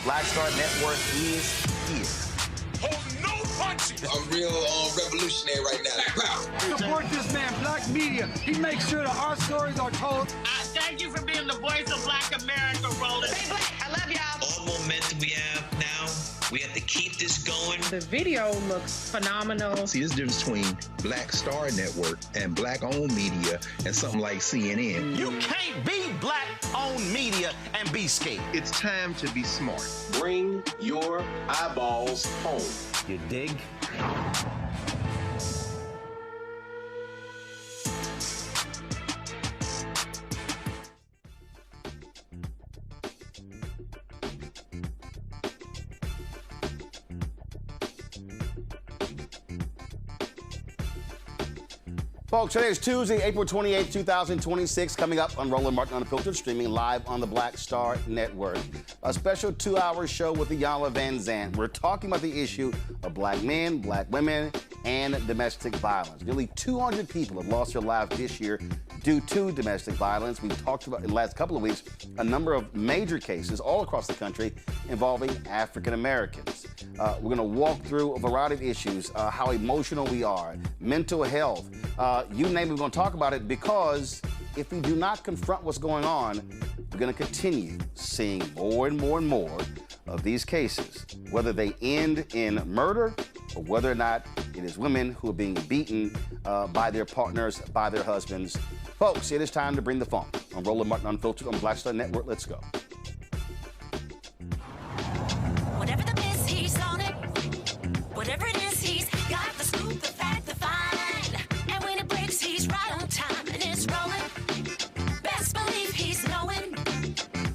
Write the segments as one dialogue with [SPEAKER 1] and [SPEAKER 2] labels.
[SPEAKER 1] Black Star Network is here.
[SPEAKER 2] Hold no punches.
[SPEAKER 3] I'm real revolutionary right now.
[SPEAKER 4] Support this man, Black Media. He makes sure that our stories are told.
[SPEAKER 5] Thank you for being the voice of Black America, Roland.
[SPEAKER 6] Stay black. I love y'all.
[SPEAKER 7] All momentum we have now, we have to keep this going.
[SPEAKER 8] The video looks phenomenal.
[SPEAKER 9] See, there's a difference between Black Star Network and Black-owned media and something like CNN.
[SPEAKER 1] You can't be Black-owned media and be scared.
[SPEAKER 10] It's time to be smart.
[SPEAKER 11] Bring your eyeballs home.
[SPEAKER 1] You dig? Folks, today is Tuesday, April 28th, 2026, coming up on Roland Martin Unfiltered, streaming live on the Black Star Network. A special 2-hour show with Iyanla Vanzant. We're talking about the issue of Black men, Black women, and domestic violence. Nearly 200 people have lost their lives this year due to domestic violence. We've talked about in the last couple of weeks a number of major cases all across the country involving African Americans. We're going to walk through a variety of issues, how emotional we are, mental health, you name it, we're going to talk about it, because if we do not confront what's going on, we're going to continue seeing more and more and more of these cases, whether they end in murder or whether or not it is women who are being beaten by their partners, by their husbands. Folks, it is time to bring the funk. On Roland Martin Unfiltered on Black Star Network. Let's go.
[SPEAKER 12] Whatever the miss, he's on it. Whatever it is, he's got the scoop, the fact, the find. And when it breaks, he's right on time and it's rolling. Best believe he's knowing.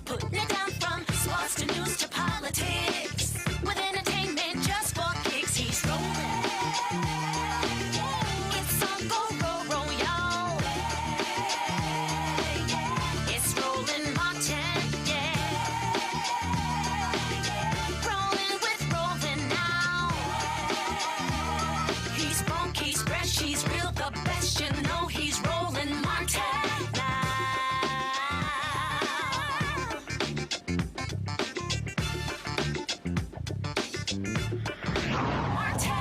[SPEAKER 12] Putting it down from sports to news to politics. With entertainment just for kicks, he's rolling. It's on go, roll, roll, y'all. It's Roland Martin, yeah. Rolling with Roland now. He's funk, he's fresh, he's real, the best, you know he's Roland Martin now. Martin.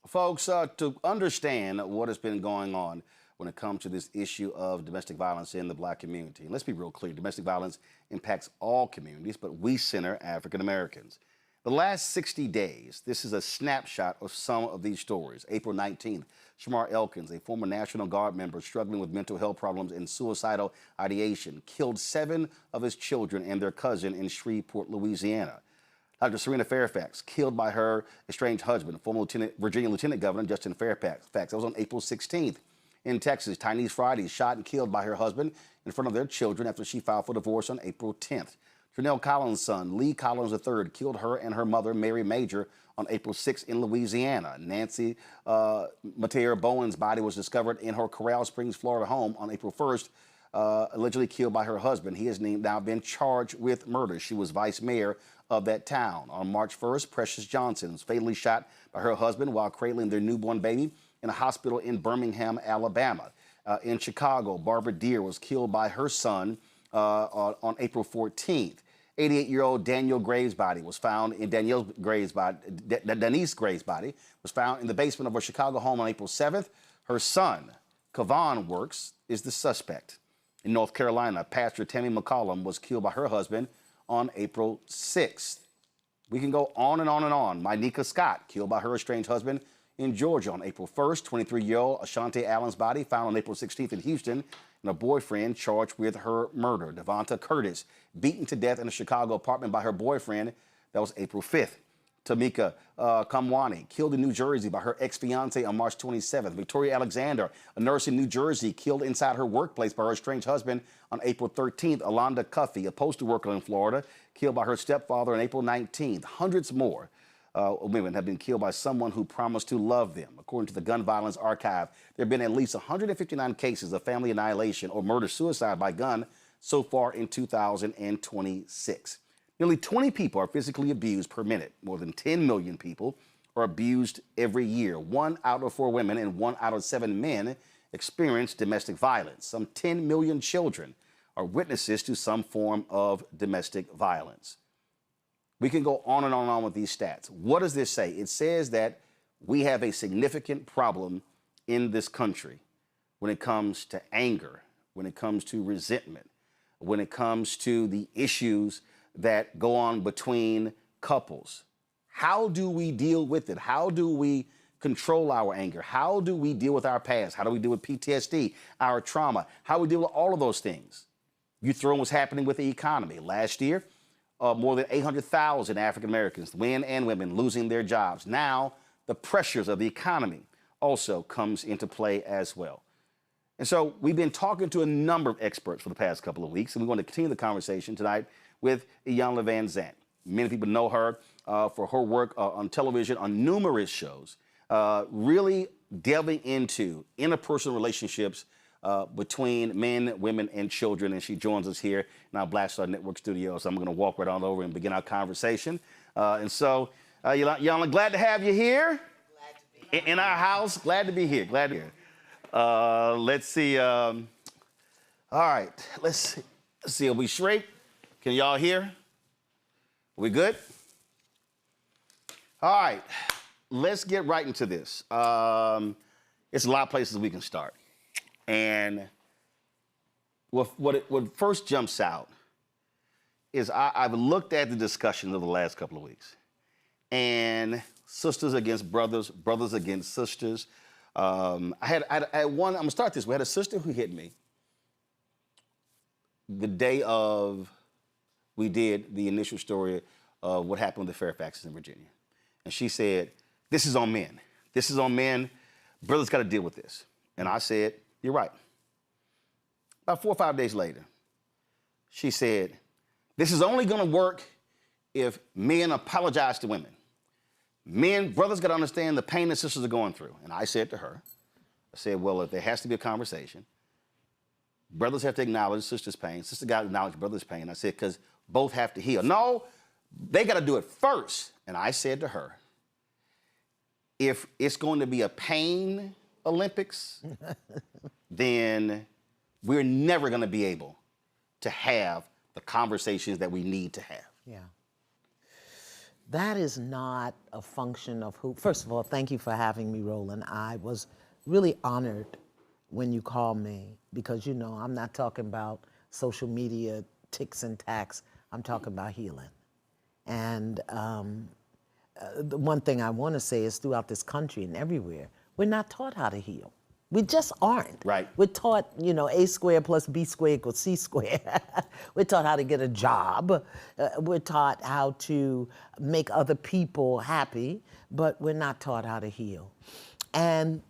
[SPEAKER 1] Folks, to understand what has been going on when it comes to this issue of domestic violence in the Black community, and let's be real clear, domestic violence impacts all communities, but we center African Americans. The last 60 days, this is a snapshot of some of these stories. April 19th, Shamar Elkins, a former National Guard member struggling with mental health problems and suicidal ideation, killed 7 of his children and their cousin in Shreveport, Louisiana. Dr. Serena Fairfax, killed by her estranged husband, former Virginia Lieutenant Governor Justin Fairfax. That was on April 16th. In Texas, Tynese Friday, shot and killed by her husband in front of their children after she filed for divorce on April 10th. Janelle Collins' son, Lee Collins III, killed her and her mother, Mary Major, on April 6th in Louisiana. Nancy Mateer Bowen's body was discovered in her Coral Springs, Florida home on April 1st, allegedly killed by her husband. He has now been charged with murder. She was vice mayor of that town. On March 1st, Precious Johnson was fatally shot by her husband while cradling their newborn baby in a hospital in Birmingham, Alabama. In Chicago, Barbara Deere was killed by her son on April 14th. 88-year-old Danielle Graves' body was found in Denise Graves' body was found in the basement of her Chicago home on April 7th. Her son, Kavon Works, is the suspect. In North Carolina, Pastor Tammy McCollum was killed by her husband on April 6th. We can go on and on and on. Mynika Scott, killed by her estranged husband in Georgia on April 1st. 23-year-old Ashante Allen's body found on April 16th in Houston, and a boyfriend charged with her murder. Devonta Curtis, beaten to death in a Chicago apartment by her boyfriend. That was April 5th. Tamika Kamwani, killed in New Jersey by her ex-fiance on March 27th. Victoria Alexander, a nurse in New Jersey, killed inside her workplace by her estranged husband on April 13th. Alonda Cuffey, a postal worker in Florida, killed by her stepfather on April 19th. Hundreds more women have been killed by someone who promised to love them. According to the Gun Violence Archive, there have been at least 159 cases of family annihilation or murder-suicide by gun so far in 2026. Nearly 20 people are physically abused per minute. More than 10 million people are abused every year. 1 out of 4 women and 1 out of 7 men experience domestic violence. Some 10 million children are witnesses to some form of domestic violence. We can go on and on with these stats. What does this say? It says that we have a significant problem in this country when it comes to anger, when it comes to resentment, when it comes to the issues that go on between couples. How do we deal with it? How do we control our anger? How do we deal with our past? How do we deal with PTSD, our trauma? How do we deal with all of those things? You throw in what's happening with the economy. Last year, more than 800,000 African Americans, men and women, losing their jobs. Now, the pressures of the economy also comes into play as well. And so we've been talking to a number of experts for the past couple of weeks, and we want to continue the conversation tonight with Iyanla Vanzant. Many people know her for her work on television on numerous shows, really delving into interpersonal relationships between men, women, and children. And she joins us here in our Black Star Network studio. So I'm going to walk right on over and begin our conversation. Iyanla, glad to have you here. Glad to be in our house. Glad to be here. Glad to be here. Let's see. All right. Let's see. Are we straight? Can y'all hear? Are we good? All right. Let's get right into this. It's a lot of places we can start. And what first jumps out is I've looked at the discussion of the last couple of weeks. And sisters against brothers, brothers against sisters. I had one, I'm gonna start this. We had a sister who hit me the day of we did the initial story of what happened with the Fairfaxes in Virginia. And she said, this is on men. This is on men. Brothers gotta deal with this. And I said, you're right. About 4 or 5 days later, she said, this is only gonna work if men apologize to women. Brothers gotta understand the pain that sisters are going through. And I said to her, I said, well, if there has to be a conversation, brothers have to acknowledge sisters' pain. Sisters gotta acknowledge brothers' pain. I said, because both have to heal. No, they gotta do it first. And I said to her, if it's going to be a pain Olympics, then we're never gonna be able to have the conversations that we need to have.
[SPEAKER 2] Yeah. That is not a function of who. First of all, thank you for having me, Roland. I was really honored when you called me because, you know, I'm not talking about social media ticks and tacks. I'm talking about healing. And the one thing I want to say is throughout this country and everywhere, we're not taught how to heal. We just aren't.
[SPEAKER 1] Right.
[SPEAKER 2] We're taught, you know, A squared plus B squared equals C squared. We're taught how to get a job. We're taught how to make other people happy, but we're not taught how to heal. And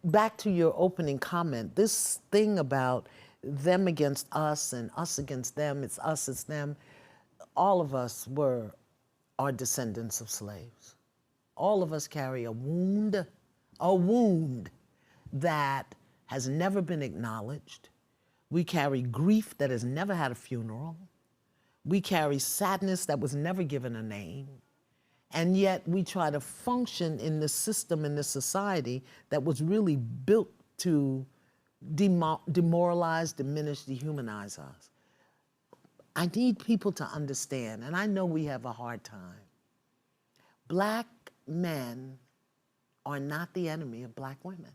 [SPEAKER 2] back to your opening comment, this thing about them against us and us against them, it's us, it's them, all of us are descendants of slaves. All of us carry a wound that has never been acknowledged. We carry grief that has never had a funeral. We carry sadness that was never given a name. And yet we try to function in this system, in this society that was really built to demoralize, diminish, dehumanize us. I need people to understand, and I know we have a hard time. Black men are not the enemy of black women.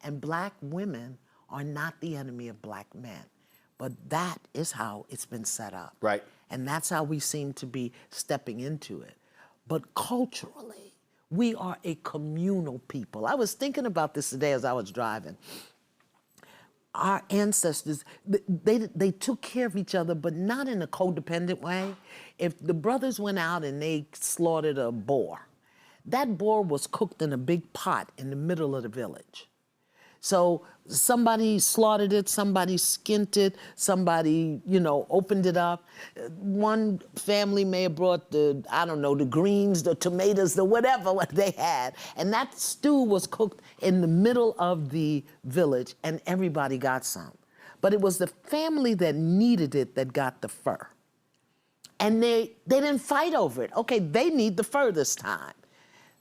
[SPEAKER 2] And black women are not the enemy of black men. But that is how it's been set up.
[SPEAKER 1] Right.
[SPEAKER 2] And that's how we seem to be stepping into it. But culturally, we are a communal people. I was thinking about this today as I was driving. Our ancestors, they took care of each other, but not in a codependent way. If the brothers went out and they slaughtered a boar, that boar was cooked in a big pot in the middle of the village. So somebody slaughtered it, somebody skinned it, somebody, you know, opened it up. One family may have brought the greens, the tomatoes, the whatever they had. And that stew was cooked in the middle of the village and everybody got some. but it was the family that needed it that got the fur. And they didn't fight over it. Okay, they need the fur this time.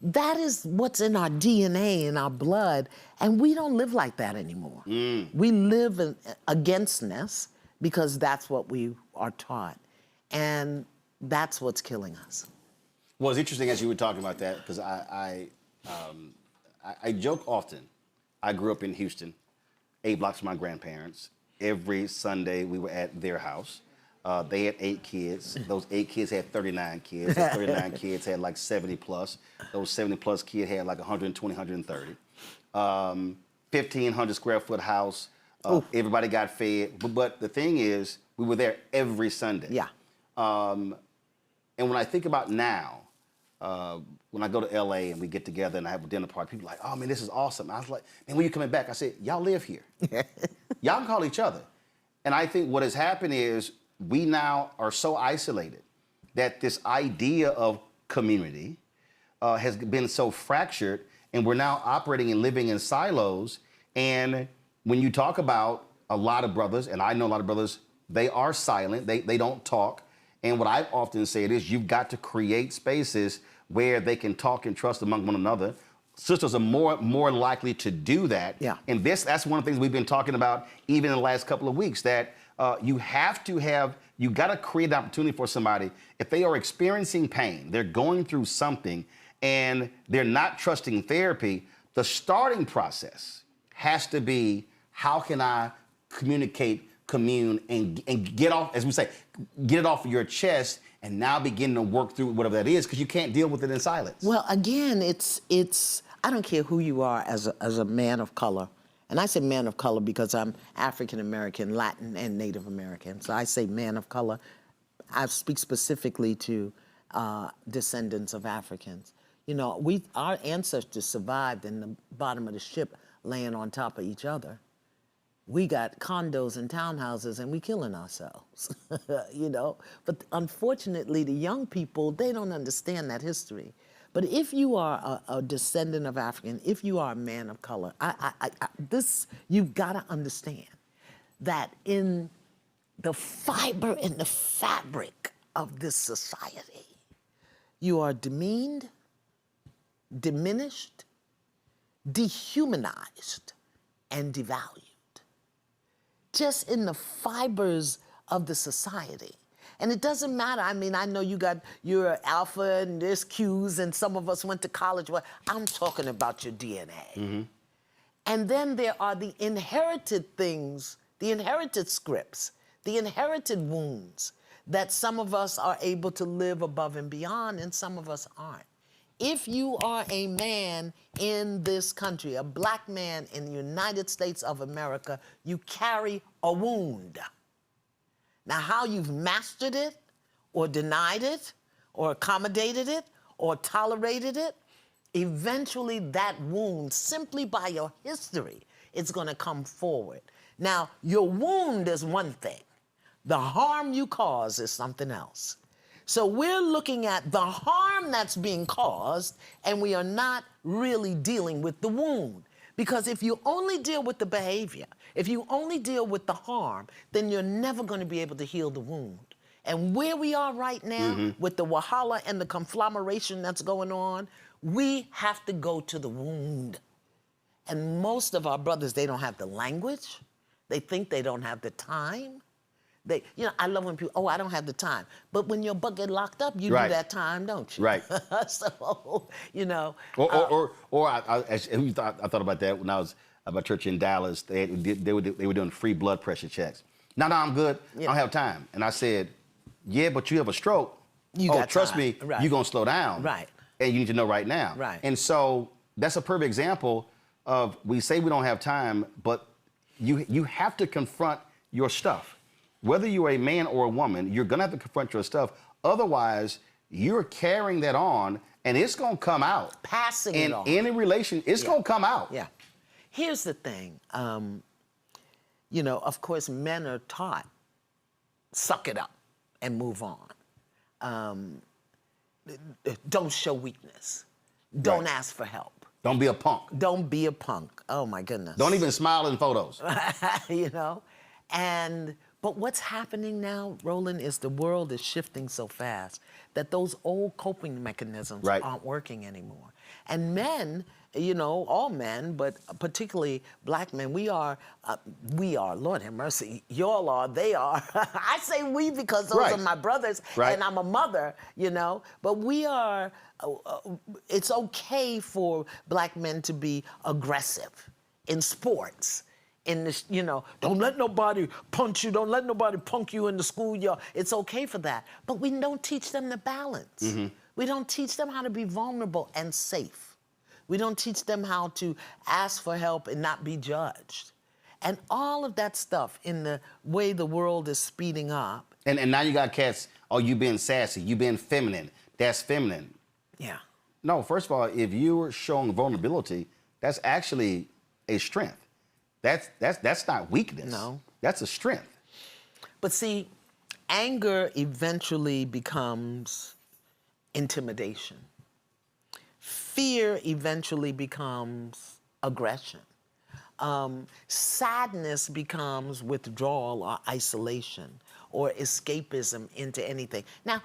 [SPEAKER 2] That is what's in our DNA, in our blood, and we don't live like that anymore. We live in againstness because that's what we are taught, and that's what's killing us.
[SPEAKER 1] Well, it's interesting as you were talking about that, because I joke often. I grew up in Houston, 8 blocks from my grandparents. Every Sunday we were at their house. They had 8 kids. Those 8 kids had 39 kids. Those 39 kids had like 70 plus. Those 70 plus kids had like 120, 130. 1,500 square foot house. Everybody got fed. But the thing is, we were there every Sunday.
[SPEAKER 2] Yeah.
[SPEAKER 1] And when I think about now, when I go to LA and we get together and I have a dinner party, people are like, oh man, this is awesome. I was like, man, when you coming back? I said, y'all live here. Y'all can call each other. And I think what has happened is we now are so isolated that this idea of community has been so fractured, and we're now operating and living in silos. And when you talk about a lot of brothers, and I know a lot of brothers, they are silent, they don't talk. And what I've often said is you've got to create spaces where they can talk and trust among one another. Sisters are more likely to do that.
[SPEAKER 2] Yeah.
[SPEAKER 1] And that's one of the things we've been talking about even in the last couple of weeks, that you got to create an opportunity for somebody. If they are experiencing pain, they're going through something, and they're not trusting therapy, the starting process has to be, how can I communicate, commune, and get off, as we say, get it off of your chest, and now begin to work through whatever that is, because you can't deal with it in silence.
[SPEAKER 2] Well, again, it's I don't care who you are as a man of color. And I say man of color because I'm African American, Latin, and Native American. So I say man of color. I speak specifically to descendants of Africans. You know, our ancestors survived in the bottom of the ship, laying on top of each other. We got condos and townhouses, and we killing ourselves, you know? But unfortunately, the young people, they don't understand that history. But if you are a descendant of African, if you are a man of color, you've got to understand that in the fiber, in the fabric of this society, you are demeaned, diminished, dehumanized, and devalued. Just in the fibers of the society. And it doesn't matter. I mean, I know you're alpha and there's Q's, and some of us went to college. Well, I'm talking about your DNA. Mm-hmm. And then there are the inherited things, the inherited scripts, the inherited wounds that some of us are able to live above and beyond, and some of us aren't. If you are a man in this country, a black man in the United States of America, you carry a wound. Now, how you've mastered it, or denied it, or accommodated it, or tolerated it, eventually that wound, simply by your history, is gonna come forward. Now, your wound is one thing. The harm you cause is something else. So we're looking at the harm that's being caused, and we are not really dealing with the wound. Because if you only deal with the behavior, if you only deal with the harm, then you're never going to be able to heal the wound. And where we are right now, with the wahala and the conglomeration that's going on, we have to go to the wound. And most of our brothers, they don't have the language. They think they don't have the time. I love when people, I don't have the time. But when your butt get locked up, you do that time, don't you?
[SPEAKER 1] Right.
[SPEAKER 2] So, you know.
[SPEAKER 1] I thought about that when I was at my church in Dallas. They were doing free blood pressure checks. No, I'm good. Yeah. I don't have time. And I said, yeah, but you have a stroke. Trust me, you're going to slow down.
[SPEAKER 2] Right.
[SPEAKER 1] And you need to know right now.
[SPEAKER 2] Right.
[SPEAKER 1] And so that's a perfect example of, we say we don't have time, but you have to confront your stuff. Whether you're a man or a woman, you're gonna have to confront your stuff. Otherwise, you're carrying that on, and it's gonna come out.
[SPEAKER 2] Passing it on.
[SPEAKER 1] In any relation, it's gonna come out.
[SPEAKER 2] Yeah. Here's the thing. You know, of course, men are taught, suck it up and move on. Don't show weakness. Don't ask for help.
[SPEAKER 1] Don't be a punk.
[SPEAKER 2] Don't be a punk. Oh, my goodness.
[SPEAKER 1] Don't even smile in photos.
[SPEAKER 2] You know? But what's happening now, Roland, is the world is shifting so fast that those old coping mechanisms aren't working anymore. And men, you know, all men, but particularly black men, we are, Lord have mercy, y'all are, they are. I say we because those are my brothers, and I'm a mother, you know, but we are, it's okay for black men to be aggressive in sports. In this, you know, don't let nobody punch you, don't let nobody punk you in the schoolyard. It's okay for that. But we don't teach them the balance. We don't teach them how to be vulnerable and safe. We don't teach them how to ask for help and not be judged. And all of that stuff in the way the world is speeding up.
[SPEAKER 1] And now you got cats, oh, you being sassy, you being feminine. That's feminine.
[SPEAKER 2] Yeah.
[SPEAKER 1] No, first of all, if you're showing vulnerability, that's actually a strength. That's not weakness.
[SPEAKER 2] No.
[SPEAKER 1] That's a strength.
[SPEAKER 2] But see, anger eventually becomes intimidation. Fear eventually becomes aggression. Sadness becomes withdrawal or isolation or escapism into anything. Now,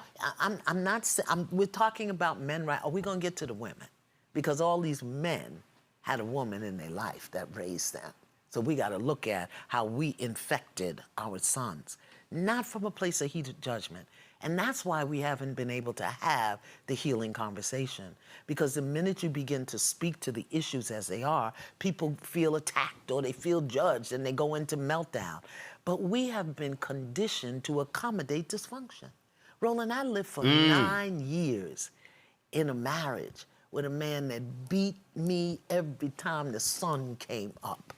[SPEAKER 2] we're talking about men, right? Are we gonna get to the women? Because all these men had a woman in their life that raised them. So we got to look at how we infected our sons, not from a place of heated judgment. And that's why we haven't been able to have the healing conversation. Because the minute you begin to speak to the issues as they are, people feel attacked or they feel judged and they go into meltdown. But we have been conditioned to accommodate dysfunction. Roland, I lived for 9 years in a marriage with a man that beat me every time the sun came up.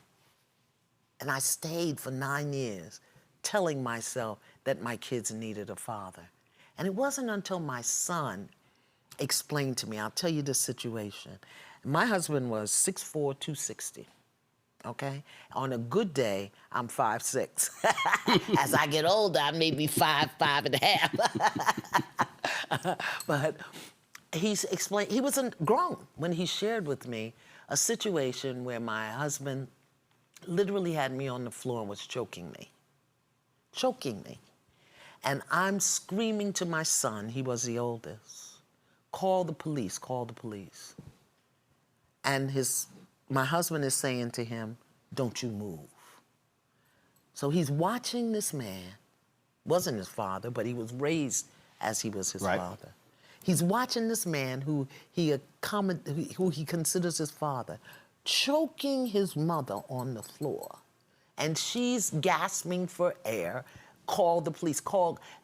[SPEAKER 2] And I stayed for 9 years telling myself that my kids needed a father. And it wasn't until my son explained to me, I'll tell you the situation. My husband was 6'4", 260, okay? On a good day, I'm 5'6". As I get older, I may be 5'5.5". But he's explained, he wasn't grown when he shared with me a situation where my husband literally had me on the floor and was choking me. And I'm screaming to my son, he was the oldest, call the police, call the police. And my husband is saying to him, don't you move. So he's watching this man, wasn't his father, but he was raised as he was his father. He's watching this man who he considers his father, choking his mother on the floor. And she's gasping for air. Call the police,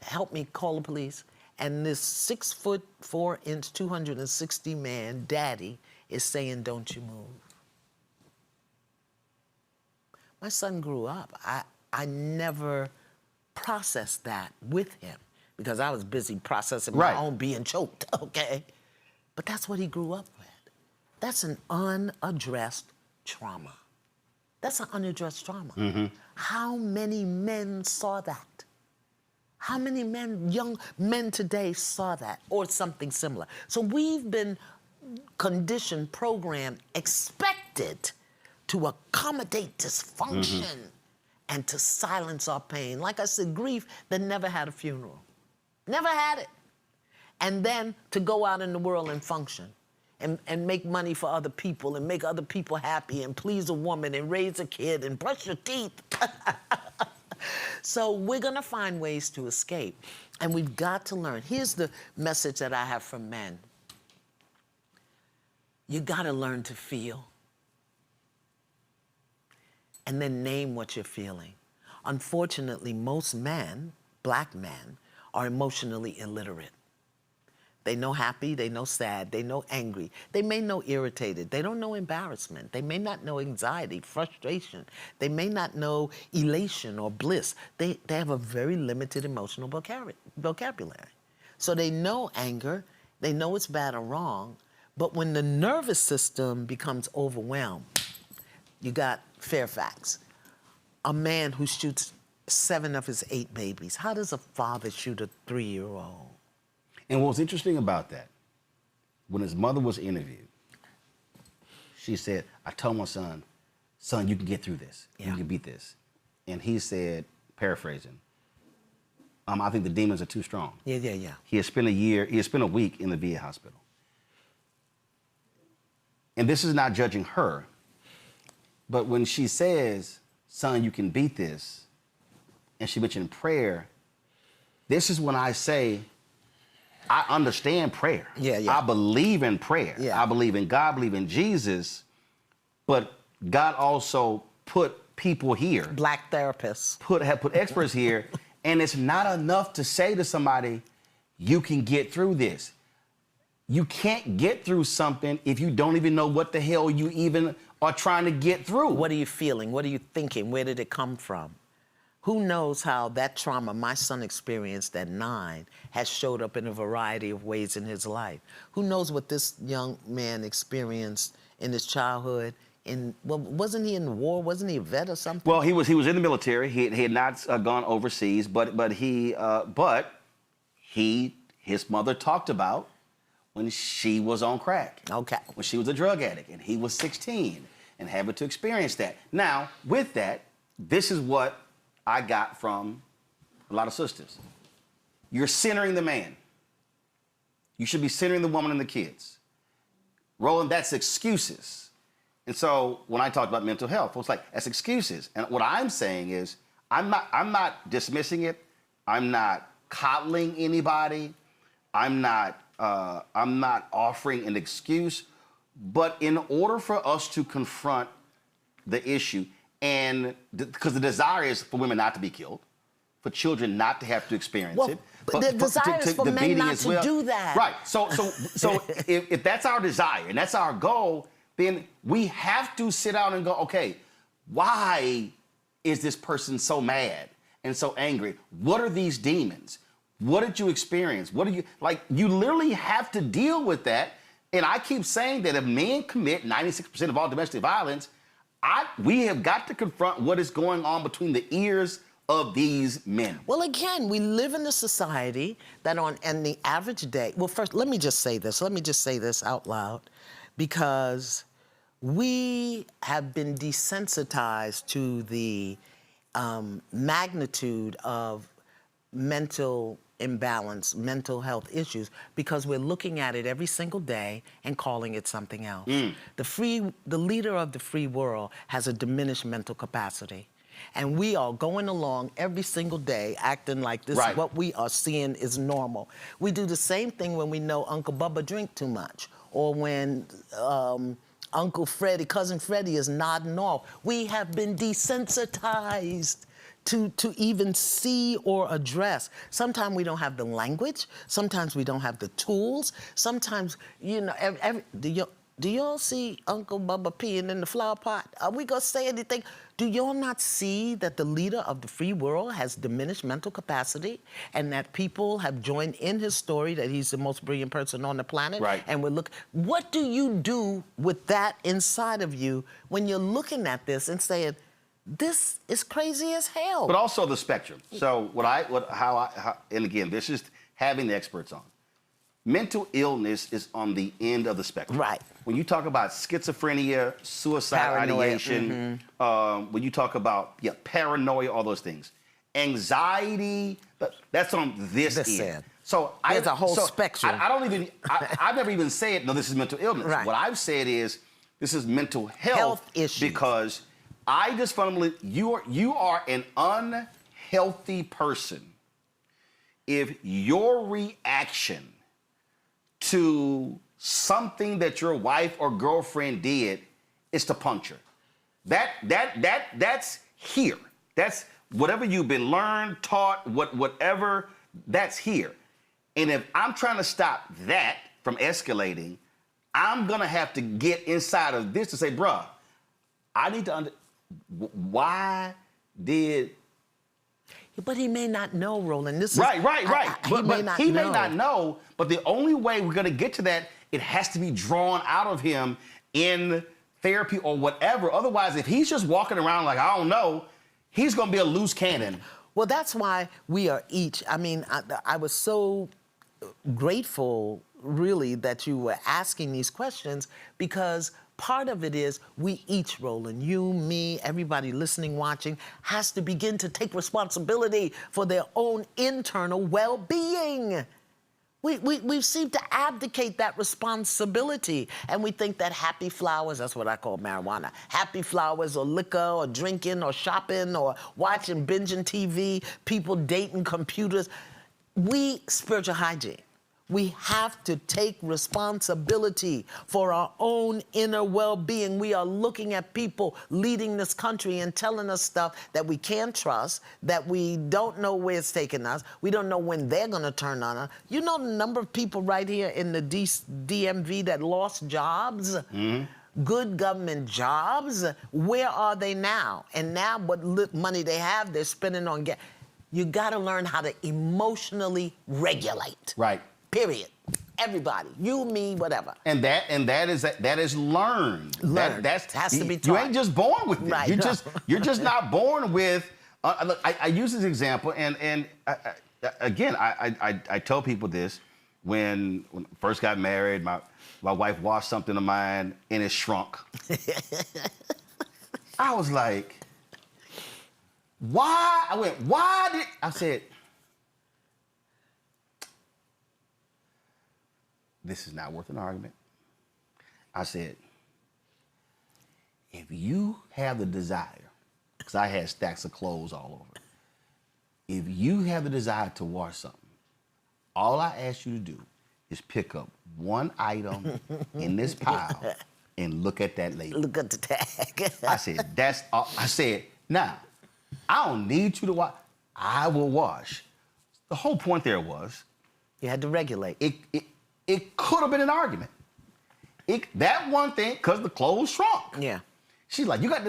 [SPEAKER 2] help me call the police. And this 6'4", 260 man, daddy, is saying, don't you move. My son grew up. I never processed that with him because I was busy processing my own being choked, okay? But that's what he grew up with. That's an unaddressed trauma. That's an unaddressed trauma. How many men saw that? How many men, young men today saw that or something similar? So we've been conditioned, programmed, expected to accommodate dysfunction and to silence our pain. Like I said, grief that never had a funeral. Never had it. And then to go out in the world and function. And make money for other people and make other people happy and please a woman and raise a kid and brush your teeth. So we're gonna find ways to escape. And we've got to learn. Here's the message that I have for men. You gotta learn to feel. And then name what you're feeling. Unfortunately, most men, black men, are emotionally illiterate. They know happy, they know sad, they know angry. They may know irritated. They don't know embarrassment. They may not know anxiety, frustration. They may not know elation or bliss. They have a very limited emotional vocabulary. So they know anger, they know it's bad or wrong, but when the nervous system becomes overwhelmed, you got Fairfax, a man who shoots 7 of his 8 babies. How does a father shoot a 3-year-old?
[SPEAKER 1] And what's interesting about that, when his mother was interviewed, she said, I told my son, you can get through this. You can beat this. And he said, paraphrasing. I think the demons are too strong.
[SPEAKER 2] Yeah.
[SPEAKER 1] He has spent a week in the VA hospital. And this is not judging her, but when she says, son, you can beat this, and she mentioned prayer, this is when I say, I understand prayer.
[SPEAKER 2] Yeah.
[SPEAKER 1] I believe in prayer.
[SPEAKER 2] Yeah.
[SPEAKER 1] I believe in God, believe in Jesus, but God also put people here.
[SPEAKER 2] Black therapists.
[SPEAKER 1] Have put experts here, and it's not enough to say to somebody, you can get through this. You can't get through something if you don't even know what the hell you even are trying to get through.
[SPEAKER 2] What are you feeling? What are you thinking? Where did it come from? Who knows how that trauma my son experienced at 9 has showed up in a variety of ways in his life? Who knows what this young man experienced in his childhood? Wasn't he in the war? Wasn't he a vet or something?
[SPEAKER 1] Well, he was in the military. He had not gone overseas, but his mother talked about when she was on crack.
[SPEAKER 2] Okay.
[SPEAKER 1] When she was a drug addict, and he was 16 and having to experience that. Now, with that, this is what I got from a lot of sisters. You're centering the man. You should be centering the woman and the kids. Roland, that's excuses. And so when I talked about mental health, it's like, that's excuses. And what I'm saying is, I'm not dismissing it. I'm not coddling anybody. I'm not offering an excuse. But in order for us to confront the issue, and because the desire is for women not to be killed, for children not to have to experience it.
[SPEAKER 2] But the desire is for men not to do that.
[SPEAKER 1] Right. So if that's our desire and that's our goal, then we have to sit down and go, okay, why is this person so mad and so angry? What are these demons? What did you experience? You literally have to deal with that. And I keep saying that if men commit 96% of all domestic violence, we have got to confront what is going on between the ears of these men.
[SPEAKER 2] Well, again, we live in a society that and the average day, well, first, let me just say this out loud, because we have been desensitized to the magnitude of mental imbalance, mental health issues, because we're looking at it every single day and calling it something else. The leader of the free world has a diminished mental capacity. And we are going along every single day acting like this is what we are seeing is normal. We do the same thing when we know Uncle Bubba drink too much, or when Cousin Freddie is nodding off. We have been desensitized to even see or address. Sometimes we don't have the language. Sometimes we don't have the tools. Sometimes, do y'all see Uncle Bubba peeing in the flower pot? Are we gonna say anything? Do y'all not see that the leader of the free world has diminished mental capacity, and that people have joined in his story that he's the most brilliant person on the planet?
[SPEAKER 1] Right.
[SPEAKER 2] And what do you do with that inside of you when you're looking at this and saying, this is crazy as hell?
[SPEAKER 1] But also the spectrum. So and again, this is having the experts on. Mental illness is on the end of the spectrum.
[SPEAKER 2] Right.
[SPEAKER 1] When you talk about schizophrenia, suicide ideation, when you talk about paranoia, all those things, anxiety, that's on this end. So
[SPEAKER 2] there's a whole spectrum.
[SPEAKER 1] I've never even said, no, this is mental illness.
[SPEAKER 2] Right.
[SPEAKER 1] What I've said is, this is mental health
[SPEAKER 2] issues.
[SPEAKER 1] Because I just fundamentally, you are an unhealthy person if your reaction to something that your wife or girlfriend did is to puncture. That's here. That's whatever you've been learned, taught, whatever, that's here. And if I'm trying to stop that from escalating, I'm gonna have to get inside of this to say, bruh, I need to why did...
[SPEAKER 2] But he may not know, Roland.
[SPEAKER 1] Right.
[SPEAKER 2] He may not
[SPEAKER 1] know, but the only way we're going to get to that, it has to be drawn out of him in therapy or whatever. Otherwise, if he's just walking around like, I don't know, he's going to be a loose cannon.
[SPEAKER 2] Well, that's why we are each, I was so grateful, really, that you were asking these questions, because part of it is we each, Roland, you, me, everybody listening, watching, has to begin to take responsibility for their own internal well-being. We seem to abdicate that responsibility, and we think that happy flowers, that's what I call marijuana, happy flowers or liquor or drinking or shopping or watching, binging TV, people dating computers. Spiritual hygiene. We have to take responsibility for our own inner well-being. We are looking at people leading this country and telling us stuff that we can't trust, that we don't know where it's taking us. We don't know when they're going to turn on us. You know the number of people right here in the DMV that lost jobs? Good government jobs? Where are they now? And now what money they have, they're spending on gas. You got to learn how to emotionally regulate.
[SPEAKER 1] Right.
[SPEAKER 2] Period. Everybody, you, me, whatever.
[SPEAKER 1] And that is learned.
[SPEAKER 2] Learned.
[SPEAKER 1] That
[SPEAKER 2] has to be taught.
[SPEAKER 1] You ain't just born with it.
[SPEAKER 2] Right.
[SPEAKER 1] You're just not born with. Look, I use this example, and again, I tell people this when I first got married. My wife washed something of mine and it shrunk. I was like, why? I said, this is not worth an argument. I said, if you have the desire, because I had stacks of clothes all over, if you have the desire to wash something, all I ask you to do is pick up one item in this pile and look at that label.
[SPEAKER 2] Look at the tag.
[SPEAKER 1] I said, that's all. I said, now, I don't need you to wash. I will wash. The whole point there was,
[SPEAKER 2] you had to regulate.
[SPEAKER 1] It could have been an argument. That one thing, because the clothes shrunk.
[SPEAKER 2] Yeah.
[SPEAKER 1] She's like, you got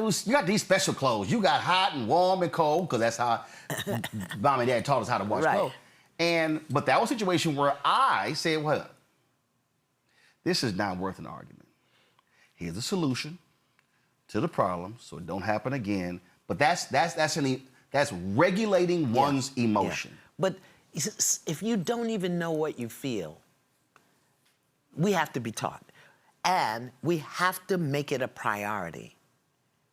[SPEAKER 1] these special clothes. You got hot and warm and cold, because that's how mom and dad taught us how to wash clothes. But that was a situation where I said, well, this is not worth an argument. Here's a solution to the problem, so it don't happen again. But that's regulating one's emotion.
[SPEAKER 2] Yeah. But if you don't even know what you feel, we have to be taught. And we have to make it a priority.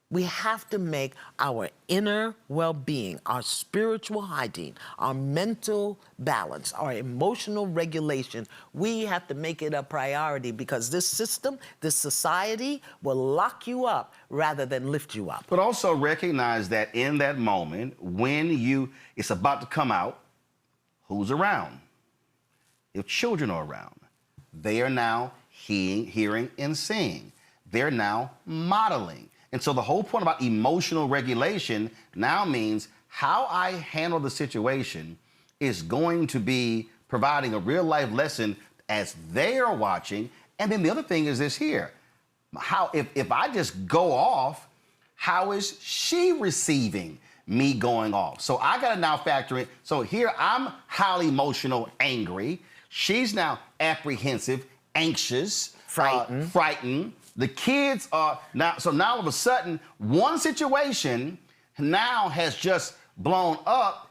[SPEAKER 2] We have to make our inner well-being, our spiritual hygiene, our mental balance, our emotional regulation, we have to make it a priority, because this system, this society will lock you up rather than lift you up.
[SPEAKER 1] But also recognize that in that moment, when it's about to come out, who's around? If children are around, they are now hearing and seeing. They're now modeling. And so the whole point about emotional regulation now means how I handle the situation is going to be providing a real life lesson as they are watching. And then the other thing is this here. If I just go off, how is she receiving me going off? So I got to now factor in. So here I'm highly emotional, angry. She's now apprehensive, anxious, frightened. The kids are now, so now all of a sudden, one situation now has just blown up.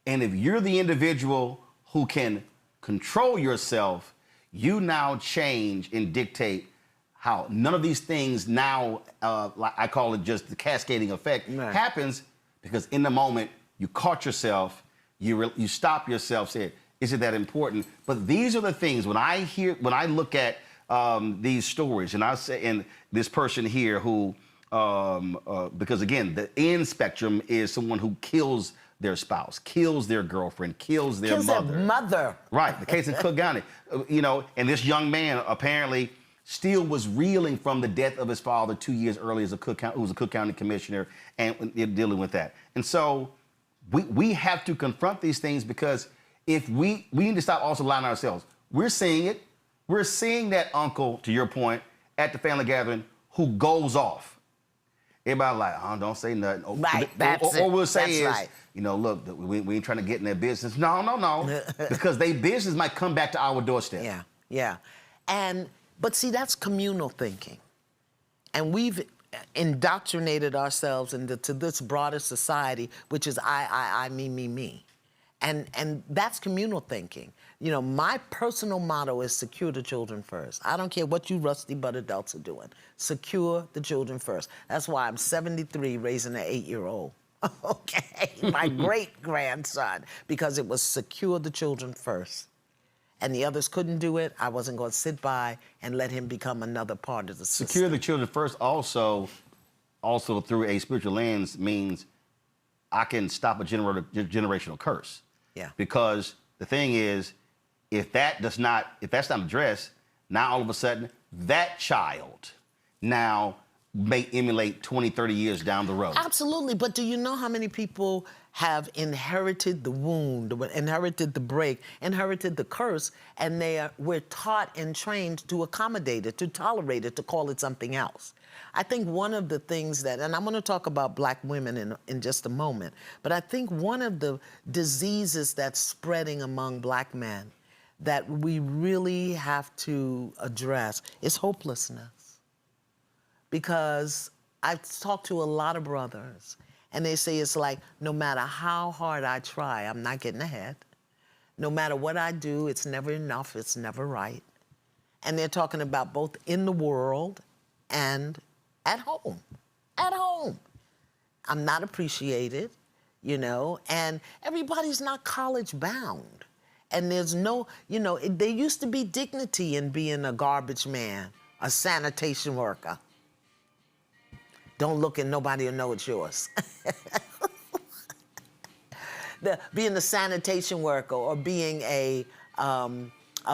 [SPEAKER 1] And if you're the individual who can control yourself, you now change and dictate how none of these things now, like I call it just the cascading effect, happens, because in the moment you caught yourself, you stop yourself, say, is it that important? But these are the things when I look at these stories, and I say, and this person here who, because again, the end spectrum is someone who kills their spouse, kills their girlfriend, kills their mother. Right, the case in Cook County. And this young man apparently still was reeling from the death of his father 2 years earlier as who was a Cook County commissioner and dealing with that. And so we have to confront these things, because if we need to stop also lying to ourselves. We're seeing it. We're seeing that uncle, to your point, at the family gathering who goes off. Everybody like, oh, don't say nothing.
[SPEAKER 2] Right,
[SPEAKER 1] or we'll say
[SPEAKER 2] that's
[SPEAKER 1] look, we ain't trying to get in their business. No. Because their business might come back to our doorstep.
[SPEAKER 2] Yeah. But see, that's communal thinking. And we've indoctrinated ourselves into this broader society, which is I, me. And that's communal thinking. You know, my personal motto is secure the children first. I don't care what you rusty butt adults are doing. Secure the children first. That's why I'm 73 raising an 8-year-old. Okay, my great-grandson, because it was secure the children first. And the others couldn't do it. I wasn't going to sit by and let him become another part of the system.
[SPEAKER 1] Secure the children first also through a spiritual lens means I can stop a generational curse.
[SPEAKER 2] Yeah.
[SPEAKER 1] Because the thing is, if that's not addressed, now all of a sudden that child now may emulate 20, 30 years down the road.
[SPEAKER 2] Absolutely, but do you know how many people have inherited the wound, inherited the break, inherited the curse, and we're taught and trained to accommodate it, to tolerate it, to call it something else. I think one of the things that, and I'm going to talk about black women in just a moment, but I think one of the diseases that's spreading among black men that we really have to address is hopelessness. Because I've talked to a lot of brothers, and they say it's like, no matter how hard I try, I'm not getting ahead. No matter what I do, it's never enough, it's never right. And they're talking about both in the world and at home. At home. I'm not appreciated, you know, and everybody's not college bound. And there's no, you know, there used to be dignity in being a garbage man, a sanitation worker. Don't look and nobody will know it's yours. Being a sanitation worker or being a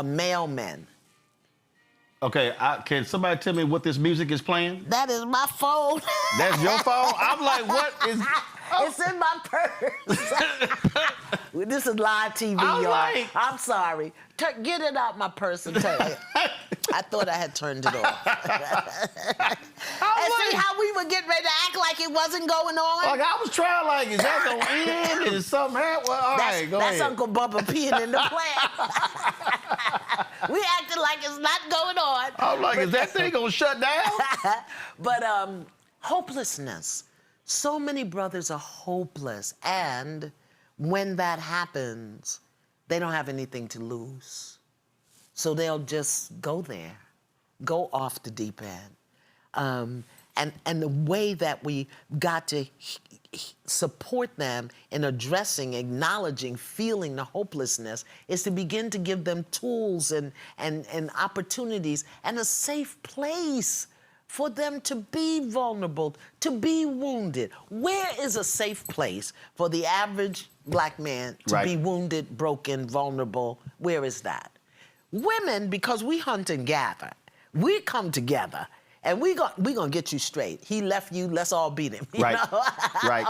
[SPEAKER 2] mailman.
[SPEAKER 1] Okay, can somebody tell me what this music is playing?
[SPEAKER 2] That is my phone.
[SPEAKER 1] That's your phone? I'm like, what is... Oh.
[SPEAKER 2] It's in my purse. This is live TV, y'all.
[SPEAKER 1] Like...
[SPEAKER 2] I'm sorry. Get it out my purse and tell you. I thought I had turned it off. And see how we were getting ready to act like it wasn't going on?
[SPEAKER 1] Like, I was trying, like, is that going to end? Is something happening? Well, all right, go ahead.
[SPEAKER 2] That's Uncle Bubba peeing in the plant. We acting like it's not going on.
[SPEAKER 1] I'm like, is that thing going to shut down?
[SPEAKER 2] But hopelessness. So many brothers are hopeless, and when that happens, they don't have anything to lose. So they'll just go there, go off the deep end. And the way that we got to support them in addressing, acknowledging, feeling the hopelessness is to begin to give them tools and opportunities and a safe place for them to be vulnerable, to be wounded. Where is a safe place for the average black man to be wounded, broken, vulnerable? Where is that? Women, because we hunt and gather, we come together and we gonna get you straight. He left you, let's all beat him. You know?
[SPEAKER 1] Right.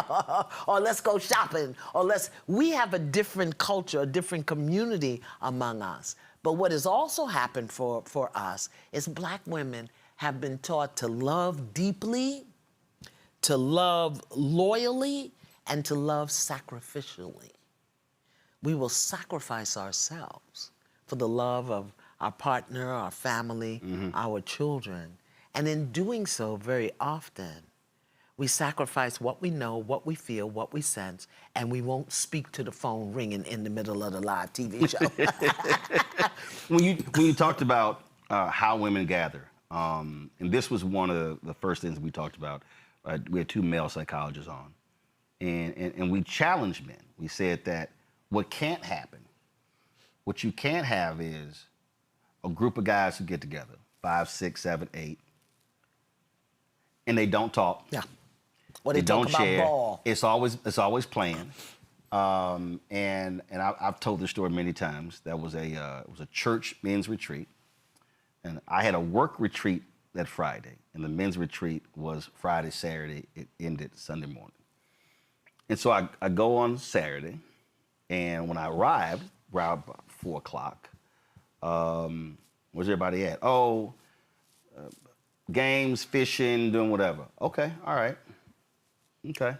[SPEAKER 2] Or let's go shopping, or we have a different culture, a different community among us. But what has also happened for us is black women have been taught to love deeply, to love loyally, and to love sacrificially. We will sacrifice ourselves for the love of our partner, our family, our children. And in doing so, very often, we sacrifice what we know, what we feel, what we sense, and we won't speak to the phone ringing in the middle of the live TV show.
[SPEAKER 1] When you talked about how women gather, and this was one of the first things we talked about. We had two male psychologists on, and we challenged men. We said that what can't happen, what you can't have is a group of guys who get together, 5, 6, 7, 8, and they don't talk.
[SPEAKER 2] Yeah. Or
[SPEAKER 1] they
[SPEAKER 2] talk
[SPEAKER 1] don't
[SPEAKER 2] about
[SPEAKER 1] share.
[SPEAKER 2] ball.
[SPEAKER 1] It's always planned. And I've told this story many times. That was it was a church men's retreat. And I had a work retreat that Friday, and the men's retreat was Friday, Saturday. It ended Sunday morning. And so I go on Saturday, and when I arrived around 4 o'clock, where's everybody at? Oh, games, fishing, doing whatever. Okay, all right. Okay.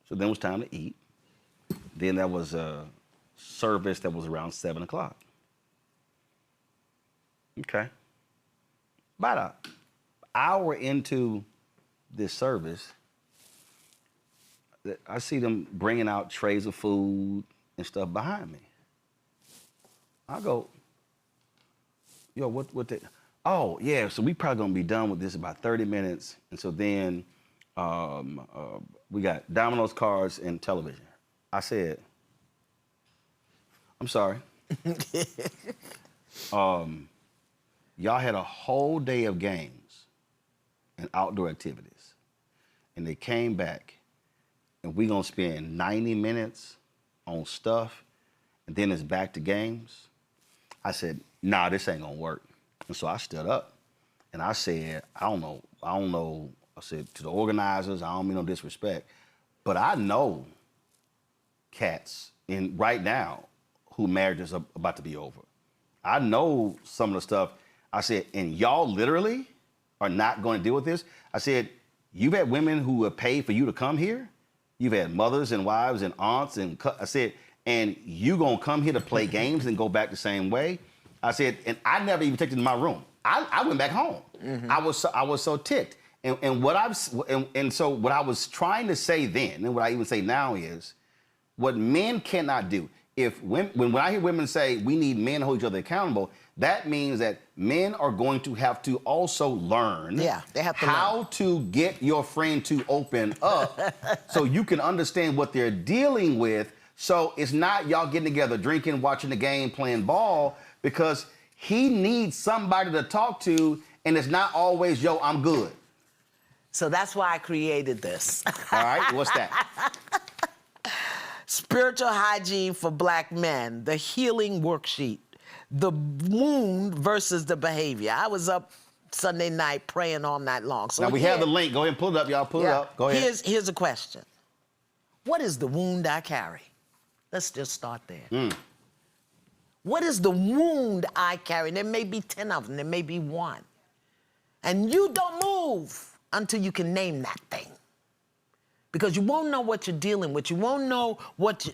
[SPEAKER 1] So then it was time to eat. Then there was a service that was around 7 o'clock. Okay. About an hour into this service, I see them bringing out trays of food, and stuff behind me. I go, yo, what the, oh, yeah, so we probably gonna be done with this in about 30 minutes. And so then we got Domino's, cards, and television. I said, I'm sorry. Y'all had a whole day of games and outdoor activities. And they came back, and we gonna spend 90 minutes on stuff, and then it's back to games. I said, nah, this ain't gonna work. And so I stood up, and I said, I don't know, I said to the organizers, I don't mean no disrespect, but I know cats in right now who marriages are about to be over. I know some of the stuff. I said, and y'all literally are not gonna deal with this? I said, you've had women who have paid for you to come here. You've had mothers and wives and aunts and I said, and you gonna come here to play games and go back the same way? I said, and I never even took it to my room. I went back home. Mm-hmm. I was so ticked. And so what I was trying to say then, and what I even say now is, what men cannot do. When I hear women say we need men to hold each other accountable, that means that men are going to have to also learn
[SPEAKER 2] they have to
[SPEAKER 1] how to get your friend to open up so you can understand what they're dealing with. So it's not y'all getting together, drinking, watching the game, playing ball, because he needs somebody to talk to, and it's not always, yo, I'm good.
[SPEAKER 2] So that's why I created this.
[SPEAKER 1] All right, what's that?
[SPEAKER 2] Spiritual Hygiene for Black Men, the healing worksheet, the wound versus the behavior. I was up Sunday night praying all night long. So
[SPEAKER 1] now we have the link. Go ahead and pull it up, y'all. Pull it up. Go ahead.
[SPEAKER 2] Here's a question. What is the wound I carry? Let's just start there. What is the wound I carry? There may be 10 of them. There may be one. And you don't move until you can name that thing. Because you won't know what you're dealing with. You won't know what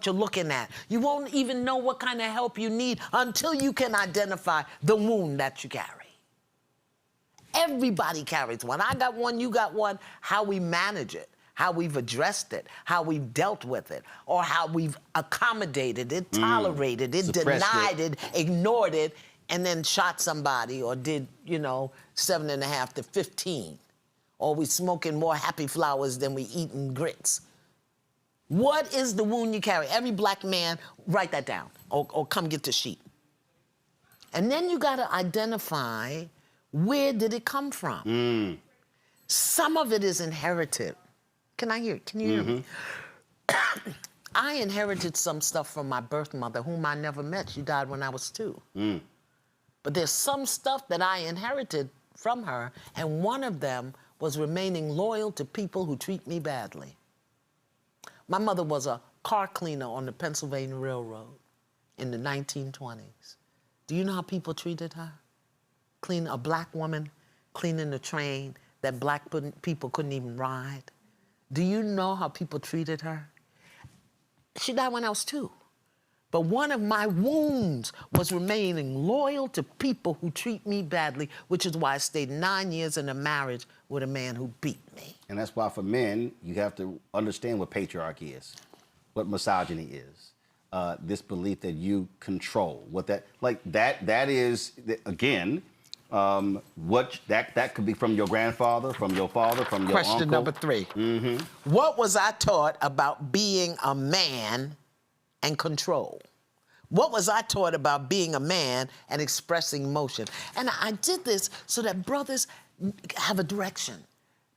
[SPEAKER 2] you're looking at. You won't even know what kind of help you need until you can identify the wound that you carry. Everybody carries one. I got one, you got one. How we manage it, how we've addressed it, how we've dealt with it, or how we've accommodated it, tolerated it, denied it, ignored it, and then shot somebody or did, 7.5 to 15. Or we smoking more happy flowers than we eating grits. What is the wound you carry? Every black man, write that down, or come get the sheet. And then you gotta identify, where did it come from? Some of it is inherited. Can you hear me? I inherited some stuff from my birth mother, whom I never met. She died when I was 2. But there's some stuff that I inherited from her, and one of them was remaining loyal to people who treat me badly. My mother was a car cleaner on the Pennsylvania Railroad in the 1920s. Do you know how people treated her? A black woman cleaning the train that black people couldn't even ride. Do you know how people treated her? She died when I was 2. But one of my wounds was remaining loyal to people who treat me badly, which is why I stayed 9 years in a marriage with a man who beat me. And
[SPEAKER 1] that's why for men, you have to understand what patriarchy is, what misogyny is, this belief that you control, what that is, again, that could be from your grandfather, from your father, from your uncle.
[SPEAKER 2] Question number 3. What was I taught about being a man and control? What was I taught about being a man and expressing emotion? And I did this so that brothers have a direction.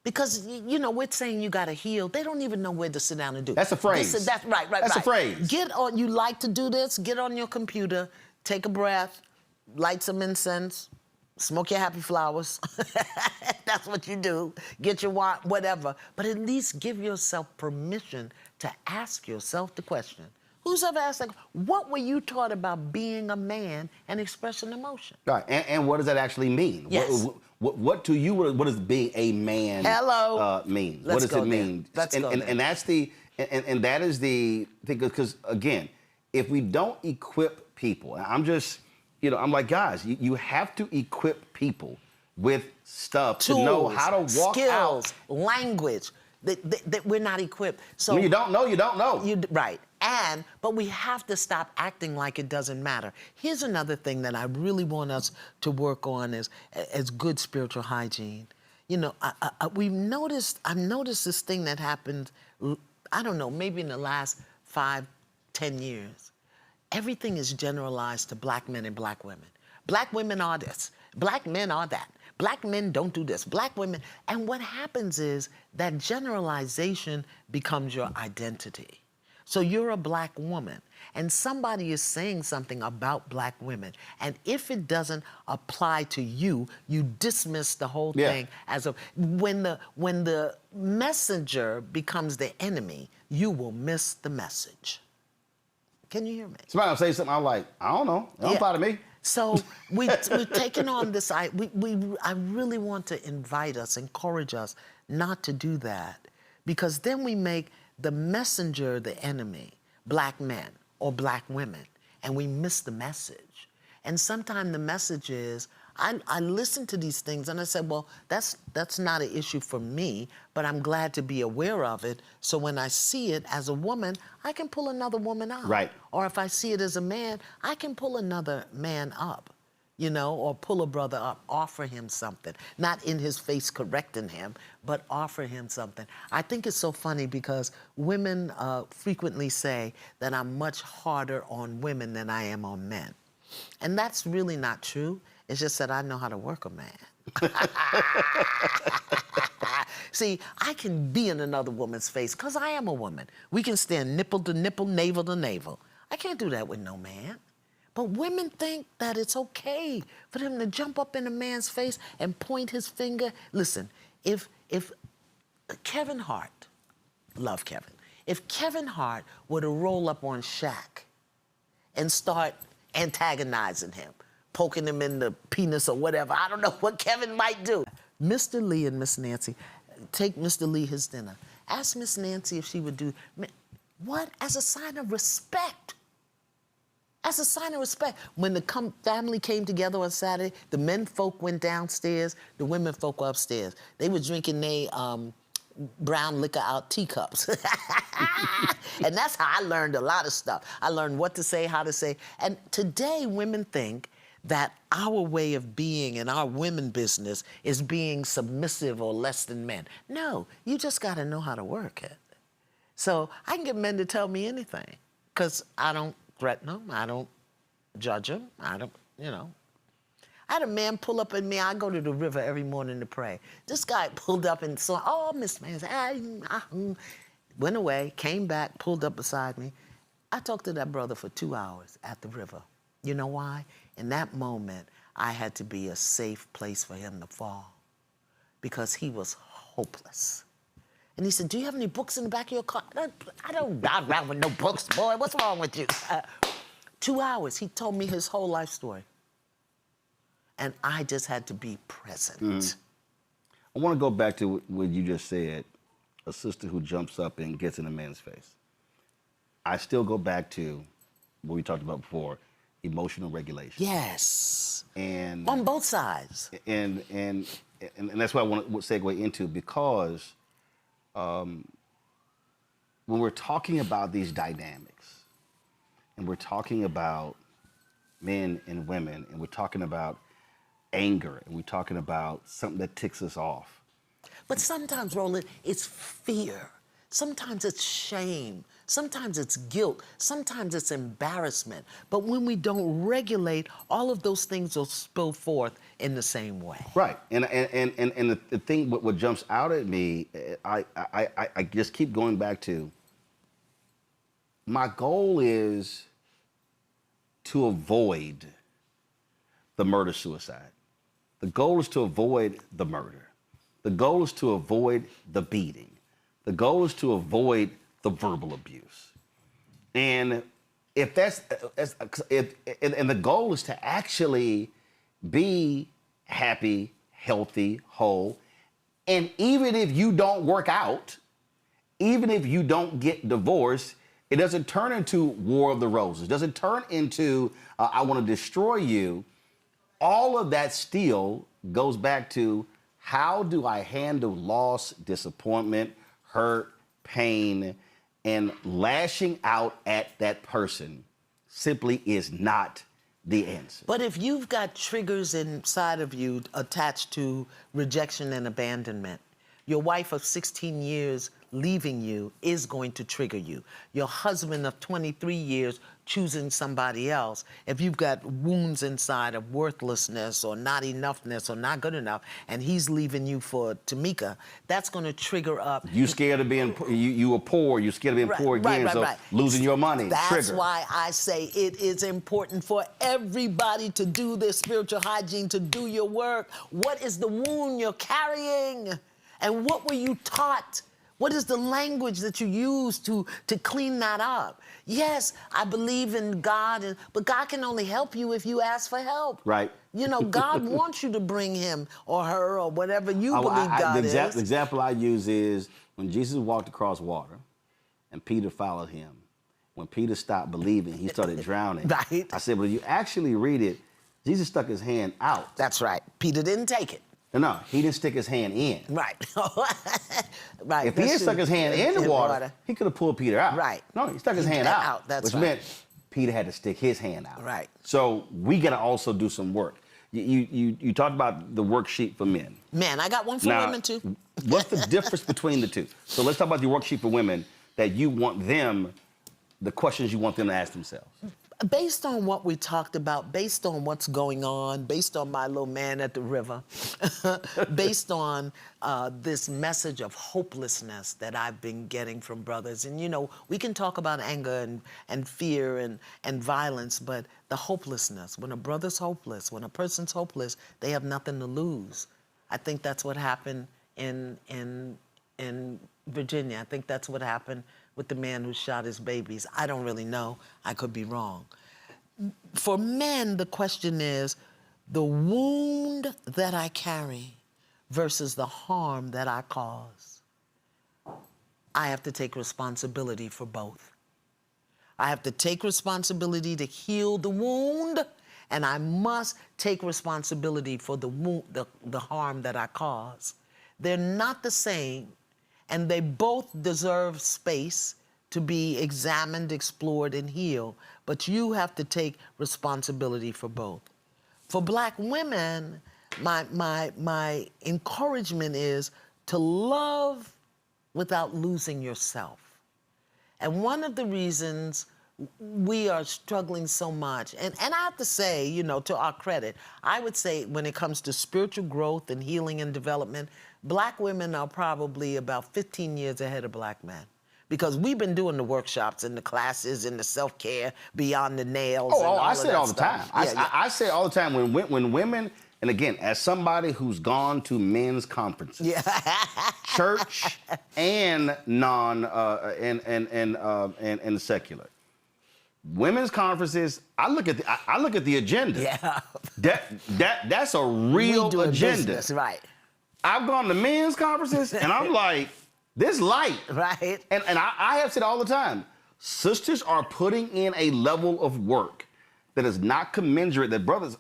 [SPEAKER 2] Because, we're saying you got to heal. They don't even know where to sit down and do.
[SPEAKER 1] That's a phrase.
[SPEAKER 2] That's right.
[SPEAKER 1] That's a phrase.
[SPEAKER 2] You like to do this, get on your computer, take a breath, light some incense, smoke your happy flowers. That's what you do. Get your wine, whatever. But at least give yourself permission to ask yourself the question. Who's ever asked, what were you taught about being a man and expressing emotion?
[SPEAKER 1] Right, and what does that actually mean?
[SPEAKER 2] Yes.
[SPEAKER 1] What to you, what does being a man mean?
[SPEAKER 2] Let's
[SPEAKER 1] what does it mean? And that's and that is the thing, because again, if we don't equip people, I'm like, guys, you have to equip people with stuff, tools, to know how to walk
[SPEAKER 2] skills,
[SPEAKER 1] out.
[SPEAKER 2] Language. That we're not equipped. So
[SPEAKER 1] when you don't know, you don't know.
[SPEAKER 2] Right. But we have to stop acting like it doesn't matter. Here's another thing that I really want us to work on as good spiritual hygiene. You know, I've noticed this thing that happened, I don't know, maybe in the last 5, 10 years. Everything is generalized to black men and black women. Black women are this. Black men are that. Black men don't do this. Black women. And what happens is that generalization becomes your identity. So you're a black woman, and somebody is saying something about black women, and if it doesn't apply to you, you dismiss the whole thing as a. When the messenger becomes the enemy, you will miss the message. Can you hear me?
[SPEAKER 1] Somebody will say something, I'm like, I don't know. It don't apply to me.
[SPEAKER 2] So we're taking on this. I really want to encourage us not to do that, because then we make the messenger the enemy, black men or black women, and we miss the message. And sometimes the message is, I listen to these things and I said, well, that's not an issue for me, but I'm glad to be aware of it. So when I see it as a woman, I can pull another woman up.
[SPEAKER 1] Right.
[SPEAKER 2] Or if I see it as a man, I can pull another man up, you know, or pull a brother up, offer him something. Not in his face correcting him, but offer him something. I think it's so funny because women frequently say that I'm much harder on women than I am on men. And that's really not true. It's just that I know how to work a man. See, I can be in another woman's face because I am a woman. We can stand nipple to nipple, navel to navel. I can't do that with no man. But women think that it's okay for them to jump up in a man's face and point his finger. Listen, if Kevin Hart, love Kevin, if Kevin Hart were to roll up on Shaq and start antagonizing him, poking him in the penis or whatever, I don't know what Kevin might do. Mr. Lee and Miss Nancy, take Mr. Lee his dinner. Ask Miss Nancy if she would do, what? As a sign of respect. As a sign of respect. When the family came together on Saturday, the men folk went downstairs, the women folk were upstairs. They were drinking their brown liquor out teacups. And that's how I learned a lot of stuff. I learned what to say, how to say. And today, women think that our way of being and our women business is being submissive or less than men. No, you just got to know how to work it. So I can get men to tell me anything because I don't threaten them. I don't judge them. I don't, you know. I had a man pull up in me. I go to the river every morning to pray. This guy pulled up and saw, oh, Miss Mann, went away, came back, pulled up beside me. I talked to that brother for 2 hours at the river. You know why? In that moment, I had to be a safe place for him to fall because he was hopeless. And he said, do you have any books in the back of your car? I don't ride around with no books, boy. What's wrong with you? 2 hours, he told me his whole life story. And I just had to be present.
[SPEAKER 1] Mm-hmm. I want to go back to what you just said, a sister who jumps up and gets in a man's face. I still go back to what we talked about before, emotional regulation.
[SPEAKER 2] Yes.
[SPEAKER 1] And
[SPEAKER 2] on both sides.
[SPEAKER 1] And that's what I want to segue into, because when we're talking about these dynamics, and we're talking about men and women, and we're talking about anger, and we're talking about something that ticks us off.
[SPEAKER 2] But sometimes, Roland, it's fear. Sometimes it's shame. Sometimes it's guilt. Sometimes it's embarrassment. But when we don't regulate, all of those things will spill forth in the same way.
[SPEAKER 1] Right. And the thing, what jumps out at me, I just keep going back to, my goal is to avoid the murder-suicide. The goal is to avoid the murder. The goal is to avoid the beating. The goal is to avoid the verbal abuse. And if and the goal is to actually be happy, healthy, whole. And even if you don't work out, even if you don't get divorced, it doesn't turn into War of the Roses. It doesn't turn into I want to destroy you. All of that still goes back to, how do I handle loss, disappointment, hurt, pain, and lashing out at that person simply is not the answer.
[SPEAKER 2] But if you've got triggers inside of you attached to rejection and abandonment, your wife of 16 years leaving you is going to trigger you. Your husband of 23 years choosing somebody else, if you've got wounds inside of worthlessness or not enoughness or not good enough, and he's leaving you for Tamika, that's going to trigger up.
[SPEAKER 1] You scared of being, you were poor, you scared of being poor again, so losing your money,
[SPEAKER 2] That's
[SPEAKER 1] trigger.
[SPEAKER 2] why I say it is important for everybody to do their spiritual hygiene, to do your work. What is the wound you're carrying? And what were you taught? What is the language that you use to clean that up? Yes, I believe in God, but God can only help you if you ask for help.
[SPEAKER 1] Right.
[SPEAKER 2] You know, God wants you to bring him or her or whatever you believe God is.
[SPEAKER 1] The example I use is when Jesus walked across water and Peter followed him. When Peter stopped believing, he started drowning.
[SPEAKER 2] Right.
[SPEAKER 1] I said, well, you actually read it, Jesus stuck his hand out.
[SPEAKER 2] That's right. Peter didn't take it.
[SPEAKER 1] No, he didn't stick his hand in.
[SPEAKER 2] Right. Right.
[SPEAKER 1] If he had stuck his hand in the water, he could have pulled Peter out.
[SPEAKER 2] Right.
[SPEAKER 1] No, he stuck his hand out.
[SPEAKER 2] That's
[SPEAKER 1] which
[SPEAKER 2] right.
[SPEAKER 1] meant Peter had to stick his hand out.
[SPEAKER 2] Right.
[SPEAKER 1] So we got to also do some work. You talked about the worksheet for men.
[SPEAKER 2] Man, I got one for women too.
[SPEAKER 1] What's the difference between the two? So let's talk about the worksheet for women that you want them, the questions you want them to ask themselves.
[SPEAKER 2] Based on what we talked about, based on what's going on, based on my little man at the river, based on this message of hopelessness that I've been getting from brothers. And, you know, we can talk about anger and fear and violence, but the hopelessness, when a brother's hopeless, when a person's hopeless, they have nothing to lose. I think that's what happened in Virginia. I think that's what happened with the man who shot his babies. I don't really know. I could be wrong. For men, the question is the wound that I carry versus the harm that I cause. I have to take responsibility for both. I have to take responsibility to heal the wound, and I must take responsibility for the wound, the harm that I cause. They're not the same, and they both deserve space to be examined, explored, and healed, but you have to take responsibility for both. For Black women, my encouragement is to love without losing yourself. And one of the reasons we are struggling so much, and I have to say, you know, to our credit, I would say when it comes to spiritual growth and healing and development, Black women are probably about 15 years ahead of Black men. Because we've been doing the workshops and the classes and the self-care beyond the nails.
[SPEAKER 1] I say it all the time.
[SPEAKER 2] Yeah,
[SPEAKER 1] I say it all the time when women, and again, as somebody who's gone to men's conferences, church and and secular, women's conferences, I look at the agenda.
[SPEAKER 2] Yeah.
[SPEAKER 1] That's a real agenda.
[SPEAKER 2] Business, right.
[SPEAKER 1] I've gone to men's conferences and I'm like, this light.
[SPEAKER 2] Right.
[SPEAKER 1] And I have said all the time, sisters are putting in a level of work that is not commensurate that brothers,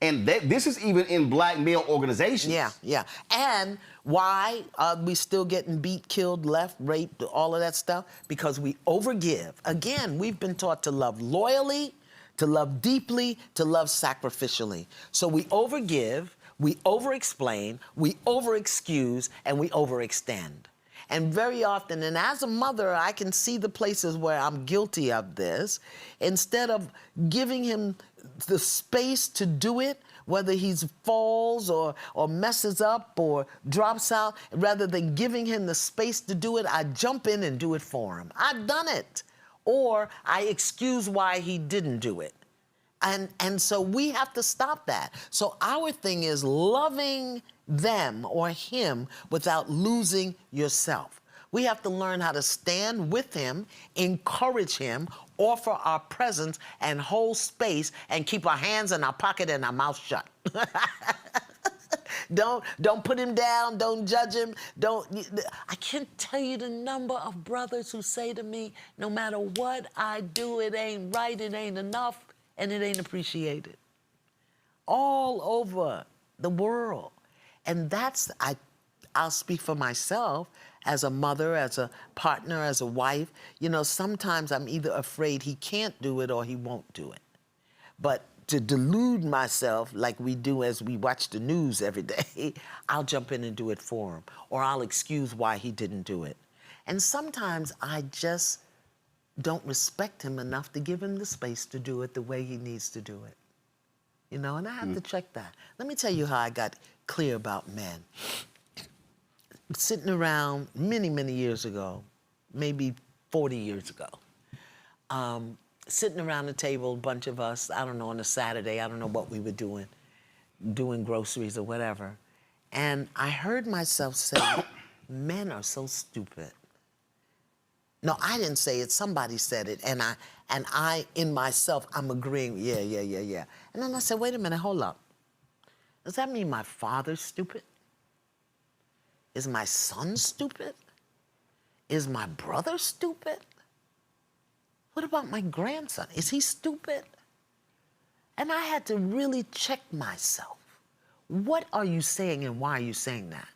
[SPEAKER 1] and this is even in Black male organizations.
[SPEAKER 2] Yeah. And why are we still getting beat, killed, left, raped, all of that stuff? Because we overgive. Again, we've been taught to love loyally, to love deeply, to love sacrificially. So we overgive, we over-explain, we over-excuse, and we overextend. And very often, and as a mother, I can see the places where I'm guilty of this. Instead of giving him the space to do it, whether he falls or messes up or drops out, rather than giving him the space to do it, I jump in and do it for him. I've done it. Or I excuse why he didn't do it. And so we have to stop that. So our thing is loving them or him without losing yourself. We have to learn how to stand with him, encourage him, offer our presence and hold space and keep our hands in our pocket and our mouth shut. Don't put him down, don't judge him, I can't tell you the number of brothers who say to me, no matter what I do, it ain't right, it ain't enough, and it ain't appreciated. All over the world. And I'll speak for myself as a mother, as a partner, as a wife, you know, sometimes I'm either afraid he can't do it or he won't do it. But to delude myself like we do as we watch the news every day, I'll jump in and do it for him, or I'll excuse why he didn't do it. And sometimes I just don't respect him enough to give him the space to do it the way he needs to do it. You know, and I have to check that. Let me tell you how I got clear about men. Sitting around many, many years ago, maybe 40 years ago, sitting around the table, a bunch of us, I don't know, on a Saturday, I don't know what we were doing groceries or whatever. And I heard myself say, men are so stupid. No, I didn't say it, somebody said it, and I in myself, I'm agreeing, yeah. And then I said, wait a minute, hold up. Does that mean my father's stupid? Is my son stupid? Is my brother stupid? What about my grandson? Is he stupid? And I had to really check myself. What are you saying and why are you saying that?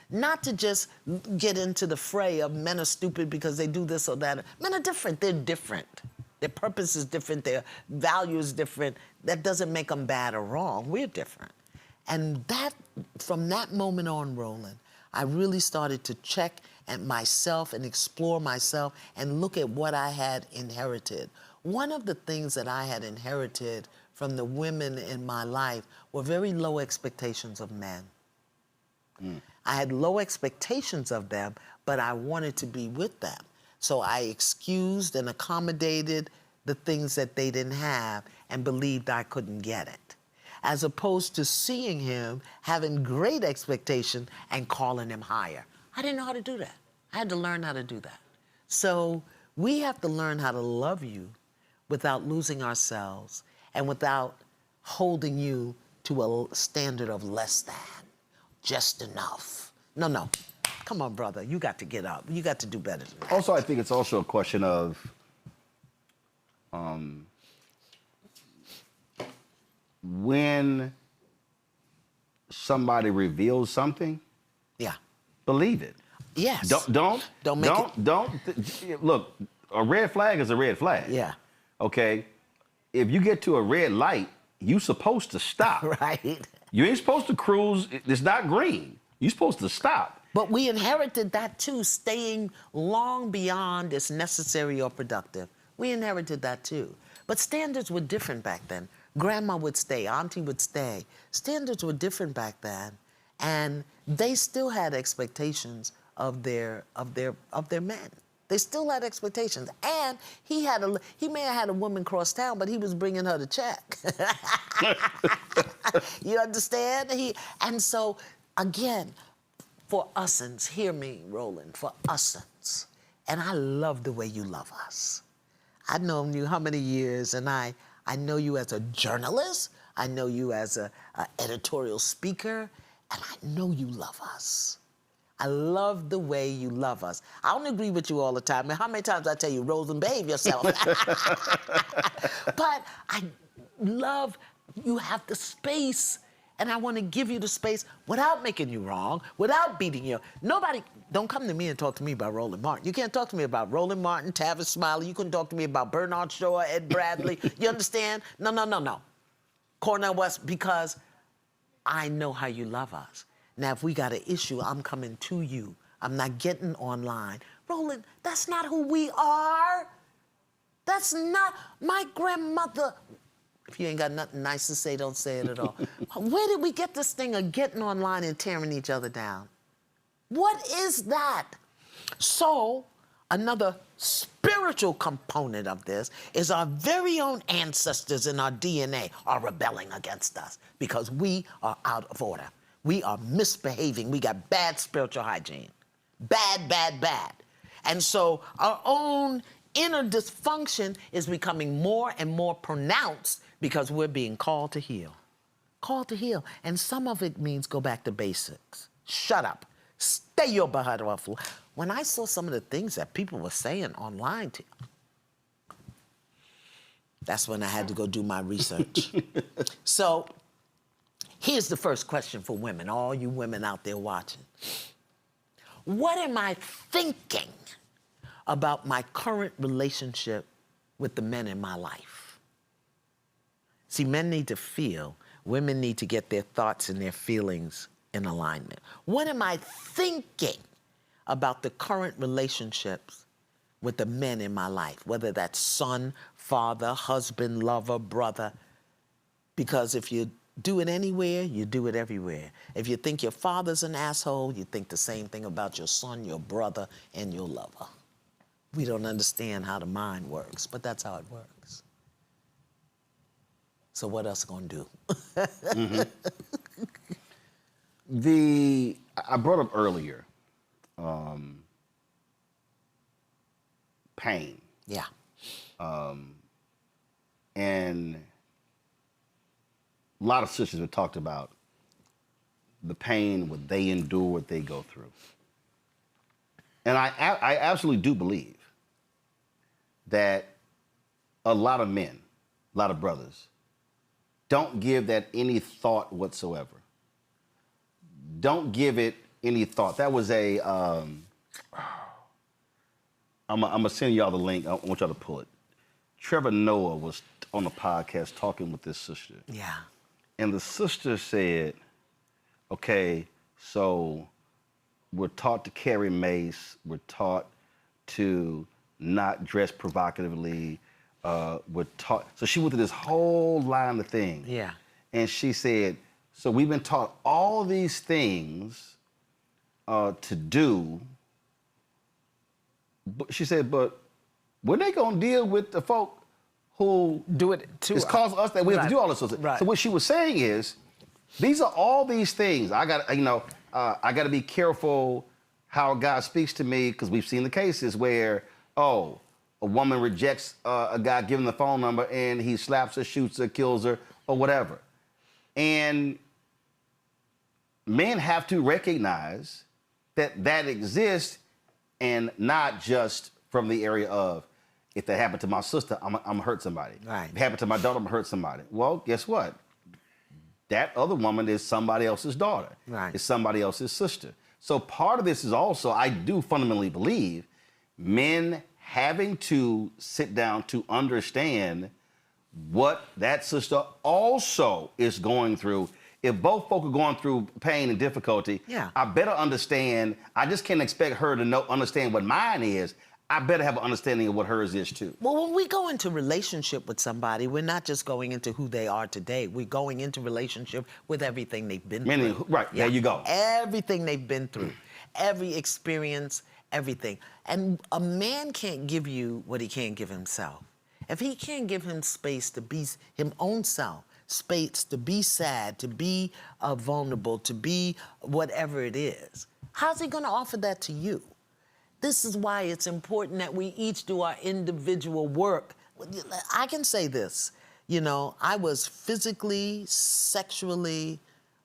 [SPEAKER 2] Not to just get into the fray of men are stupid because they do this or that. Men are different. They're different. Their purpose is different. Their value is different. That doesn't make them bad or wrong. We're different. And that, from that moment on, Roland, I really started to check at myself and explore myself and look at what I had inherited. One of the things that I had inherited from the women in my life were very low expectations of men. I had low expectations of them, but I wanted to be with them. So I excused and accommodated the things that they didn't have and believed I couldn't get it, as opposed to seeing him having great expectation and calling him higher. I didn't know how to do that. I had to learn how to do that. So we have to learn how to love you without losing ourselves and without holding you to a standard of less than, just enough. No. Come on, brother. You got to get up. You got to do better than that.
[SPEAKER 1] Also, I think it's also a question of when somebody reveals something,
[SPEAKER 2] yeah,
[SPEAKER 1] believe it.
[SPEAKER 2] Yes.
[SPEAKER 1] Don't look, a red flag is a red flag.
[SPEAKER 2] Yeah.
[SPEAKER 1] Okay? If you get to a red light, you supposed to stop.
[SPEAKER 2] Right.
[SPEAKER 1] You ain't supposed to cruise. It's not green. You're supposed to stop.
[SPEAKER 2] But we inherited that too, staying long beyond is necessary or productive. We inherited that too. But standards were different back then. Grandma would stay, auntie would stay. Standards were different back then. And they still had expectations of their men. They still had expectations. And he may have had a woman cross town, but he was bringing her the check. You understand? And so, again, for usins, hear me, Roland, for usins. And I love the way you love us. I've known you how many years, and I know you as a journalist, I know you as an editorial speaker, and I know you love us. I love the way you love us. I don't agree with you all the time. And how many times I tell you, Roland, behave yourself? But I love you have the space, and I want to give you the space without making you wrong, without beating you. Nobody, don't come to me and talk to me about Roland Martin. You can't talk to me about Roland Martin, Tavis Smiley. You couldn't talk to me about Bernard Shaw, Ed Bradley. You understand? No. Cornel West, because I know how you love us. Now, if we got an issue, I'm coming to you. I'm not getting online. Roland, that's not who we are. That's not my grandmother. If you ain't got nothing nice to say, don't say it at all. Where did we get this thing of getting online and tearing each other down? What is that? So, another spiritual component of this is our very own ancestors in our DNA are rebelling against us because we are out of order. We are misbehaving. We got bad spiritual hygiene. Bad. And so our own inner dysfunction is becoming more and more pronounced because we're being called to heal. Called to heal. And some of it means go back to basics. Shut up. Stay your butt off. When I saw some of the things that people were saying online, that's when I had to go do my research. So here's the first question for women, all you women out there watching. What am I thinking about my current relationship with the men in my life? See, men need to feel, women need to get their thoughts and their feelings in alignment. What am I thinking about the current relationships with the men in my life, whether that's son, father, husband, lover, brother? Because if you do it anywhere, you do it everywhere. If you think your father's an asshole, you think the same thing about your son, your brother, and your lover. We don't understand how the mind works, but that's how it works. So what else gonna do?
[SPEAKER 1] I brought up earlier, pain.
[SPEAKER 2] Yeah.
[SPEAKER 1] And a lot of sisters have talked about the pain, what they endure, what they go through. And I absolutely do believe that a lot of men, a lot of brothers, don't give that any thought whatsoever. Don't give it any thought. That was I'm gonna send y'all the link. I want y'all to pull it. Trevor Noah was on the podcast talking with this sister.
[SPEAKER 2] Yeah.
[SPEAKER 1] And the sister said, okay, so we're taught to carry mace. We're taught to not dress provocatively. We're taught. So she went through this whole line of things.
[SPEAKER 2] Yeah.
[SPEAKER 1] And she said, so we've been taught all these things to do. But she said, but when they gonna deal with the folk who
[SPEAKER 2] do it to
[SPEAKER 1] it's causing us that we have to do all this stuff.
[SPEAKER 2] Right.
[SPEAKER 1] So what she was saying is, these are all these things. I got to be careful how God speaks to me, because we've seen the cases where, a woman rejects a guy giving the phone number and he slaps her, shoots her, kills her, or whatever. And men have to recognize that exists, and not just from the area of, if that happened to my sister, I'm gonna hurt somebody.
[SPEAKER 2] Right.
[SPEAKER 1] If it happened to my daughter, I'm gonna hurt somebody. Well, guess what? That other woman is somebody else's daughter.
[SPEAKER 2] Right.
[SPEAKER 1] It's somebody else's sister. So part of this is also, I do fundamentally believe, men having to sit down to understand what that sister also is going through. If both folk are going through pain and difficulty,
[SPEAKER 2] yeah,
[SPEAKER 1] I better understand. I just can't expect her to understand what mine is. I better have an understanding of what hers is too.
[SPEAKER 2] Well, when we go into relationship with somebody, we're not just going into who they are today. We're going into relationship with everything they've been through.
[SPEAKER 1] Right, yeah. There you go.
[SPEAKER 2] Everything they've been through, every experience, everything. And a man can't give you what he can't give himself. If he can't give him space to be his own self, space to be sad, to be vulnerable, to be whatever it is, how's he going to offer that to you? This is why it's important that we each do our individual work. I can say this, I was physically, sexually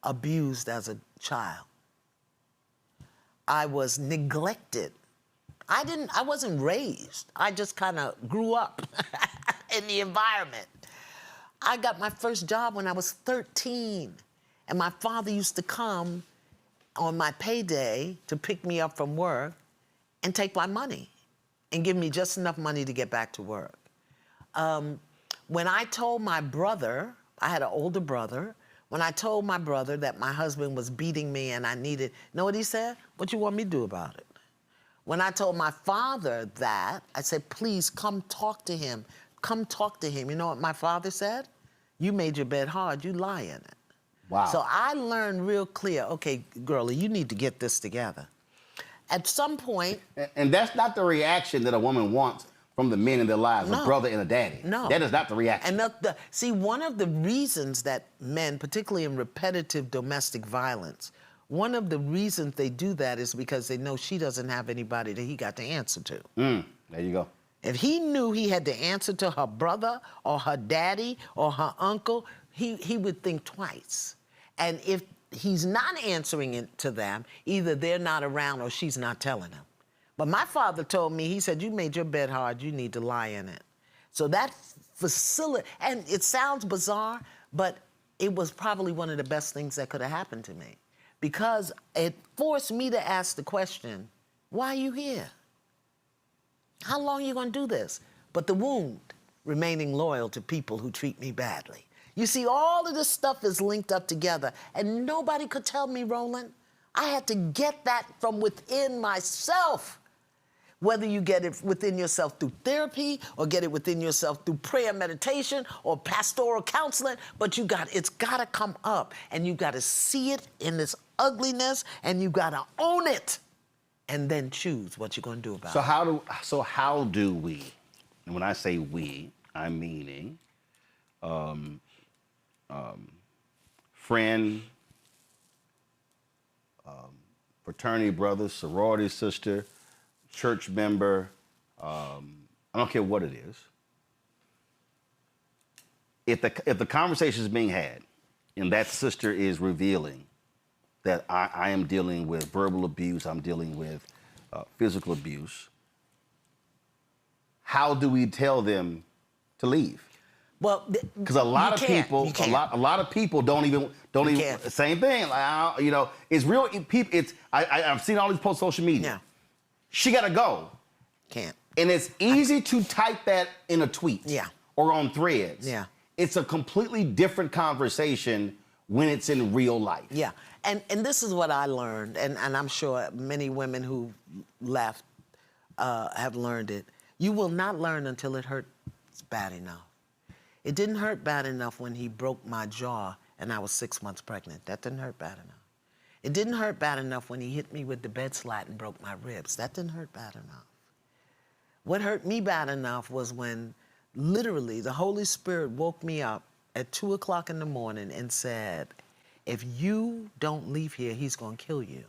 [SPEAKER 2] abused as a child. I was neglected. I wasn't raised. I just kind of grew up in the environment. I got my first job when I was 13, and my father used to come on my payday to pick me up from work and take my money and give me just enough money to get back to work. When I told my brother, I had an older brother, when I told my brother that my husband was beating me and I needed, know what he said? What you want me to do about it? When I told my father that, I said, please come talk to him. Come talk to him. You know what my father said? You made your bed hard, you lie in it.
[SPEAKER 1] Wow.
[SPEAKER 2] So I learned real clear, okay, girlie, you need to get this together. At some point...
[SPEAKER 1] And that's not the reaction that a woman wants from the men in their lives,
[SPEAKER 2] no,
[SPEAKER 1] a brother and a daddy.
[SPEAKER 2] No.
[SPEAKER 1] That is not the reaction.
[SPEAKER 2] And see, one of the reasons that men, particularly in repetitive domestic violence, one of the reasons they do that is because they know she doesn't have anybody that he got to answer to.
[SPEAKER 1] There you go.
[SPEAKER 2] If he knew he had to answer to her brother or her daddy or her uncle, he would think twice. And if he's not answering it to them, either they're not around or she's not telling him. But my father told me, he said, you made your bed hard, you need to lie in it. So that facility, and it sounds bizarre, but it was probably one of the best things that could have happened to me. because it forced me to ask the question, why are you here? How long are you going to do this? But the wound, remaining loyal to people who treat me badly. You see, all of this stuff is linked up together, and nobody could tell me, Roland. I had to get that from within myself. Whether you get it within yourself through therapy or get it within yourself through prayer, meditation, or pastoral counseling, but it's gotta come up, and you gotta see it in its ugliness, and you gotta own it, and then choose what you're gonna do about it.
[SPEAKER 1] So how do we, and when I say we, I'm meaning friend, fraternity brother, sorority sister, church member, I don't care what it is. If the conversation is being had and that sister is revealing that I am dealing with verbal abuse, I'm dealing with physical abuse, how do we tell them to leave?
[SPEAKER 2] Well,
[SPEAKER 1] because a lot of people don't even same thing. Like, it's real. I've seen all these posts on social media.
[SPEAKER 2] Yeah.
[SPEAKER 1] She gotta go.
[SPEAKER 2] Can't.
[SPEAKER 1] And it's easy to type that in a tweet.
[SPEAKER 2] Yeah.
[SPEAKER 1] Or on Threads.
[SPEAKER 2] Yeah.
[SPEAKER 1] It's a completely different conversation when it's in real life.
[SPEAKER 2] Yeah. And this is what I learned, and I'm sure many women who left have learned it. You will not learn until it hurts bad enough. It didn't hurt bad enough when he broke my jaw and I was 6 months pregnant. That didn't hurt bad enough. It didn't hurt bad enough when he hit me with the bed slat and broke my ribs. That didn't hurt bad enough. What hurt me bad enough was when literally the Holy Spirit woke me up at 2 o'clock in the morning and said, if you don't leave here, he's gonna kill you.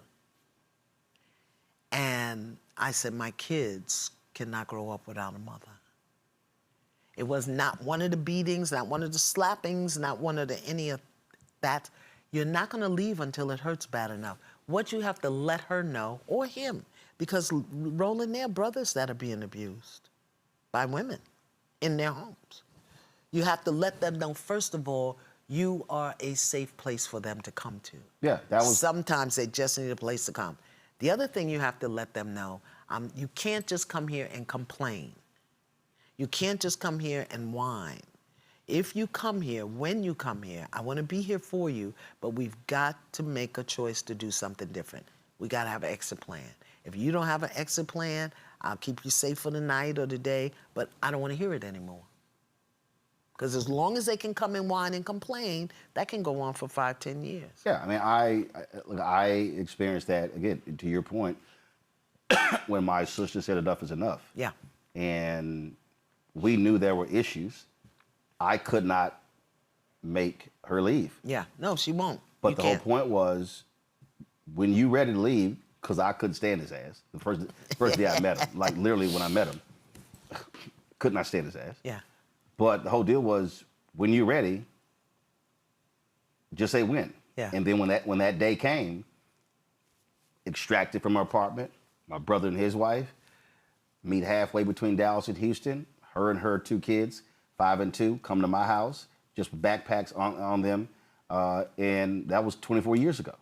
[SPEAKER 2] And I said, my kids cannot grow up without a mother. It was not one of the beatings, not one of the slappings, not one of any of that. You're not gonna leave until it hurts bad enough. What you have to let her know, or him, because Roland, there are brothers that are being abused by women in their homes. You have to let them know, first of all, you are a safe place for them to come to.
[SPEAKER 1] Yeah, that was...
[SPEAKER 2] Sometimes they just need a place to come. The other thing you have to let them know, you can't just come here and complain. You can't just come here and whine. If you come here, when you come here, I want to be here for you, but we've got to make a choice to do something different. We got to have an exit plan. If you don't have an exit plan, I'll keep you safe for the night or the day, but I don't want to hear it anymore. Because as long as they can come and whine and complain, that can go on for 5, 10 years.
[SPEAKER 1] Yeah, I mean, I experienced that, again, to your point, when my sister said enough is enough.
[SPEAKER 2] Yeah.
[SPEAKER 1] And we knew there were issues. I could not make her leave.
[SPEAKER 2] Yeah, no, she won't.
[SPEAKER 1] But the whole point was, when you ready to leave, because I couldn't stand his ass, the first day I met him, like literally when I met him, could not stand his ass.
[SPEAKER 2] Yeah.
[SPEAKER 1] But the whole deal was, when you're ready, just say when.
[SPEAKER 2] Yeah.
[SPEAKER 1] And then when that day came, extracted from her apartment, my brother and his wife, meet halfway between Dallas and Houston, her and her 2 kids, 5 and 2, come to my house, just with backpacks on them, and that was 24 years ago.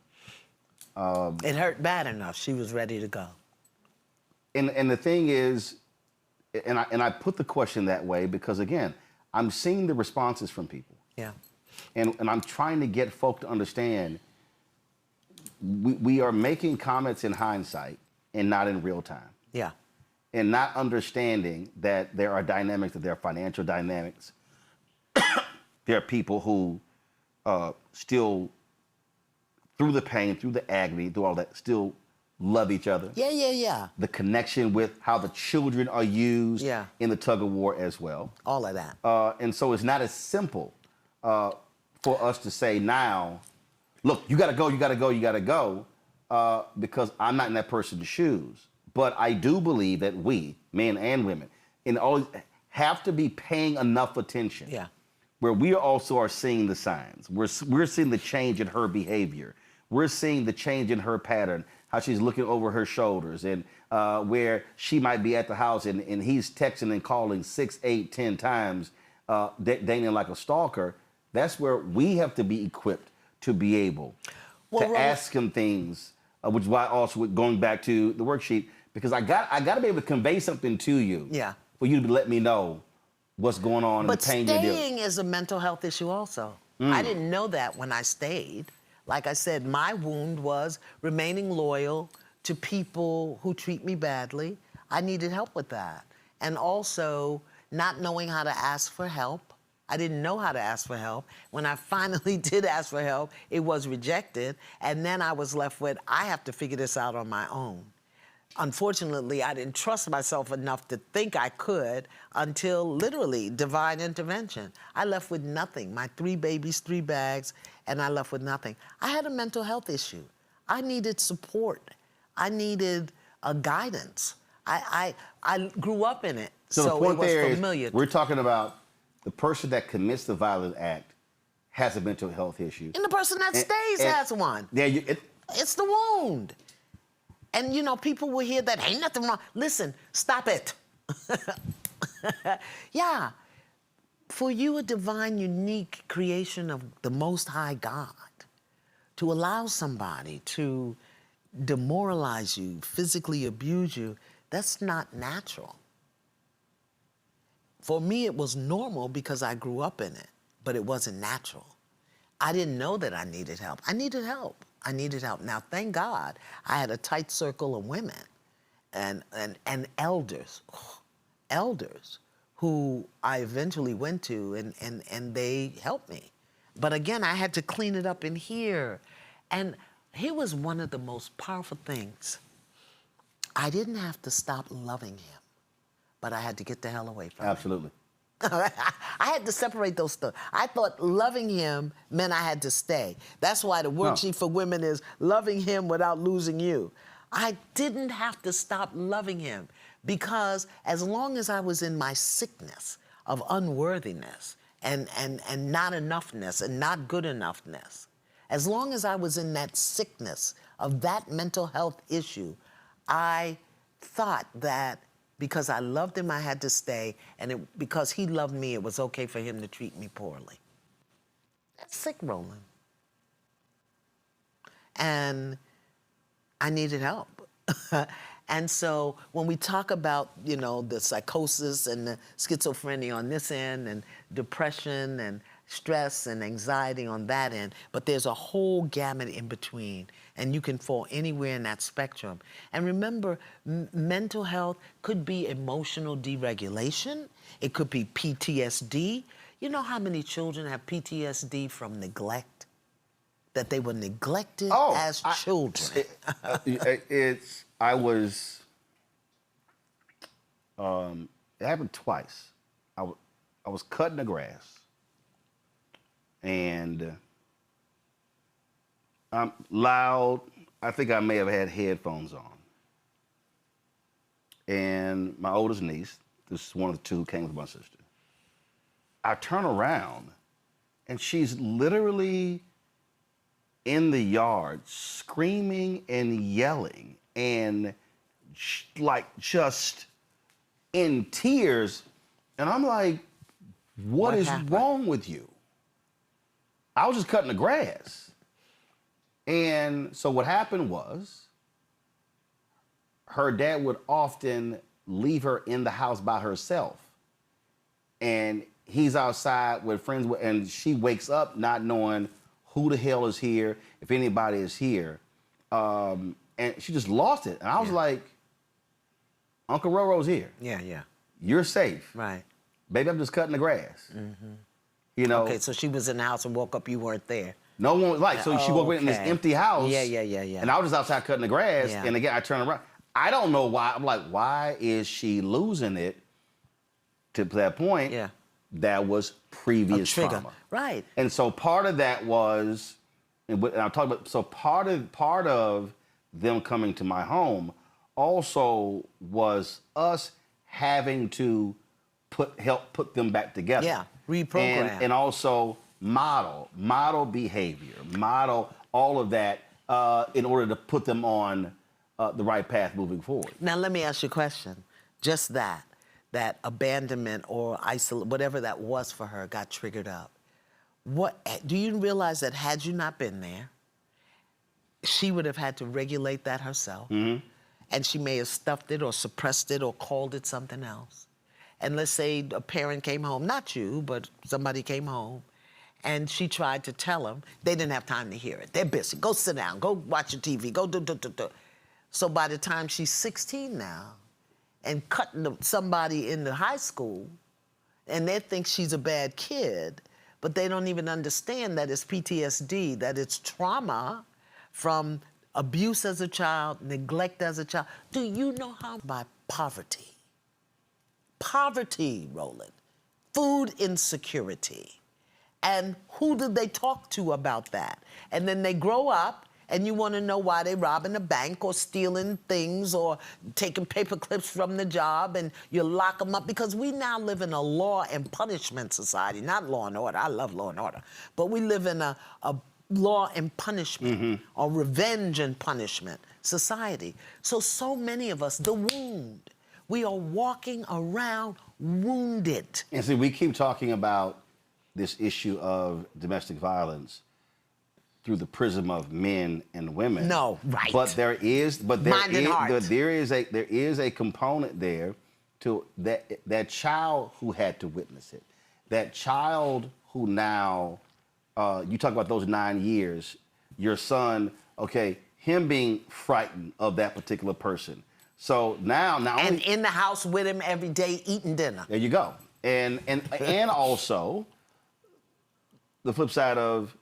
[SPEAKER 2] It hurt bad enough. She was ready to go.
[SPEAKER 1] And the thing is, and I put the question that way because, again, I'm seeing the responses from people.
[SPEAKER 2] Yeah.
[SPEAKER 1] And I'm trying to get folk to understand we are making comments in hindsight and not in real time.
[SPEAKER 2] Yeah.
[SPEAKER 1] And not understanding that there are dynamics, that there are financial dynamics. There are people who still, through the pain, through the agony, through all that, still love each other.
[SPEAKER 2] Yeah, yeah, yeah.
[SPEAKER 1] The connection with how the children are used in the tug of war as well.
[SPEAKER 2] All of that.
[SPEAKER 1] And so it's not as simple for us to say now, look, you gotta go, you gotta go, you gotta go, because I'm not in that person's shoes. But I do believe that we, men and women, have to be paying enough attention.
[SPEAKER 2] Yeah.
[SPEAKER 1] Where we also are seeing the signs. We're seeing the change in her behavior. We're seeing the change in her pattern, how she's looking over her shoulders, and where she might be at the house and he's texting and calling 6, 8, 10 times, dating like a stalker. That's where we have to be equipped to be able
[SPEAKER 2] Roland,
[SPEAKER 1] ask him things, which is why also going back to the worksheet, because I got to be able to convey something to you.
[SPEAKER 2] Yeah.
[SPEAKER 1] For you to let me know what's going on and the
[SPEAKER 2] but
[SPEAKER 1] pain you're dealing.
[SPEAKER 2] staying is a mental health issue also. I didn't know that when I stayed. Like I said, my wound was remaining loyal to people who treat me badly. I needed help with that. And also not knowing how to ask for help. I didn't know how to ask for help. When I finally did ask for help, it was rejected. And then I was left with, I have to figure this out on my own. Unfortunately, I didn't trust myself enough to think I could until literally divine intervention. I left with nothing. My 3 babies, 3 bags, and I left with nothing. I had a mental health issue. I needed support. I needed guidance. I grew up in it,
[SPEAKER 1] So the point
[SPEAKER 2] it was
[SPEAKER 1] there
[SPEAKER 2] familiar.
[SPEAKER 1] is, we're talking about the person that commits the violent act has a mental health issue.
[SPEAKER 2] And the person that stays has one.
[SPEAKER 1] Yeah,
[SPEAKER 2] It's the wound. And, you know, people will hear that, ain't nothing wrong. Listen, stop it. Yeah. For you, a divine, unique creation of the Most High God, to allow somebody to demoralize you, physically abuse you, that's not natural. For me, it was normal because I grew up in it, but it wasn't natural. I didn't know that I needed help. I needed help. I needed help. Now, thank God, I had a tight circle of women and elders, elders who I eventually went to, and they helped me. But again, I had to clean it up in here. And here was one of the most powerful things. I didn't have to stop loving him, but I had to get the hell away from him.
[SPEAKER 1] absolutely.
[SPEAKER 2] I had to separate those stuff. I thought loving him meant I had to stay. That's why the worksheet for women is loving him without losing you. I didn't have to stop loving him because as long as I was in my sickness of unworthiness and not enoughness and not good enoughness, as long as I was in that sickness of that mental health issue, I thought that because I loved him, I had to stay, and because he loved me, it was okay for him to treat me poorly. That's sick, Roland. And I needed help. And so when we talk about, you know, the psychosis and the schizophrenia on this end, and depression and stress and anxiety on that end, but there's a whole gamut in between, and you can fall anywhere in that spectrum. And remember, mental health could be emotional deregulation. It could be PTSD. You know how many children have PTSD from neglect? That they were neglected as children.
[SPEAKER 1] It happened twice. I was cutting the grass, and I'm loud. I think I may have had headphones on. And my oldest niece, this is one of the two who came with my sister, I turn around, and she's literally in the yard screaming and yelling and like just in tears. And I'm like, what is wrong with you? I was just cutting the grass. And so what happened was her dad would often leave her in the house by herself. And he's outside with friends, and she wakes up not knowing who the hell is here, if anybody is here. And she just lost it. And I was like, Uncle Roro's here.
[SPEAKER 2] Yeah, yeah.
[SPEAKER 1] You're safe.
[SPEAKER 2] Right.
[SPEAKER 1] Baby, I'm just cutting the grass.
[SPEAKER 2] Mm-hmm.
[SPEAKER 1] You know?
[SPEAKER 2] Okay, so she was in the house and woke up, you weren't there.
[SPEAKER 1] No one was like, so she woke up in this empty house.
[SPEAKER 2] Yeah.
[SPEAKER 1] And I was just outside cutting the grass.
[SPEAKER 2] Yeah.
[SPEAKER 1] And again, I turned around. I don't know why. I'm like, why is she losing it to that point?
[SPEAKER 2] Yeah.
[SPEAKER 1] That was previous
[SPEAKER 2] trigger.
[SPEAKER 1] trauma.
[SPEAKER 2] Right.
[SPEAKER 1] And so part of that was, and I'm talking about, so part of them coming to my home also was us having to help put them back together.
[SPEAKER 2] Yeah, reprogram.
[SPEAKER 1] And also model behavior, model all of that in order to put them on the right path moving forward.
[SPEAKER 2] Now, let me ask you a question. Just that abandonment or whatever that was for her got triggered up. Do you realize that had you not been there, she would have had to regulate that herself. And she may have stuffed it or suppressed it or called it something else. And let's say a parent came home, not you, but somebody came home, and she tried to tell them, they didn't have time to hear it. They're busy. Go sit down. Go watch your TV. Go do. So by the time she's 16 now and cutting somebody in the high school, and they think she's a bad kid, but they don't even understand that it's PTSD, that it's trauma from abuse as a child, neglect as a child. Do you know how? By poverty. Poverty, Roland. Food insecurity. And who did they talk to about that? And then they grow up, and you want to know why they robbing a bank or stealing things or taking paper clips from the job, and you lock them up, because we now live in a law and punishment society, not law and order. I love law and order. But we live in a law and punishment or revenge and punishment society. So many of us, the wound, we are walking around wounded.
[SPEAKER 1] And see, we keep talking about this issue of domestic violence through the prism of men and women.
[SPEAKER 2] No, right.
[SPEAKER 1] But there is a component there to that child who had to witness it. That child who now, you talk about those 9 years, your son, okay, him being frightened of that particular person. So now
[SPEAKER 2] and in the house with him every day eating dinner.
[SPEAKER 1] There you go. And also the flip side of,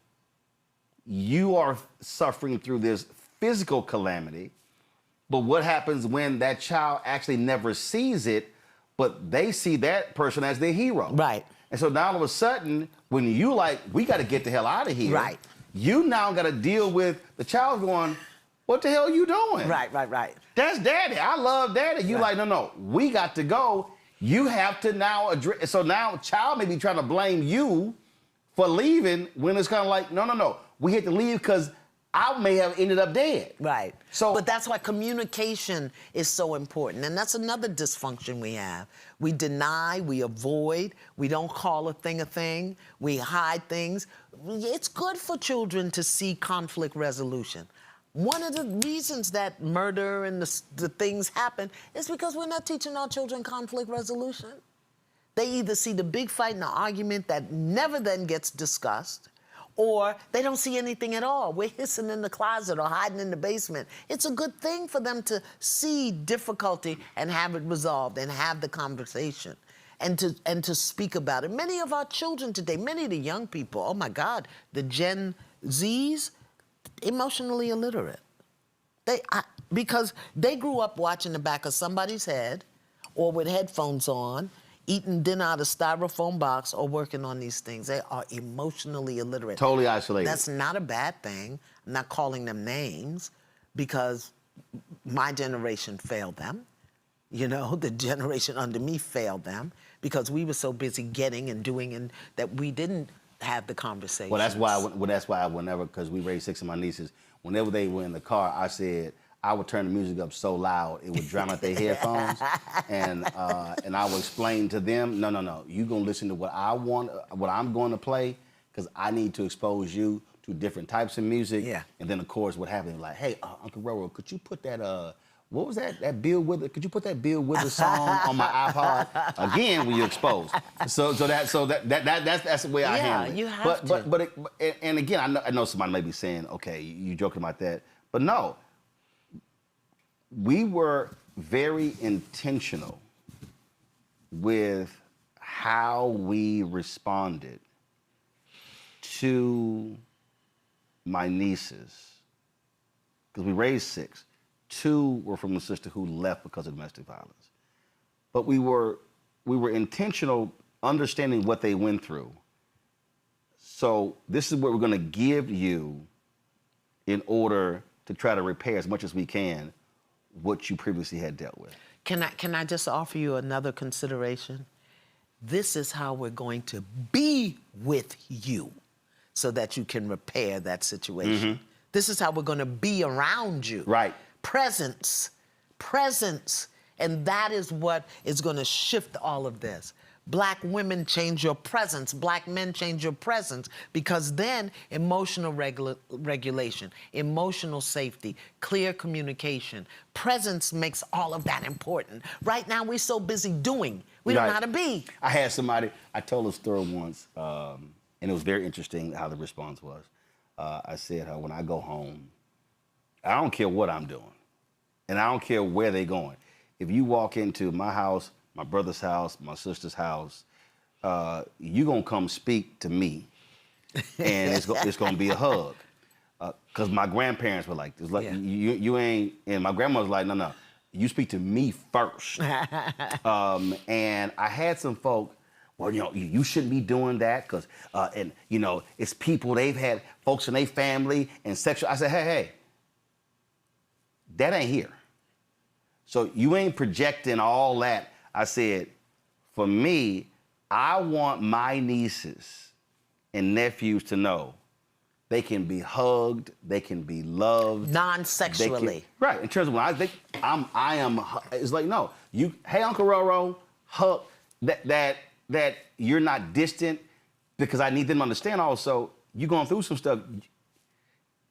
[SPEAKER 1] you are suffering through this physical calamity, but what happens when that child actually never sees it, but they see that person as their hero?
[SPEAKER 2] Right.
[SPEAKER 1] And so now all of a sudden, when you like, we got to get the hell out of here.
[SPEAKER 2] Right.
[SPEAKER 1] You now got to deal with the child going, what the hell are you doing?
[SPEAKER 2] Right.
[SPEAKER 1] That's daddy. I love daddy. You like, no, we got to go. You have to now address. So now child may be trying to blame you for leaving when it's kind of like, no. We had to leave because I may have ended up dead.
[SPEAKER 2] Right. But that's why communication is so important. And that's another dysfunction we have. We deny, we avoid, we don't call a thing, we hide things. It's good for children to see conflict resolution. One of the reasons that murder and the things happen is because we're not teaching our children conflict resolution. They either see the big fight and the argument that never then gets discussed, or they don't see anything at all. We're hissing in the closet or hiding in the basement. It's a good thing for them to see difficulty and have it resolved and have the conversation and to speak about it. Many of our children today, many of the young people, oh my God, the Gen Zs, emotionally illiterate. Because they grew up watching the back of somebody's head or with headphones on, eating dinner out of styrofoam box or working on these things. They are emotionally illiterate.
[SPEAKER 1] Totally isolated.
[SPEAKER 2] That's not a bad thing. I'm not calling them names because my generation failed them. You know, the generation under me failed them because we were so busy getting and doing and that we didn't have the conversation.
[SPEAKER 1] Well, that's why whenever, because we raised 6 of my nieces, whenever they were in the car, I said, I would turn the music up so loud it would drown out their headphones, and I would explain to them, no, you're gonna listen to what I want, what I'm going to play, because I need to expose you to different types of music.
[SPEAKER 2] Yeah.
[SPEAKER 1] And then of course what happened, like, hey, Uncle Roro, could you put that what was that Bill Withers? Could you put that Bill Withers song on my iPod? Again, when you're exposed. So that's the way I handle it.
[SPEAKER 2] You have to.
[SPEAKER 1] But and again, I know somebody may be saying, okay, you joking about that, but no. We were very intentional with how we responded to my nieces, because we raised 6. 2 were from a sister who left because of domestic violence. But we were intentional, understanding what they went through. So this is what we're going to give you in order to try to repair as much as we can what you previously had dealt with.
[SPEAKER 2] Can I just offer you another consideration? This is how we're going to be with you so that you can repair that situation. This is how we're going to be around you.
[SPEAKER 1] Right.
[SPEAKER 2] Presence. And that is what is going to shift all of this. Black women change your presence. Black men change your presence, because then emotional regulation, emotional safety, clear communication, presence makes all of that important. Right now, we're so busy doing. We don't know how to be.
[SPEAKER 1] I had somebody, I told a story once, and it was very interesting how the response was. I said, when I go home, I don't care what I'm doing, and I don't care where they're going. If you walk into my house, my brother's house, my sister's house, you're going to come speak to me, and it's going to be a hug. Because my grandparents were like this. Like, you ain't, and my grandma was like, no, you speak to me first. And I had some folk, well, you shouldn't be doing that, because, and, it's people, they've had folks in their family and sexual. I said, hey, that ain't here. So you ain't projecting all that. I said, for me, I want my nieces and nephews to know they can be hugged, they can be loved.
[SPEAKER 2] Non-sexually.
[SPEAKER 1] Right, in terms of when I think I am, it's like, no, hey, Uncle Roro, hug, that you're not distant, because I need them to understand also, you're going through some stuff,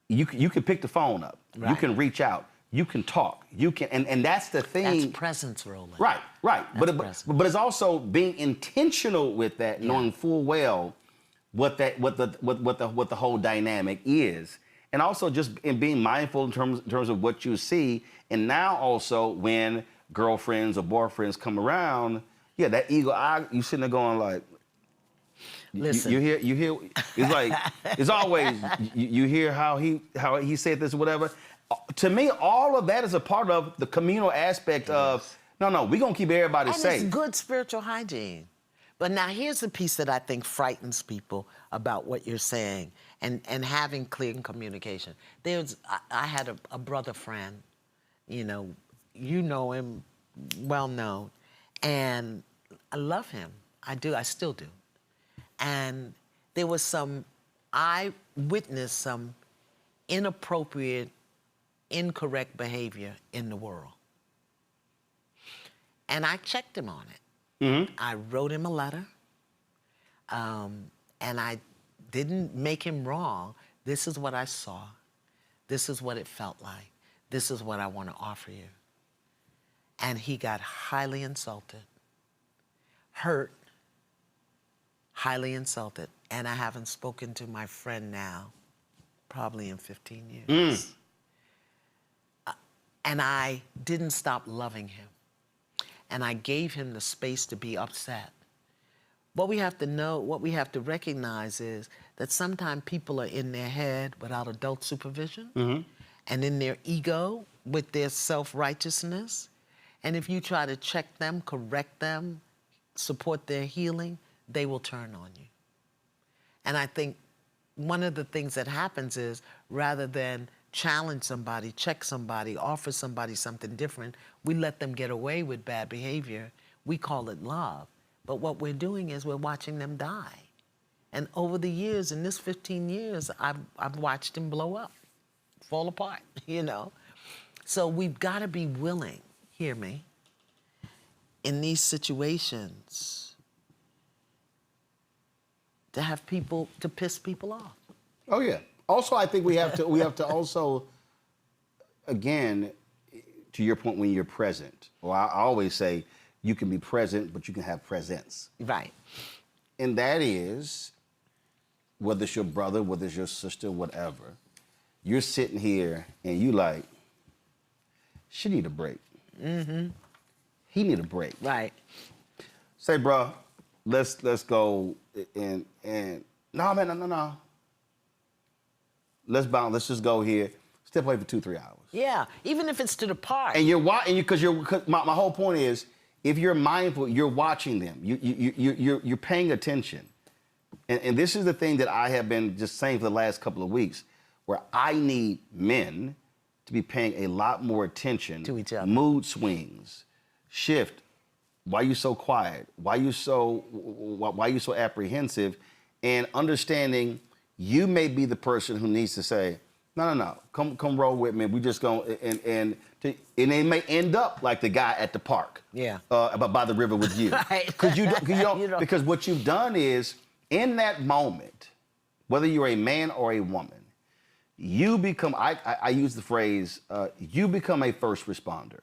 [SPEAKER 1] you can pick the phone up, right. You can reach out. You can talk. You can, and that's the thing.
[SPEAKER 2] That's presence, Roland.
[SPEAKER 1] Right. But it's also being intentional with that, knowing full well what the whole dynamic is, and also just in being mindful in terms of what you see. And now also when girlfriends or boyfriends come around, that eagle eye, you sitting there going like,
[SPEAKER 2] listen,
[SPEAKER 1] you hear. It's like it's always you hear how he said this or whatever. To me, all of that is a part of the communal aspect of, no, we're going to keep everybody safe.
[SPEAKER 2] And it's good spiritual hygiene. But now here's the piece that I think frightens people about what you're saying and having clear communication. I had a brother friend, you know him, well known, and I love him. I do, I still do. And there was I witnessed some inappropriate, incorrect behavior in the world. And I checked him on it. Mm-hmm. I wrote him a letter, and I didn't make him wrong. This is what I saw. This is what it felt like. This is what I want to offer you. And he got highly insulted, hurt, highly insulted. And I haven't spoken to my friend now probably in 15 years. And I didn't stop loving him. And I gave him the space to be upset. What we have to know, what we have to recognize is that sometimes people are in their head without adult supervision, and in their ego with their self-righteousness. And if you try to check them, correct them, support their healing, they will turn on you. And I think one of the things that happens is, rather than challenge somebody, check somebody, offer somebody something different, we let them get away with bad behavior. We call it love. But what we're doing is we're watching them die. And over the years, in this 15 years, I've watched them blow up, fall apart, So we've got to be willing, hear me, in these situations to have people, to piss people off.
[SPEAKER 1] Oh, yeah. Also, I think we have to also, again, to your point, when you're present. Well, I always say you can be present, but you can have presence.
[SPEAKER 2] Right.
[SPEAKER 1] And that is, whether it's your brother, whether it's your sister, whatever, you're sitting here and you like, she need a break. Mm-hmm. He need a break.
[SPEAKER 2] Right.
[SPEAKER 1] Say, bro, let's go and no, man, no. Let's bounce. Let's just go here. Step away for 2-3 hours.
[SPEAKER 2] Yeah, even if it's to the park.
[SPEAKER 1] And my whole point is, if you're mindful, you're watching them. You're paying attention. And this is the thing that I have been just saying for the last couple of weeks, where I need men to be paying a lot more attention
[SPEAKER 2] to each other.
[SPEAKER 1] Mood swings, shift. Why you so quiet? Why you so apprehensive? And understanding you may be the person who needs to say, No. Come roll with me. We just going and it may end up like the guy at the park.
[SPEAKER 2] Yeah.
[SPEAKER 1] By the river with you.
[SPEAKER 2] Right.
[SPEAKER 1] Because you don't,
[SPEAKER 2] You know.
[SPEAKER 1] because what you've done is in that moment, whether you're a man or a woman, you become. I use the phrase. You become a first responder.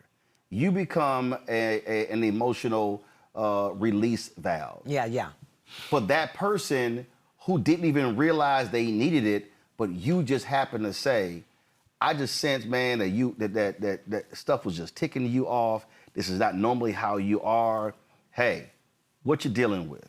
[SPEAKER 1] You become an emotional release valve.
[SPEAKER 2] Yeah.
[SPEAKER 1] For that person who didn't even realize they needed it, but you just happened to say, I just sense, man, that stuff was just ticking you off. This is not normally how you are. Hey, what you dealing with?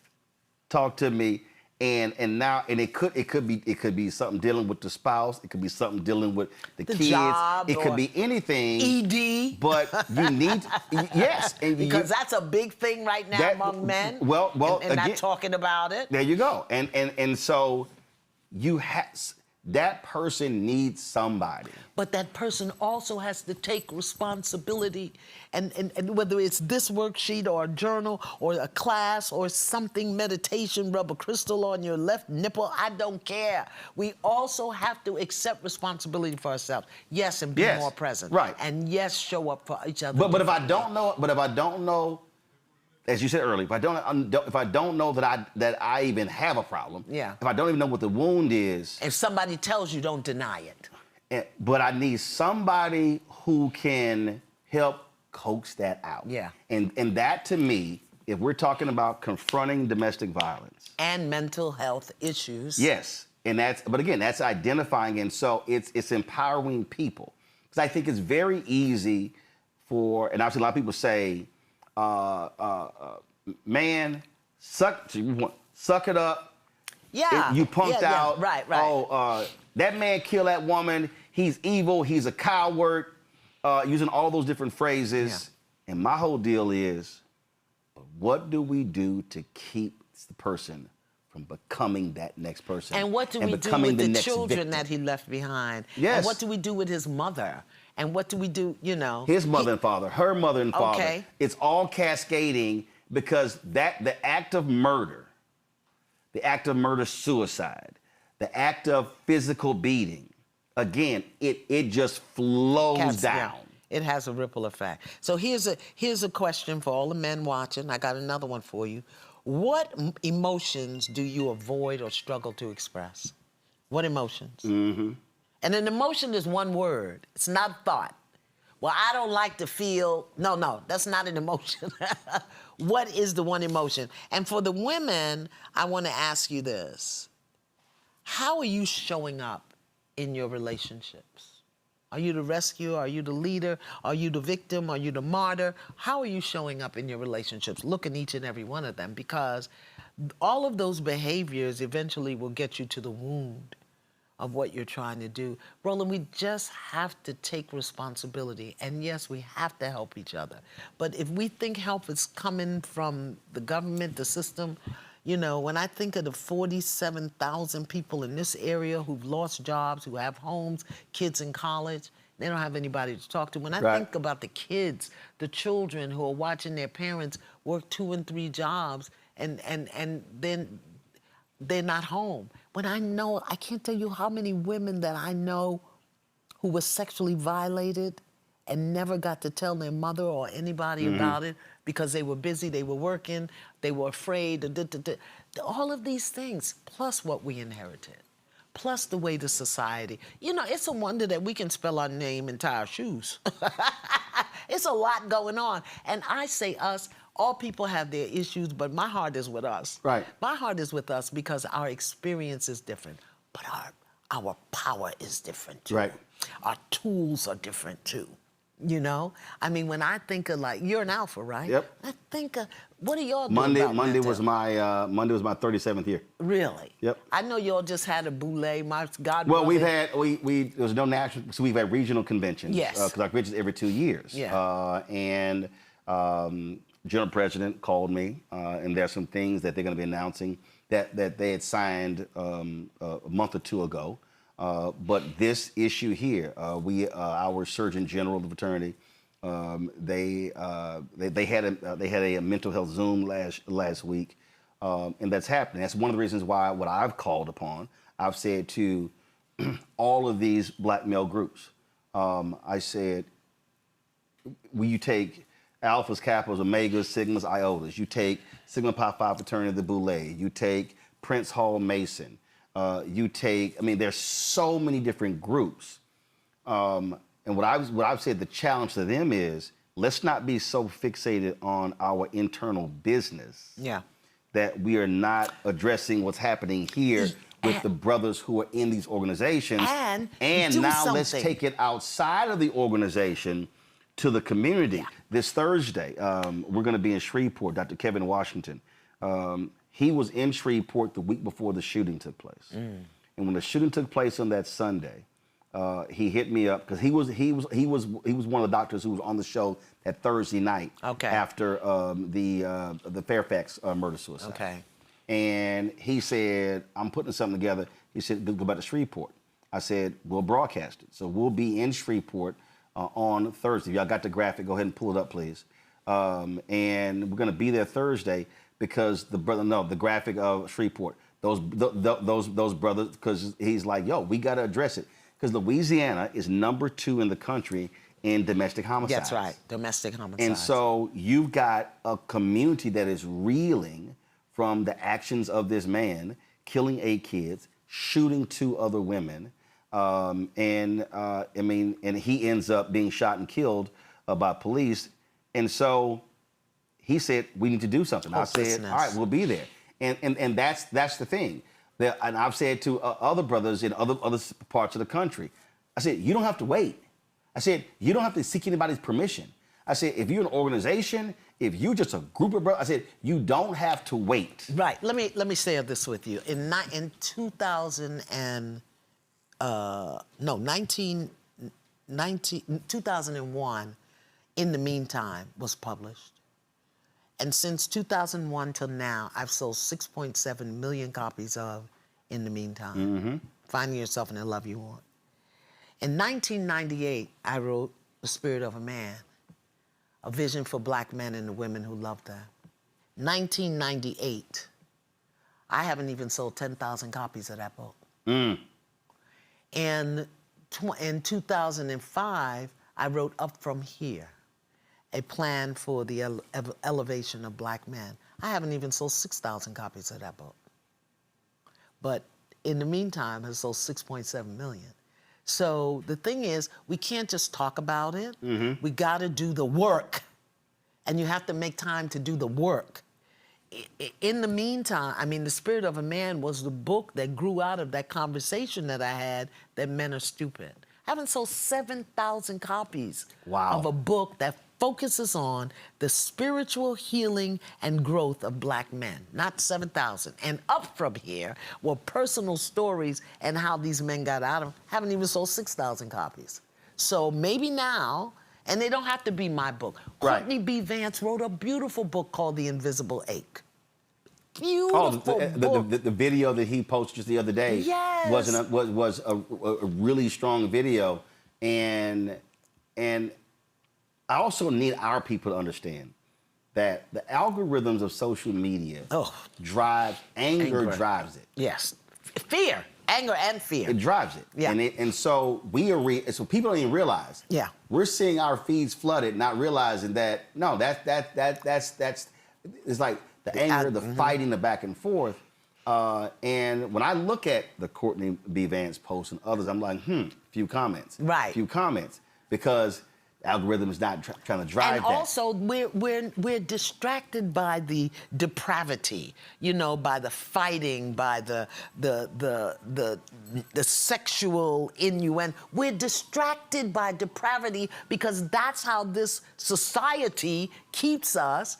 [SPEAKER 1] Talk to me. And it could be something dealing with the spouse. It could be something dealing with the kids.
[SPEAKER 2] Job,
[SPEAKER 1] it could be anything.
[SPEAKER 2] ED.
[SPEAKER 1] But you need yes, and
[SPEAKER 2] because that's a big thing right now among men.
[SPEAKER 1] Well,
[SPEAKER 2] and
[SPEAKER 1] again,
[SPEAKER 2] not talking about it.
[SPEAKER 1] There you go. And so you that person needs somebody.
[SPEAKER 2] But that person also has to take responsibility, and whether it's this worksheet or a journal or a class or something, meditation, rub a crystal on your left nipple, I don't care. We also have to accept responsibility for ourselves. Yes, and be more present.
[SPEAKER 1] Right.
[SPEAKER 2] And yes, show up for each other.
[SPEAKER 1] But if I don't know, as you said earlier, if I don't know that I even have a problem,
[SPEAKER 2] yeah.
[SPEAKER 1] If I don't even know what the wound is,
[SPEAKER 2] if somebody tells you, don't deny it.
[SPEAKER 1] But I need somebody who can help coax that out.
[SPEAKER 2] Yeah.
[SPEAKER 1] And that to me, if we're talking about confronting domestic violence
[SPEAKER 2] and mental health issues.
[SPEAKER 1] Yes. And but again, that's identifying, and so it's empowering people. Because I think it's very easy and obviously a lot of people say, man, suck it up.
[SPEAKER 2] Yeah.
[SPEAKER 1] You punked out.
[SPEAKER 2] Right.
[SPEAKER 1] Oh, that man killed that woman. He's evil. He's a coward. Using all those different phrases. Yeah. And my whole deal is, what do we do to keep the person from becoming that next person?
[SPEAKER 2] And what do we do with the children that he left behind?
[SPEAKER 1] Yes.
[SPEAKER 2] And what do we do with his mother? And what do we do,
[SPEAKER 1] His mother and father, her mother and father.
[SPEAKER 2] Okay.
[SPEAKER 1] It's all cascading because the act of murder, suicide, the act of physical beating, again, it just flows down.
[SPEAKER 2] Yeah. It has a ripple effect. So here's a question for all the men watching. I got another one for you. What emotions do you avoid or struggle to express? What emotions?
[SPEAKER 1] Mm-hmm.
[SPEAKER 2] And an emotion is one word. It's not a thought. Well, I don't like to feel. No, that's not an emotion. What is the one emotion? And for the women, I want to ask you this. How are you showing up in your relationships? Are you the rescuer? Are you the leader? Are you the victim? Are you the martyr? How are you showing up in your relationships? Look at each and every one of them, because all of those behaviors eventually will get you to the wound of what you're trying to do. Roland, we just have to take responsibility. And yes, we have to help each other. But if we think help is coming from the government, the system, when I think of the 47,000 people in this area who've lost jobs, who have homes, kids in college, they don't have anybody to talk to. When I think about the kids, the children who are watching their parents work 2 and 3 jobs and then they're not home. When I can't tell you how many women that I know who were sexually violated and never got to tell their mother or anybody about it because they were busy, they were working, they were afraid, all of these things, plus what we inherited, plus the way the society, it's a wonder that we can spell our name and tie our shoes. It's a lot going on. And I say us, all people have their issues, but my heart is with us.
[SPEAKER 1] Right.
[SPEAKER 2] My heart is with us because our experience is different, but our power is different too.
[SPEAKER 1] Right.
[SPEAKER 2] Our tools are different too. I mean, when I think of you're an alpha, right?
[SPEAKER 1] Yep.
[SPEAKER 2] I think of, what are y'all doing
[SPEAKER 1] Monday
[SPEAKER 2] about
[SPEAKER 1] was my 37th year.
[SPEAKER 2] Really?
[SPEAKER 1] Yep.
[SPEAKER 2] I know y'all just had a boulé. My God.
[SPEAKER 1] Well, we've had there was no national, so we've had regional conventions.
[SPEAKER 2] Yes.
[SPEAKER 1] Because our conventions every 2 years.
[SPEAKER 2] Yeah.
[SPEAKER 1] And General President called me, and there's some things that they're going to be announcing that they had signed a month or 2 ago. But this issue here, our Surgeon General of the fraternity, they had a mental health Zoom last week, and that's happening. That's one of the reasons why what I've called upon. I've said to all of these black male groups. I said, will you take alphas, kappas, omegas, sigmas, iotas? You take Sigma Pi Phi fraternity of the Boule. You take Prince Hall Mason. You take, I mean, there's so many different groups. And what I've said, the challenge to them is, let's not be so fixated on our internal business that we are not addressing what's happening here with the brothers who are in these organizations. And now let's take it outside of the organization to the community. This Thursday, we're going to be in Shreveport, Dr. Kevin Washington. He was in Shreveport the week before the shooting took place. And when the shooting took place on that Sunday, he hit me up because he was one of the doctors who was on the show that Thursday night after the Fairfax murder-suicide. And he said, I'm putting something together. He said, go back to Shreveport. I said, we'll broadcast it. So we'll be in Shreveport on Thursday. If y'all got the graphic, go ahead and pull it up, please. And we're going to be there Thursday because the graphic of Shreveport, those brothers, because he's like, yo, we got to address it. Because Louisiana is #2 in the country in domestic homicides.
[SPEAKER 2] That's right, domestic homicides.
[SPEAKER 1] And so you've got a community that is reeling from the actions of this man killing 8 kids, shooting 2 other women, and he ends up being shot and killed by police. And so he said, we need to do something. I said, all right, we'll be there. And that's the thing. And I've said to other brothers in other parts of the country, I said, you don't have to wait. I said, you don't have to seek anybody's permission. I said, if you're an organization, if you're just a group of brothers, I said, you don't have to wait.
[SPEAKER 2] Right. Let me share this with you. In 2001, In the Meantime was published. And since 2001 till now, I've sold 6.7 million copies of In the Meantime. Finding Yourself in the Love You Want. In 1998, I wrote The Spirit of a Man, a vision for black men and the women who loved them. 1998, I haven't even sold 10,000 copies of that book. And in 2005, I wrote Up From Here, a plan for the elevation of black men. I haven't even sold 6,000 copies of that book. But In the Meantime, has sold 6.7 million. So the thing is, we can't just talk about it. We got to do the work. And you have to make time to do the work. In the meantime, I mean, The Spirit of a Man was the book that grew out of that conversation that I had that men are stupid. I haven't sold 7,000 copies of a book that focuses on the spiritual healing and growth of black men, not 7,000. And Up From Here were personal stories and how these men got out of them. Haven't even sold 6,000 copies. So maybe now, and they don't have to be my book. Courtney B. Vance wrote a beautiful book called The Invisible Ache. Beautiful book.
[SPEAKER 1] The video that he posted just the other day was a really strong video, and I also need our people to understand that the algorithms of social media drives anger drives it.
[SPEAKER 2] Yes, fear, anger, and fear.
[SPEAKER 1] It drives it. Yeah, and so so people don't even realize. Yeah, we're seeing our feeds flooded, not realizing that that's it's like the anger, the fighting, the back and forth. And when I look at the Courtney B. Vance posts and others, I'm like, few comments. Right. Few comments. Because the algorithm is not trying to drive that.
[SPEAKER 2] And also, we're distracted by the depravity, by the fighting, by the sexual innuendo. We're distracted by depravity because that's how this society keeps us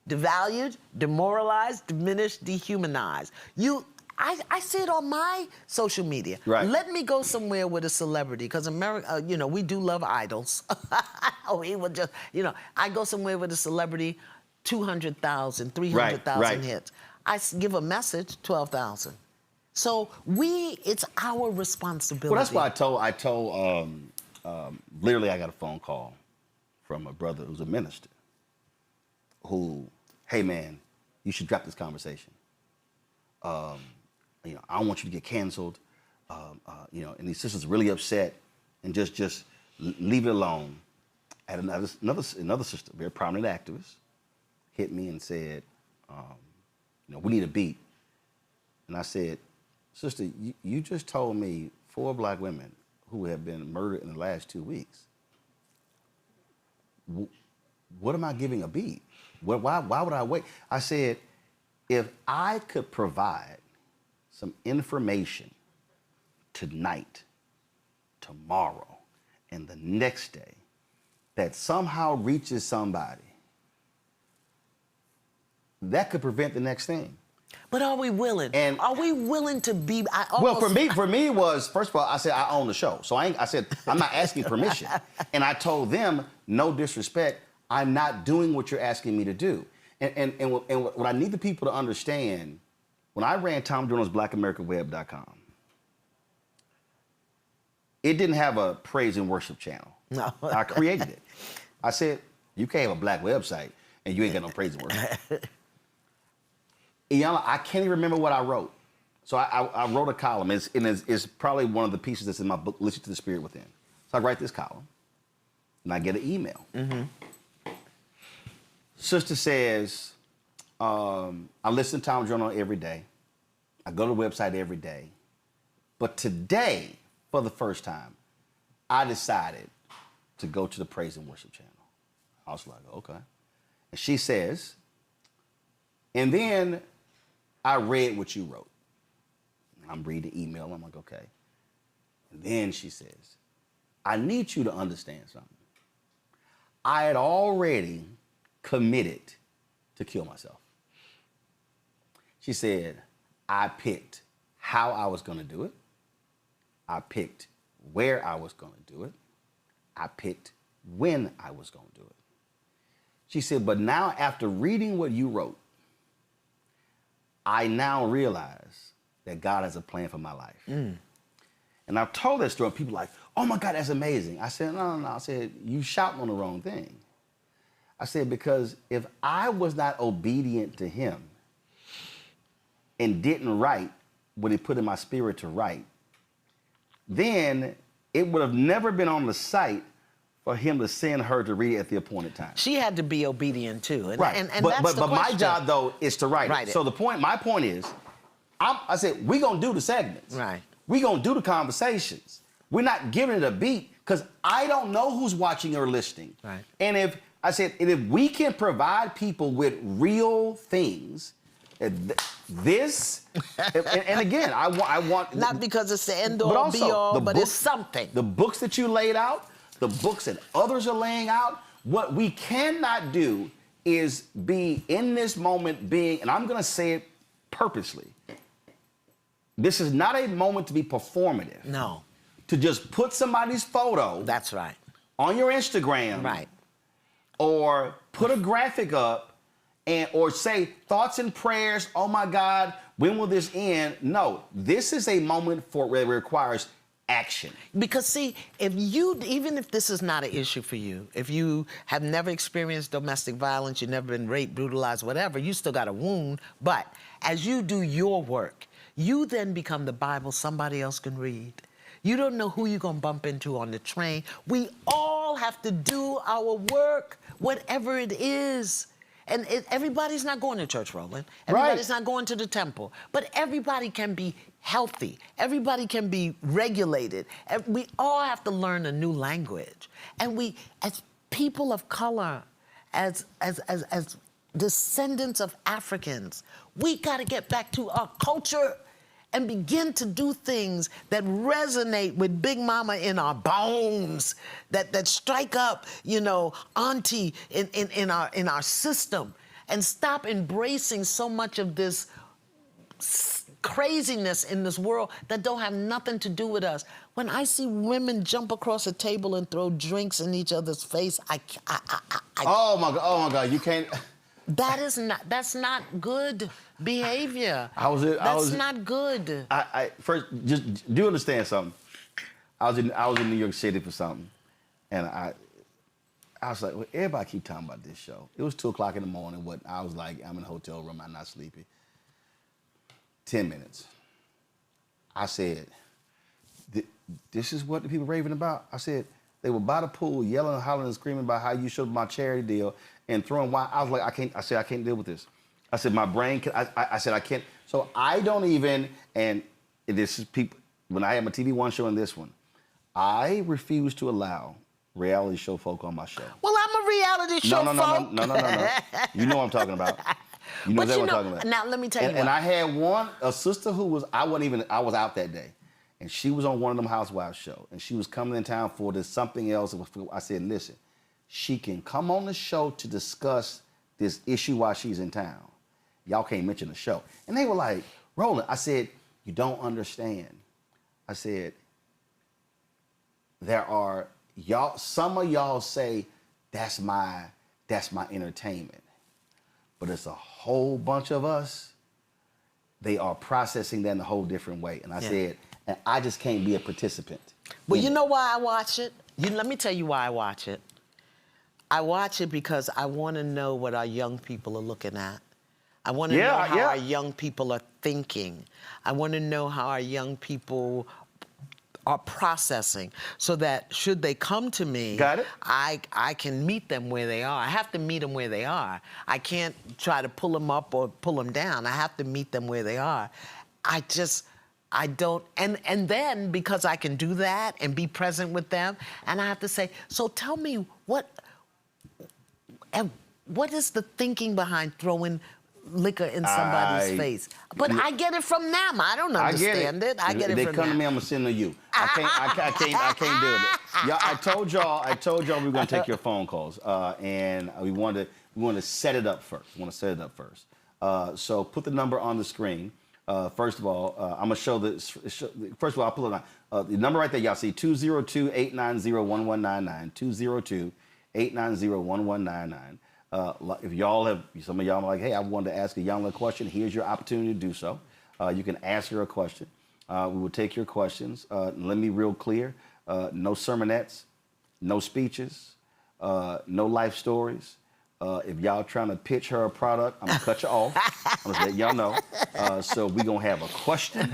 [SPEAKER 2] devalued, demoralized, diminished, dehumanized. I see it on my social media. Right. Let me go somewhere with a celebrity, because America, we do love idols. We would just, I go somewhere with a celebrity, 200,000, 300,000 hits. I give a message, 12,000. So it's our responsibility.
[SPEAKER 1] Well, that's why I told literally I got a phone call from a brother who's a minister who, hey man, you should drop this conversation. I don't want you to get canceled. and these sisters really upset, and just leave it alone. And another sister, very prominent activist, hit me and said, we need a beat. And I said, sister, you just told me 4 black women who have been murdered in the last 2 weeks. What am I giving a beat? Why would I wait? I said, if I could provide some information tonight, tomorrow, and the next day that somehow reaches somebody, that could prevent the next thing.
[SPEAKER 2] But are we willing?
[SPEAKER 1] And
[SPEAKER 2] are we willing to be?
[SPEAKER 1] Well, for me, it was, first of all, I said I own the show, so I said I'm not asking permission, and I told them, no disrespect, I'm not doing what you're asking me to do. And what I need the people to understand, when I ran Tom Jones' BlackAmericanWeb.com, it didn't have a praise and worship channel.
[SPEAKER 2] No.
[SPEAKER 1] I created it. I said, you can't have a black website and you ain't got no praise and worship. Iyanla, I can't even remember what I wrote. So I wrote a column. It's probably one of the pieces that's in my book, Listen to the Spirit Within. So I write this column, and I get an email. Mm-hmm. Sister says, I listen to Tom Journal every day. I go to the website every day. But today, for the first time, I decided to go to the praise and worship channel. I was like, okay. And she says, and then I read what you wrote. I'm reading the email. I'm like, okay. And then she says, I need you to understand something. I had already committed to kill myself. She said, I picked how I was going to do it. I picked where I was going to do it. I picked when I was going to do it. She said, but now after reading what you wrote, I now realize that God has a plan for my life. Mm. And I've told that story, and people are like, oh my God, that's amazing. I said, no. I said, you shouting on the wrong thing. I said, because if I was not obedient to him and didn't write what he put in my spirit to write, then it would have never been on the site for him to send her to read it at the appointed time.
[SPEAKER 2] She had to be obedient too. And,
[SPEAKER 1] right.
[SPEAKER 2] And
[SPEAKER 1] but
[SPEAKER 2] that's the
[SPEAKER 1] my job though is to write it. So my point is, I said, we're gonna do the segments.
[SPEAKER 2] Right.
[SPEAKER 1] We're gonna do the conversations. We're not giving it a beat because I don't know who's watching or listening.
[SPEAKER 2] Right.
[SPEAKER 1] And if we can provide people with real things, this, and again, I want
[SPEAKER 2] not because it's the end all be all, but it's something.
[SPEAKER 1] The books that you laid out, the books that others are laying out, what we cannot do is be in this moment being, and I'm gonna say it purposely, this is not a moment to be performative.
[SPEAKER 2] No.
[SPEAKER 1] To just put somebody's photo.
[SPEAKER 2] That's right.
[SPEAKER 1] On your Instagram.
[SPEAKER 2] Right.
[SPEAKER 1] Or put a graphic up or say thoughts and prayers, oh my God, when will this end? No, this is a moment where it requires action.
[SPEAKER 2] Because see, even if this is not an issue for you, if you have never experienced domestic violence, you've never been raped, brutalized, whatever, you still got a wound. But as you do your work, you then become the Bible somebody else can read. You don't know who you're going to bump into on the train. We all have to do our work, whatever it is. And everybody's not going to church, Roland. Everybody's not going to the temple. But everybody can be healthy. Everybody can be regulated. We all have to learn a new language. And we, as people of color, as descendants of Africans, we got to get back to our culture and begin to do things that resonate with Big Mama in our bones, that strike up, auntie in our system, and stop embracing so much of this craziness in this world that don't have nothing to do with us. When I see women jump across a table and throw drinks in each other's face,
[SPEAKER 1] oh my God, you can't.
[SPEAKER 2] That's not good behavior.
[SPEAKER 1] That's
[SPEAKER 2] not good.
[SPEAKER 1] First, just do understand something. I was in New York City for something, and I was like, well, everybody keep talking about this show. It was 2:00 in the morning. I was like, I'm in a hotel room. I'm not sleepy. 10 minutes. I said, this is what the people raving about. I said, they were by the pool yelling, hollering, and screaming about how you showed my charity deal and throwing wine. I was like, I can't. I said, I can't deal with this. I said, my brain, I said, I can't. So I don't even, and this is people, when I had my TV One show and this one, I refuse to allow reality show folk on my show.
[SPEAKER 2] Well, I'm a reality show folk.
[SPEAKER 1] No. You know what I'm talking about. You know exactly what I'm talking about.
[SPEAKER 2] Now, let me tell you what.
[SPEAKER 1] And I had a sister who was, I was out that day. And she was on one of them housewives show. And she was coming in town for this something else. I said, listen, she can come on the show to discuss this issue while she's in town. Y'all can't mention the show. And they were like, Roland, I said, you don't understand. I said, there are, some of y'all say, that's my entertainment. But it's a whole bunch of us, they are processing that in a whole different way. And I said, and I just can't be a participant.
[SPEAKER 2] Well, you know why I watch it? Let me tell you why I watch it. I watch it because I want to know what our young people are looking at. I want to know how our young people are thinking. I want to know how our young people are processing, so that should they come to me, I can meet them where they are. I have to meet them where they are. I can't try to pull them up or pull them down. I have to meet them where they are. I don't, and then because I can do that and be present with them, and I have to say, so tell me what is the thinking behind throwing liquor in somebody's face? But I get it from them. I don't understand it. I get it from them.
[SPEAKER 1] They come to me, I'm gonna send to you. I can't do it. Yeah, I told y'all we were gonna take your phone calls, and we want to set it up first. So put the number on the screen. First of all, I'm gonna show this. First of all, I'll pull it on. The number right there, y'all see 202-890-1199. 202-890-1199. If y'all have, some of y'all are like, hey, I wanted to ask Iyanla a question, here's your opportunity to do so. You can ask her a question. We will take your questions. Let me be real clear. No sermonettes, no speeches, no life stories. If y'all trying to pitch her a product, I'm gonna cut you off. I'm gonna let y'all know. So we're gonna have a question.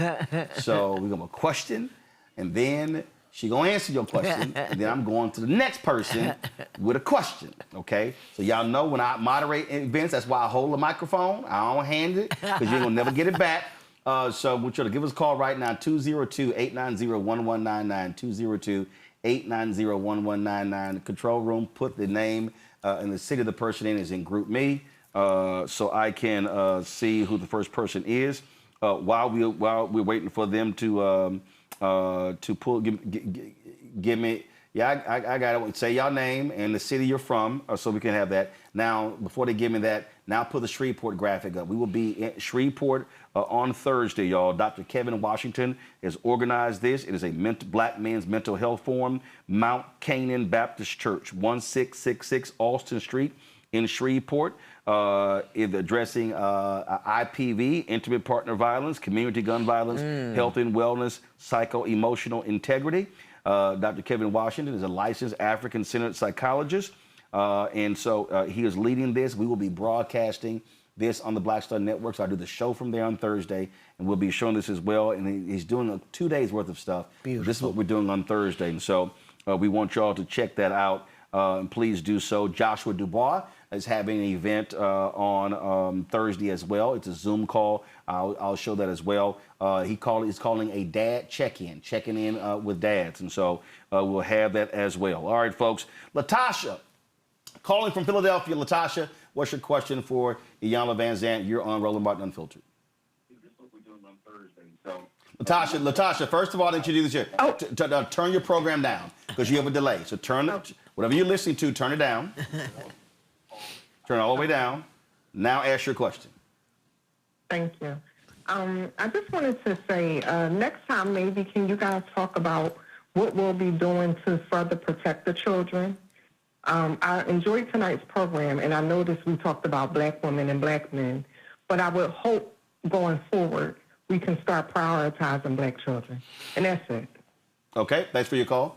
[SPEAKER 1] And then she gonna answer your question, and then I'm going to the next person with a question, okay? So y'all know when I moderate events, that's why I hold the microphone. I don't hand it, because you're gonna never get it back. So we're trying to give us a call right now, 202-890-1199, 202-890-1199. The control room, put the name and the city the person in is in Group Me, so I can see who the first person is. While we're waiting for them to pull, give me, I got it. Say your name and the city you're from, so we can have that. Now, before they give me that, now put the Shreveport graphic up. We will be in Shreveport on Thursday, y'all. Dr. Kevin Washington has organized this. It is a Black Men's Mental Health Forum, Mount Canaan Baptist Church, 1666 Austin Street in Shreveport. Is addressing IPV, intimate partner violence, community gun violence, health and wellness, psycho-emotional integrity. Dr. Kevin Washington is a licensed African-centered psychologist, and so he is leading this. We will be broadcasting this on the Black Star Network, so I do the show from there on Thursday, and we'll be showing this as well, and he's doing 2 days worth of stuff. Beautiful. This is what we're doing on Thursday, and so we want y'all to check that out, and please do so. Joshua Dubois is having an event on Thursday as well. It's a Zoom call. I'll show that as well. He's calling a dad checking in with dads, and so we'll have that as well. All right, folks. Latasha, calling from Philadelphia. Latasha, what's your question for Iyanla Vanzant? You're on Roland Martin Unfiltered. This is what we're doing on Thursday. So Latasha, first of all, I need you to do this here. Turn your program down because you have a delay. So whatever you're listening to, turn it down. Turn it all the way down. Now ask your question.
[SPEAKER 8] Thank you. I just wanted to say, next time maybe can you guys talk about what we'll be doing to further protect the children? I enjoyed tonight's program, and I noticed we talked about Black women and Black men, but I would hope going forward we can start prioritizing Black children. And that's it.
[SPEAKER 1] Okay, thanks for your call.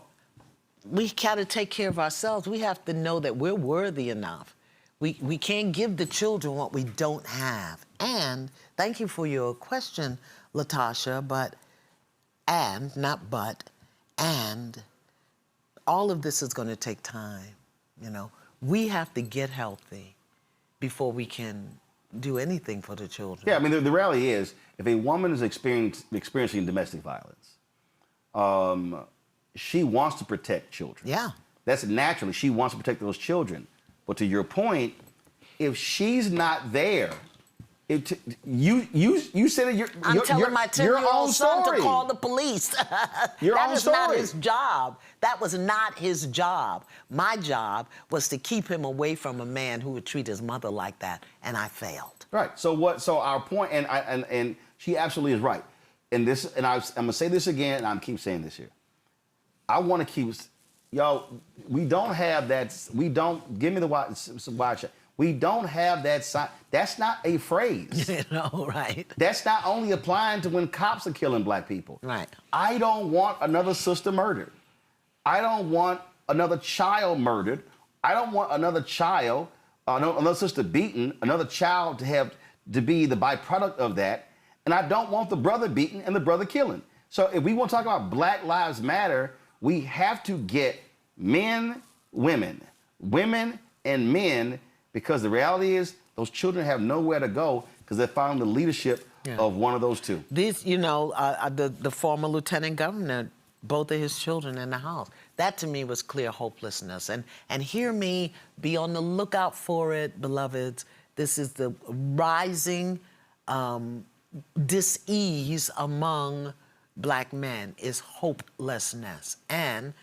[SPEAKER 2] We got to take care of ourselves. We have to know that we're worthy enough. We can't give the children what we don't have. And thank you for your question, Latasha, And all of this is going to take time, you know. We have to get healthy before we can do anything for the children.
[SPEAKER 1] Yeah, I mean, the reality is, if a woman is experiencing domestic violence, she wants to protect children.
[SPEAKER 2] Yeah.
[SPEAKER 1] That's naturally, she wants to protect those children. But to your point, if she's not there, you said it.
[SPEAKER 2] I'm telling my 10-year-old son to call the police.
[SPEAKER 1] Your
[SPEAKER 2] that
[SPEAKER 1] own
[SPEAKER 2] is
[SPEAKER 1] story.
[SPEAKER 2] not his job. That was not his job. My job was to keep him away from a man who would treat his mother like that, and I failed.
[SPEAKER 1] Right. So what? So our point, and she absolutely is right. And this, and I'm gonna say this again, and I'm keep saying this here. I want to keep, y'all. We don't have that. We don't give me the wide shot. We don't have that sign. That's not a phrase.
[SPEAKER 2] You know, right?
[SPEAKER 1] That's not only applying to when cops are killing black people.
[SPEAKER 2] Right.
[SPEAKER 1] I don't want another sister murdered. I don't want another child murdered. I don't want another child, another sister beaten, another child to be the byproduct of that. And I don't want the brother beaten and the brother killing. So if we want to talk about Black Lives Matter, we have to get men, women, and men, because the reality is those children have nowhere to go because they're following the leadership of one of those two.
[SPEAKER 2] These, you know, the former lieutenant governor, both of his children in the house. That to me was clear hopelessness. And hear me, be on the lookout for it, beloveds. This is the rising dis-ease among black men is hopelessness. And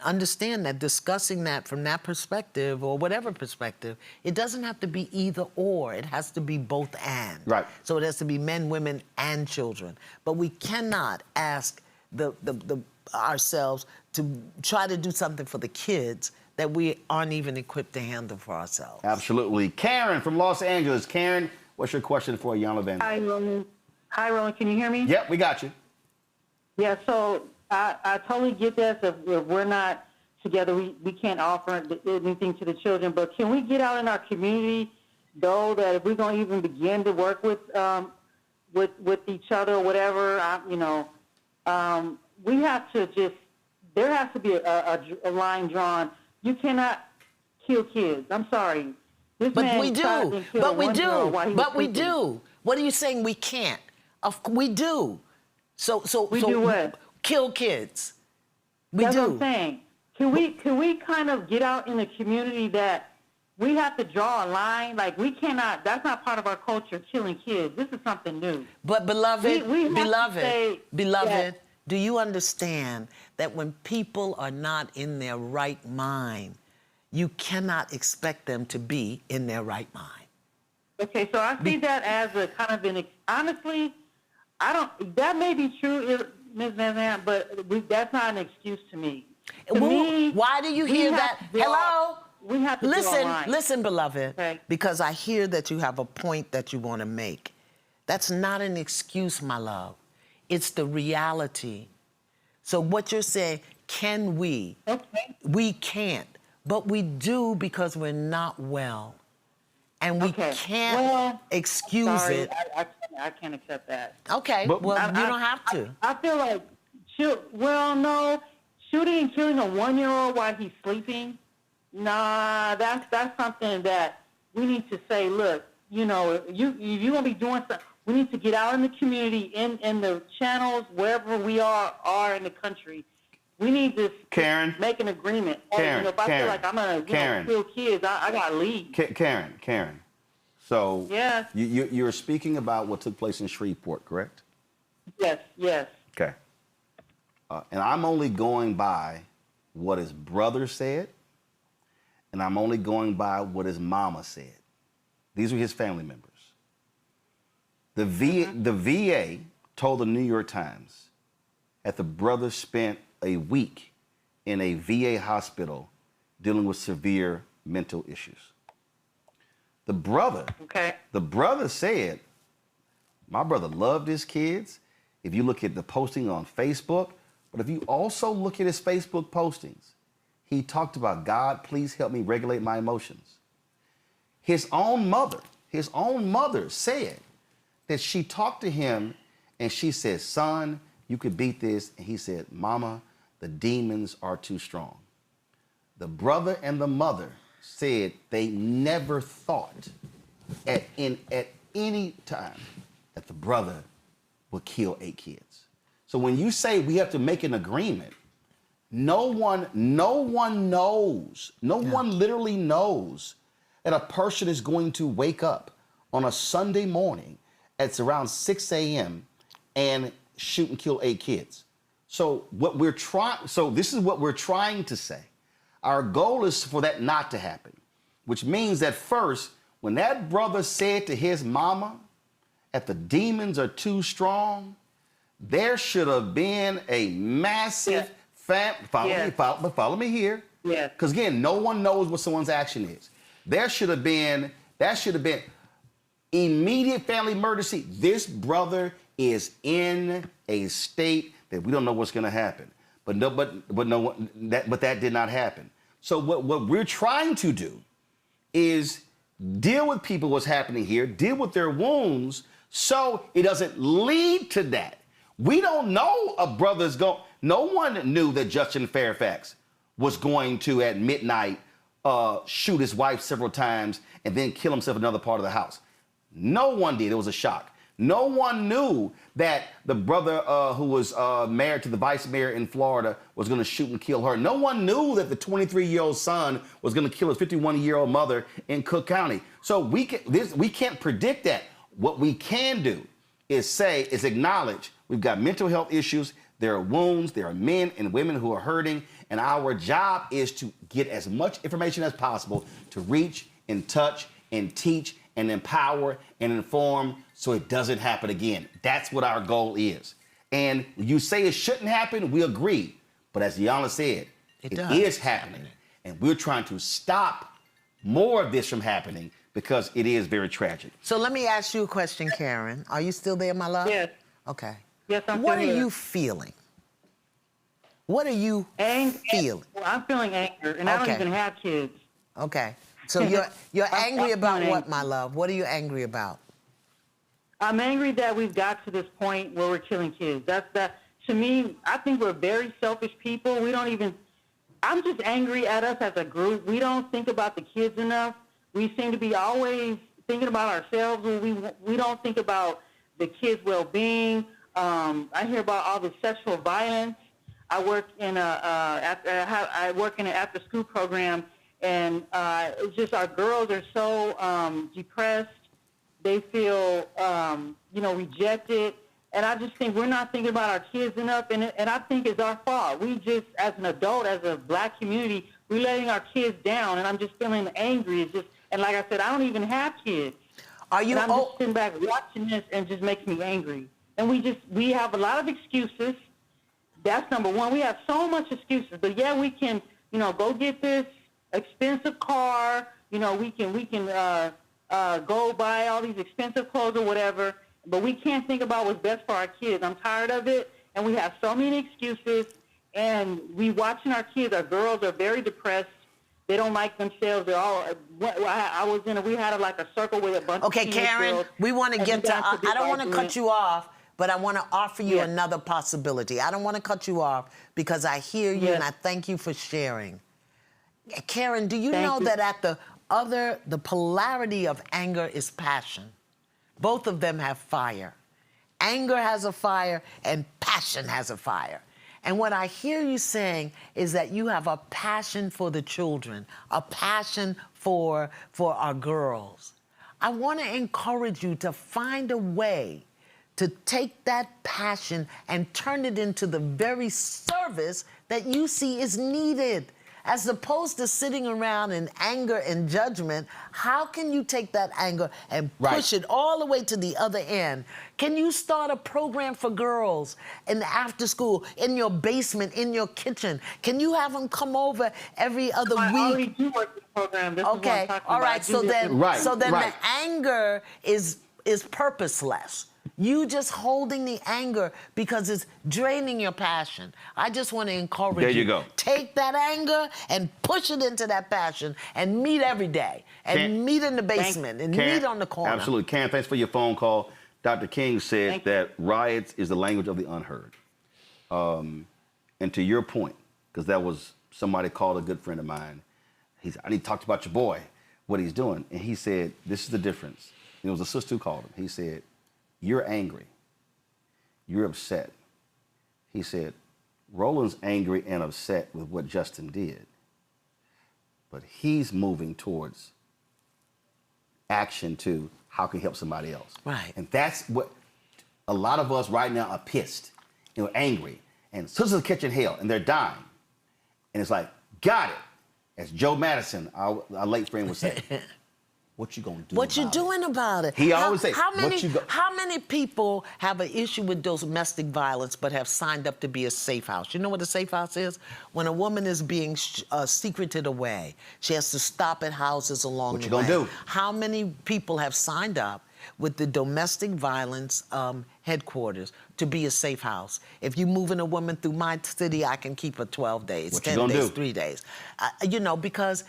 [SPEAKER 2] understand that discussing that from that perspective or whatever perspective, it doesn't have to be either or. It has to be both and.
[SPEAKER 1] Right.
[SPEAKER 2] So it has to be men, women, and children. But we cannot ask ourselves to try to do something for the kids that we aren't even equipped to handle for ourselves.
[SPEAKER 1] Absolutely. Karen from Los Angeles. Karen, what's your question for Iyanla Vanzant?
[SPEAKER 6] Hi, Roland. Hi, Roland. Can you hear me?
[SPEAKER 1] Yep, we got you.
[SPEAKER 6] Yeah, so I totally get that. If we're not together, we can't offer anything to the children. But can we get out in our community, though, that if we're going to even begin to work with each other or whatever, we have to just, there has to be a line drawn. You cannot kill kids. I'm sorry. This
[SPEAKER 2] But
[SPEAKER 6] man
[SPEAKER 2] we do.
[SPEAKER 6] tried to kill
[SPEAKER 2] But we
[SPEAKER 6] one girl while he
[SPEAKER 2] do.
[SPEAKER 6] was
[SPEAKER 2] But we
[SPEAKER 6] sleeping.
[SPEAKER 2] do. What are you saying we can't? We do. So
[SPEAKER 6] We do what?
[SPEAKER 2] Kill kids. We
[SPEAKER 6] That's
[SPEAKER 2] do.
[SPEAKER 6] what I'm saying. Can we kind of get out in the community that we have to draw a line? Like, we cannot, that's not part of our culture, killing kids. This is something new.
[SPEAKER 2] But beloved,
[SPEAKER 6] We have to
[SPEAKER 2] beloved,
[SPEAKER 6] say
[SPEAKER 2] beloved,
[SPEAKER 6] that-
[SPEAKER 2] do you understand that when people are not in their right mind, you cannot expect them to be in their right mind?
[SPEAKER 6] Okay, so I see that as a kind of honestly, that may be true, Ms. Van Zandt, but that's not an excuse to me. To me,
[SPEAKER 2] why do you
[SPEAKER 6] we
[SPEAKER 2] hear
[SPEAKER 6] have
[SPEAKER 2] that?
[SPEAKER 6] to draw-
[SPEAKER 2] Hello?
[SPEAKER 6] We have to draw a line.
[SPEAKER 2] Listen, beloved,
[SPEAKER 6] Okay.
[SPEAKER 2] because I hear that you have a point that you want to make. That's not an excuse, my love. It's the reality. So what you're saying, can we?
[SPEAKER 6] Okay.
[SPEAKER 2] We can't, but we do because we're not well. And we
[SPEAKER 6] Okay.
[SPEAKER 2] can't
[SPEAKER 6] Well,
[SPEAKER 2] excuse
[SPEAKER 6] sorry,
[SPEAKER 2] it.
[SPEAKER 6] I can't accept that.
[SPEAKER 2] Okay,
[SPEAKER 1] But-
[SPEAKER 2] well, you don't have to.
[SPEAKER 6] I feel like, shooting and killing a 1-year-old while he's sleeping, nah, that's something that we need to say, look, you're going to be doing something, we need to get out in the community, in the channels, wherever we are in the country. We need to
[SPEAKER 1] Karen.
[SPEAKER 6] make an agreement.
[SPEAKER 1] Karen,
[SPEAKER 6] If I feel
[SPEAKER 1] Karen,
[SPEAKER 6] like I'm going to
[SPEAKER 1] Karen.
[SPEAKER 6] kill kids, I got to leave.
[SPEAKER 1] Karen. So
[SPEAKER 6] Yes.
[SPEAKER 1] you're speaking about what took place in Shreveport, correct?
[SPEAKER 6] Yes.
[SPEAKER 1] Okay. And I'm only going by what his brother said, and I'm only going by what his mama said. These are his family members. The VA told the New York Times that the brother spent a week in a VA hospital dealing with severe mental issues. The brother said, my brother loved his kids. If you look at the posting on Facebook, but if you also look at his Facebook postings, he talked about, God, please help me regulate my emotions. His own mother said that she talked to him and she said, son, you could beat this. And he said, Mama, the demons are too strong. The brother and the mother said they never thought at any time that the brother would kill 8 kids. So when you say we have to make an agreement, no one knows, no one literally knows that a person is going to wake up on a Sunday morning at around 6 a.m. and shoot and kill 8 kids. So this is what we're trying to say. Our goal is for that not to happen, which means that first, when that brother said to his mama that the demons are too strong, there should have been a massive follow me here.
[SPEAKER 6] Yeah.
[SPEAKER 1] Because again, no one knows what someone's action is. That should have been immediate family emergency. This brother is in a state that we don't know what's going to happen. But that did not happen. So what we're trying to do is deal with people what's happening here, deal with their wounds, so it doesn't lead to that. We don't know a brother's going. No one knew that Justin Fairfax was going to at midnight shoot his wife several times and then kill himself in another part of the house. No one did. It was a shock. No one knew that the brother who was married to the vice mayor in Florida was going to shoot and kill her. No one knew that the 23-year-old son was going to kill his 51-year-old mother in Cook County. So we can't predict that. What we can do is acknowledge we've got mental health issues. There are wounds. There are men and women who are hurting. And our job is to get as much information as possible to reach and touch and teach and empower and inform so it doesn't happen again. That's what our goal is. And you say it shouldn't happen, we agree. But as Iyanla said, it is happening. And we're trying to stop more of this from happening because it is very tragic.
[SPEAKER 2] So let me ask you a question, Karen. Are you still there, my love?
[SPEAKER 6] Yes.
[SPEAKER 2] Okay.
[SPEAKER 6] Yes, I'm
[SPEAKER 2] What are
[SPEAKER 6] still here.
[SPEAKER 2] you feeling? What are you feeling?
[SPEAKER 6] Well, I'm feeling anger, and I don't even have kids.
[SPEAKER 2] Okay. So you're angry about what, my love? What are you angry about?
[SPEAKER 6] I'm angry that we've got to this point where we're killing kids. To me, I think we're very selfish people. I'm just angry at us as a group. We don't think about the kids enough. We seem to be always thinking about ourselves. We don't think about the kids' well-being. I hear about all the sexual violence. I work in an after-school program, and it's just our girls are so depressed. They feel, rejected. And I just think we're not thinking about our kids enough, and I think it's our fault. We just, as an adult, as a black community, we're letting our kids down, and I'm just feeling angry. And like I said, I don't even have kids. I'm just sitting back watching this, and it just makes me angry. And we have a lot of excuses. That's number one. We have so much excuses. But yeah, we can, go get this expensive car. We can go buy all these expensive clothes or whatever. But we can't think about what's best for our kids. I'm tired of it. And we have so many excuses. And we watching our kids. Our girls are very depressed. They don't like themselves. They're all. We had a circle with a bunch of teenage
[SPEAKER 2] Karen,
[SPEAKER 6] girls,
[SPEAKER 2] we want to get to. I don't want to cut you off, but I want to offer you another possibility. I don't want to cut you off because I hear you and I thank you for sharing. Karen, do you know that at the polarity of anger is passion? Both of them have fire. Anger has a fire and passion has a fire. And what I hear you saying is that you have a passion for the children, a passion for our girls. I want to encourage you to find a way to take that passion and turn it into the very service that you see is needed. As opposed to sitting around in anger and judgment, how can you take that anger and push it all the way to the other end? Can you start a program for girls in the after school, in your basement, in your kitchen? Can you have them come over every other week?
[SPEAKER 6] I already do work with the program. This is what I'm talking about.
[SPEAKER 2] All right. So then the anger is purposeless. You just holding the anger because it's draining your passion. I just want to encourage you.
[SPEAKER 1] There you go.
[SPEAKER 2] Take that anger and push it into that passion and meet every day. And meet in the basement and meet on the corner.
[SPEAKER 1] Absolutely. Cam, thanks for your phone call. Dr. King said that riots is the language of the unheard. And to your point, because that was somebody called a good friend of mine. He said, I need to talk about your boy, what he's doing. And he said, this is the difference. It was a sister who called him. He said, you're angry. You're upset. He said, Roland's angry and upset with what Justin did, but he's moving towards action to how can he help somebody else.
[SPEAKER 2] Right.
[SPEAKER 1] And that's what a lot of us right now are pissed, angry. And sisters are catching hell and they're dying. And it's like, got it. As Joe Madison, our late friend would say, what you gonna do
[SPEAKER 2] What you
[SPEAKER 1] about
[SPEAKER 2] doing about it?
[SPEAKER 1] He always say,
[SPEAKER 2] how
[SPEAKER 1] what you go-
[SPEAKER 2] how many people have an issue with domestic violence but have signed up to be a safe house? You know what a safe house is? When a woman is being secreted away, she has to stop at houses along
[SPEAKER 1] What
[SPEAKER 2] the
[SPEAKER 1] you gonna
[SPEAKER 2] way.
[SPEAKER 1] do?
[SPEAKER 2] How many people have signed up with the domestic violence headquarters to be a safe house? If you moving a woman through my city, I can keep her 12 days,
[SPEAKER 1] What you
[SPEAKER 2] 10
[SPEAKER 1] gonna
[SPEAKER 2] days,
[SPEAKER 1] do?
[SPEAKER 2] 3 days. Because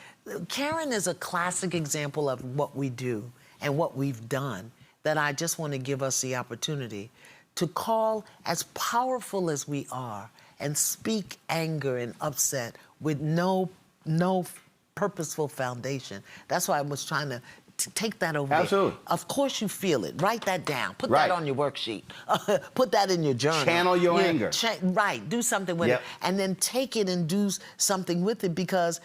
[SPEAKER 2] Karen is a classic example of what we do and what we've done, that I just want to give us the opportunity to call, as powerful as we are, and speak anger and upset with no purposeful foundation. That's why I was trying to take that over
[SPEAKER 1] Absolutely.
[SPEAKER 2] there. Of course you feel it. Write that down. Put
[SPEAKER 1] Right.
[SPEAKER 2] that on your worksheet. Put that in your journal.
[SPEAKER 1] Channel your anger.
[SPEAKER 2] Right. Do something with
[SPEAKER 1] Yep.
[SPEAKER 2] it. And then take it and do something with it, because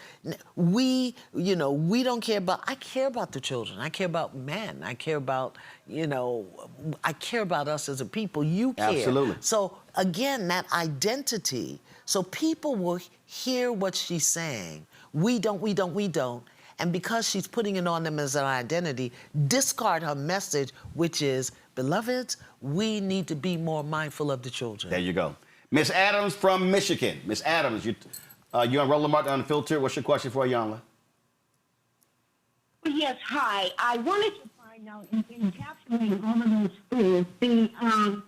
[SPEAKER 2] we don't care about, I care about the children. I care about men. I care about, I care about us as a people. You care.
[SPEAKER 1] Absolutely.
[SPEAKER 2] So again, that identity, so people will hear what she's saying. We don't. And because she's putting it on them as an identity, discard her message, which is, beloveds, we need to be more mindful of the children.
[SPEAKER 1] There you go. Miss Adams from Michigan. Miss Adams, you're on Roland Martin Unfiltered. What's your question for Iyanla?
[SPEAKER 10] Yes, hi. I wanted to find out, in encapsulating all of those things,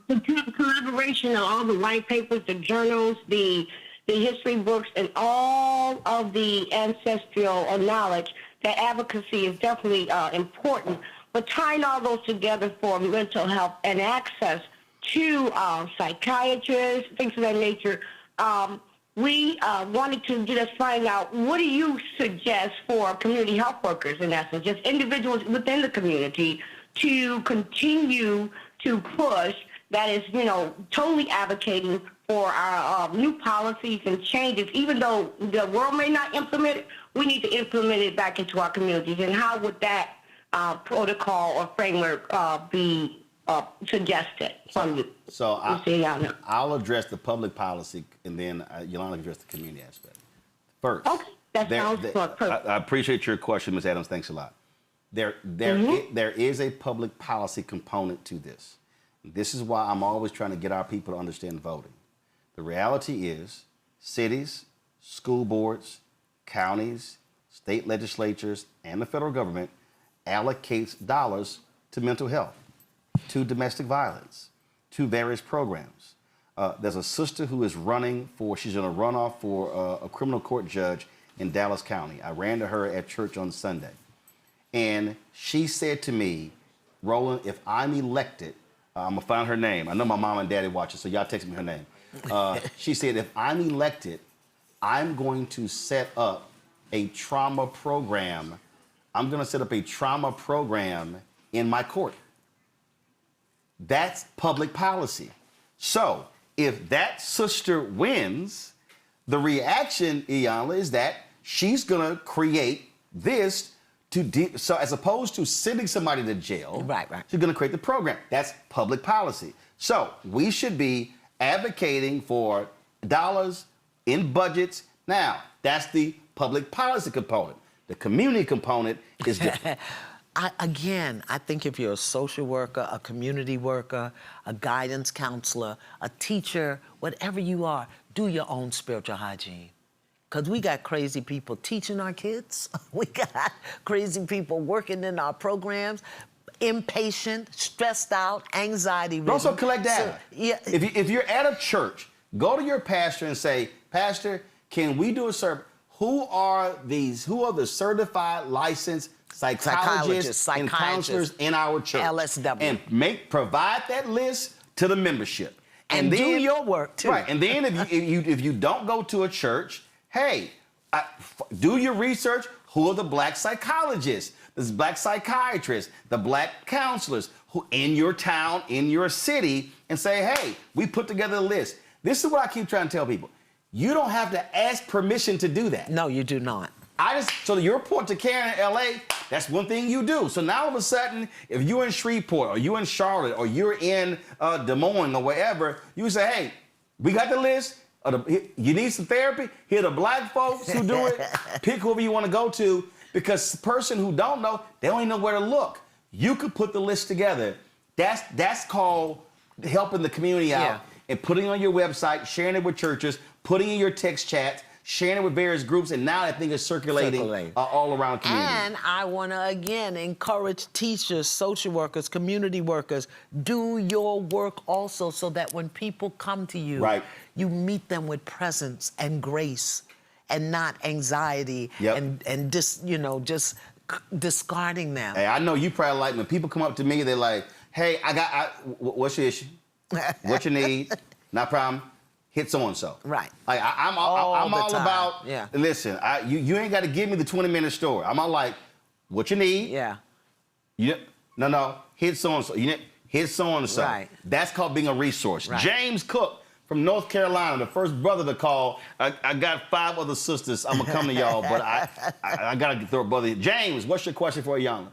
[SPEAKER 10] the collaboration of all the white papers, the journals, the history books, and all of the ancestral knowledge, that advocacy is definitely important. But tying all those together for mental health and access to psychiatrists, things of that nature, we wanted to just find out, what do you suggest for community health workers, in essence, just individuals within the community, to continue to push, that is, totally advocating for our new policies and changes, even though the world may not implement it, we need to implement it back into our communities. And how would that protocol or framework be suggested from you?
[SPEAKER 1] So I'll address the public policy, and then Iyanla can address the community aspect. First,
[SPEAKER 10] okay, that sounds perfect.
[SPEAKER 1] I appreciate your question, Ms. Adams. Thanks a lot. There is a public policy component to this. This is why I'm always trying to get our people to understand voting. The reality is, cities, school boards, counties, state legislatures, and the federal government allocates dollars to mental health, to domestic violence, to various programs. There's a sister who is she's in a runoff for a criminal court judge in Dallas County. I ran to her at church on Sunday. And she said to me, Roland, if I'm elected, I'm gonna find her name. I know my mom and daddy watch it, so y'all text me her name. She said, if I'm elected, I'm going to set up a trauma program. I'm gonna set up a trauma program in my court. That's public policy. So if that sister wins, the reaction, Iyanla, is that she's gonna create this so as opposed to sending somebody to jail,
[SPEAKER 2] right.
[SPEAKER 1] she's gonna create the program. That's public policy. So we should be advocating for dollars in budgets. Now, that's the public policy component. The community component is different.
[SPEAKER 2] I think if you're a social worker, a community worker, a guidance counselor, a teacher, whatever you are, do your own spiritual hygiene. Because we got crazy people teaching our kids. We got crazy people working in our programs, impatient, stressed out, anxiety.
[SPEAKER 1] But also collect data.
[SPEAKER 2] So, yeah.
[SPEAKER 1] If you're at a church, go to your pastor and say, Pastor, can we do a survey? Who are the certified licensed psychologists and counselors in our church?
[SPEAKER 2] LSW.
[SPEAKER 1] And provide that list to the membership.
[SPEAKER 2] And do your work, too.
[SPEAKER 1] Right. And then if you don't go to a church, hey, do your research. Who are the black psychologists, the black psychiatrists, the black counselors who in your town, in your city, and say, hey, we put together a list. This is what I keep trying to tell people. You don't have to ask permission to do that.
[SPEAKER 2] No, you do not.
[SPEAKER 1] So to your point to Karen in LA, that's one thing you do. So now all of a sudden, if you're in Shreveport or you're in Charlotte or you're in Des Moines or wherever, you say, hey, we got the list. You need some therapy? Here are the black folks who do it. Pick whoever you want to go to, because the person who don't know, they don't even know where to look. You could put the list together. That's called helping the community out and putting it on your website, sharing it with churches, putting it in your text chats, sharing it with various groups, and now that thing is circulating all around the community.
[SPEAKER 2] And I want to, again, encourage teachers, social workers, community workers, do your work also so that when people come to you, you meet them with presence and grace and not anxiety and just discarding them.
[SPEAKER 1] Hey, I know you probably like when people come up to me, they're like, hey, what's your issue? What you need? Not a problem. Hit so-and-so.
[SPEAKER 2] Right.
[SPEAKER 1] Like I'm all about, listen, you ain't got to give me the 20-minute story. I'm all like, what you need?
[SPEAKER 2] Yeah.
[SPEAKER 1] No, hit so-and-so. Hit so-and-so. Right. That's called being a resource. Right. James Cook from North Carolina, the first brother to call. I got 5 other sisters. I'm going to come to y'all, but I got to throw a brother. James, what's your question for Iyanla?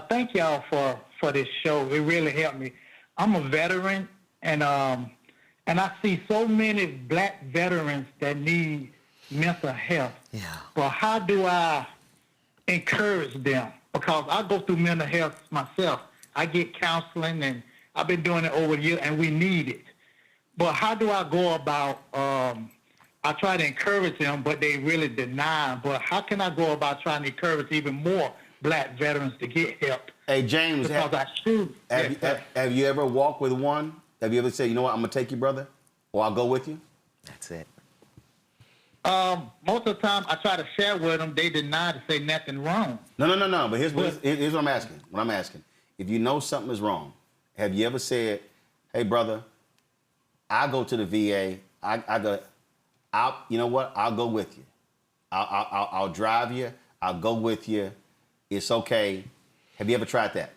[SPEAKER 13] Thank y'all for this show. It really helped me. I'm a veteran, and I see so many black veterans that need mental health. Yeah. But how do I encourage them? Because I go through mental health myself. I get counseling, and I've been doing it over a year, and we need it. But how do I go about, I try to encourage them, but they really deny. But how can I go about trying to encourage even more black veterans to get help?
[SPEAKER 1] Hey, James, have you ever walked with one? Have you ever said, you know what, I'm going to take you, brother, or I'll go with you?
[SPEAKER 2] That's it.
[SPEAKER 13] Most of the time, I try to share with them. They deny to say nothing wrong.
[SPEAKER 1] No. But here's what I'm asking. If you know something is wrong, have you ever said, hey, brother, I go to the VA. You know what? I'll go with you. I'll drive you. I'll go with you. It's okay. Have you ever tried that?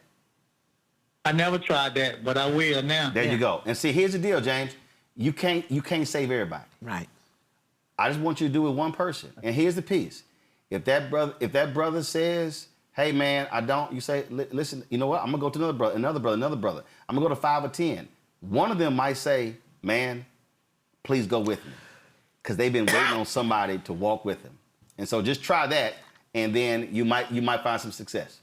[SPEAKER 13] I never tried that, but I will now.
[SPEAKER 1] There you go. And see, here's the deal, James. You can't save everybody.
[SPEAKER 2] Right.
[SPEAKER 1] I just want you to do it with one person. And here's the piece. If that brother says, hey man, I don't, you say, listen, you know what? I'm gonna go to another brother. I'm gonna go to 5 or 10. One of them might say, man, please go with me. Because they've been waiting on somebody to walk with them. And so just try that, and then you might find some success.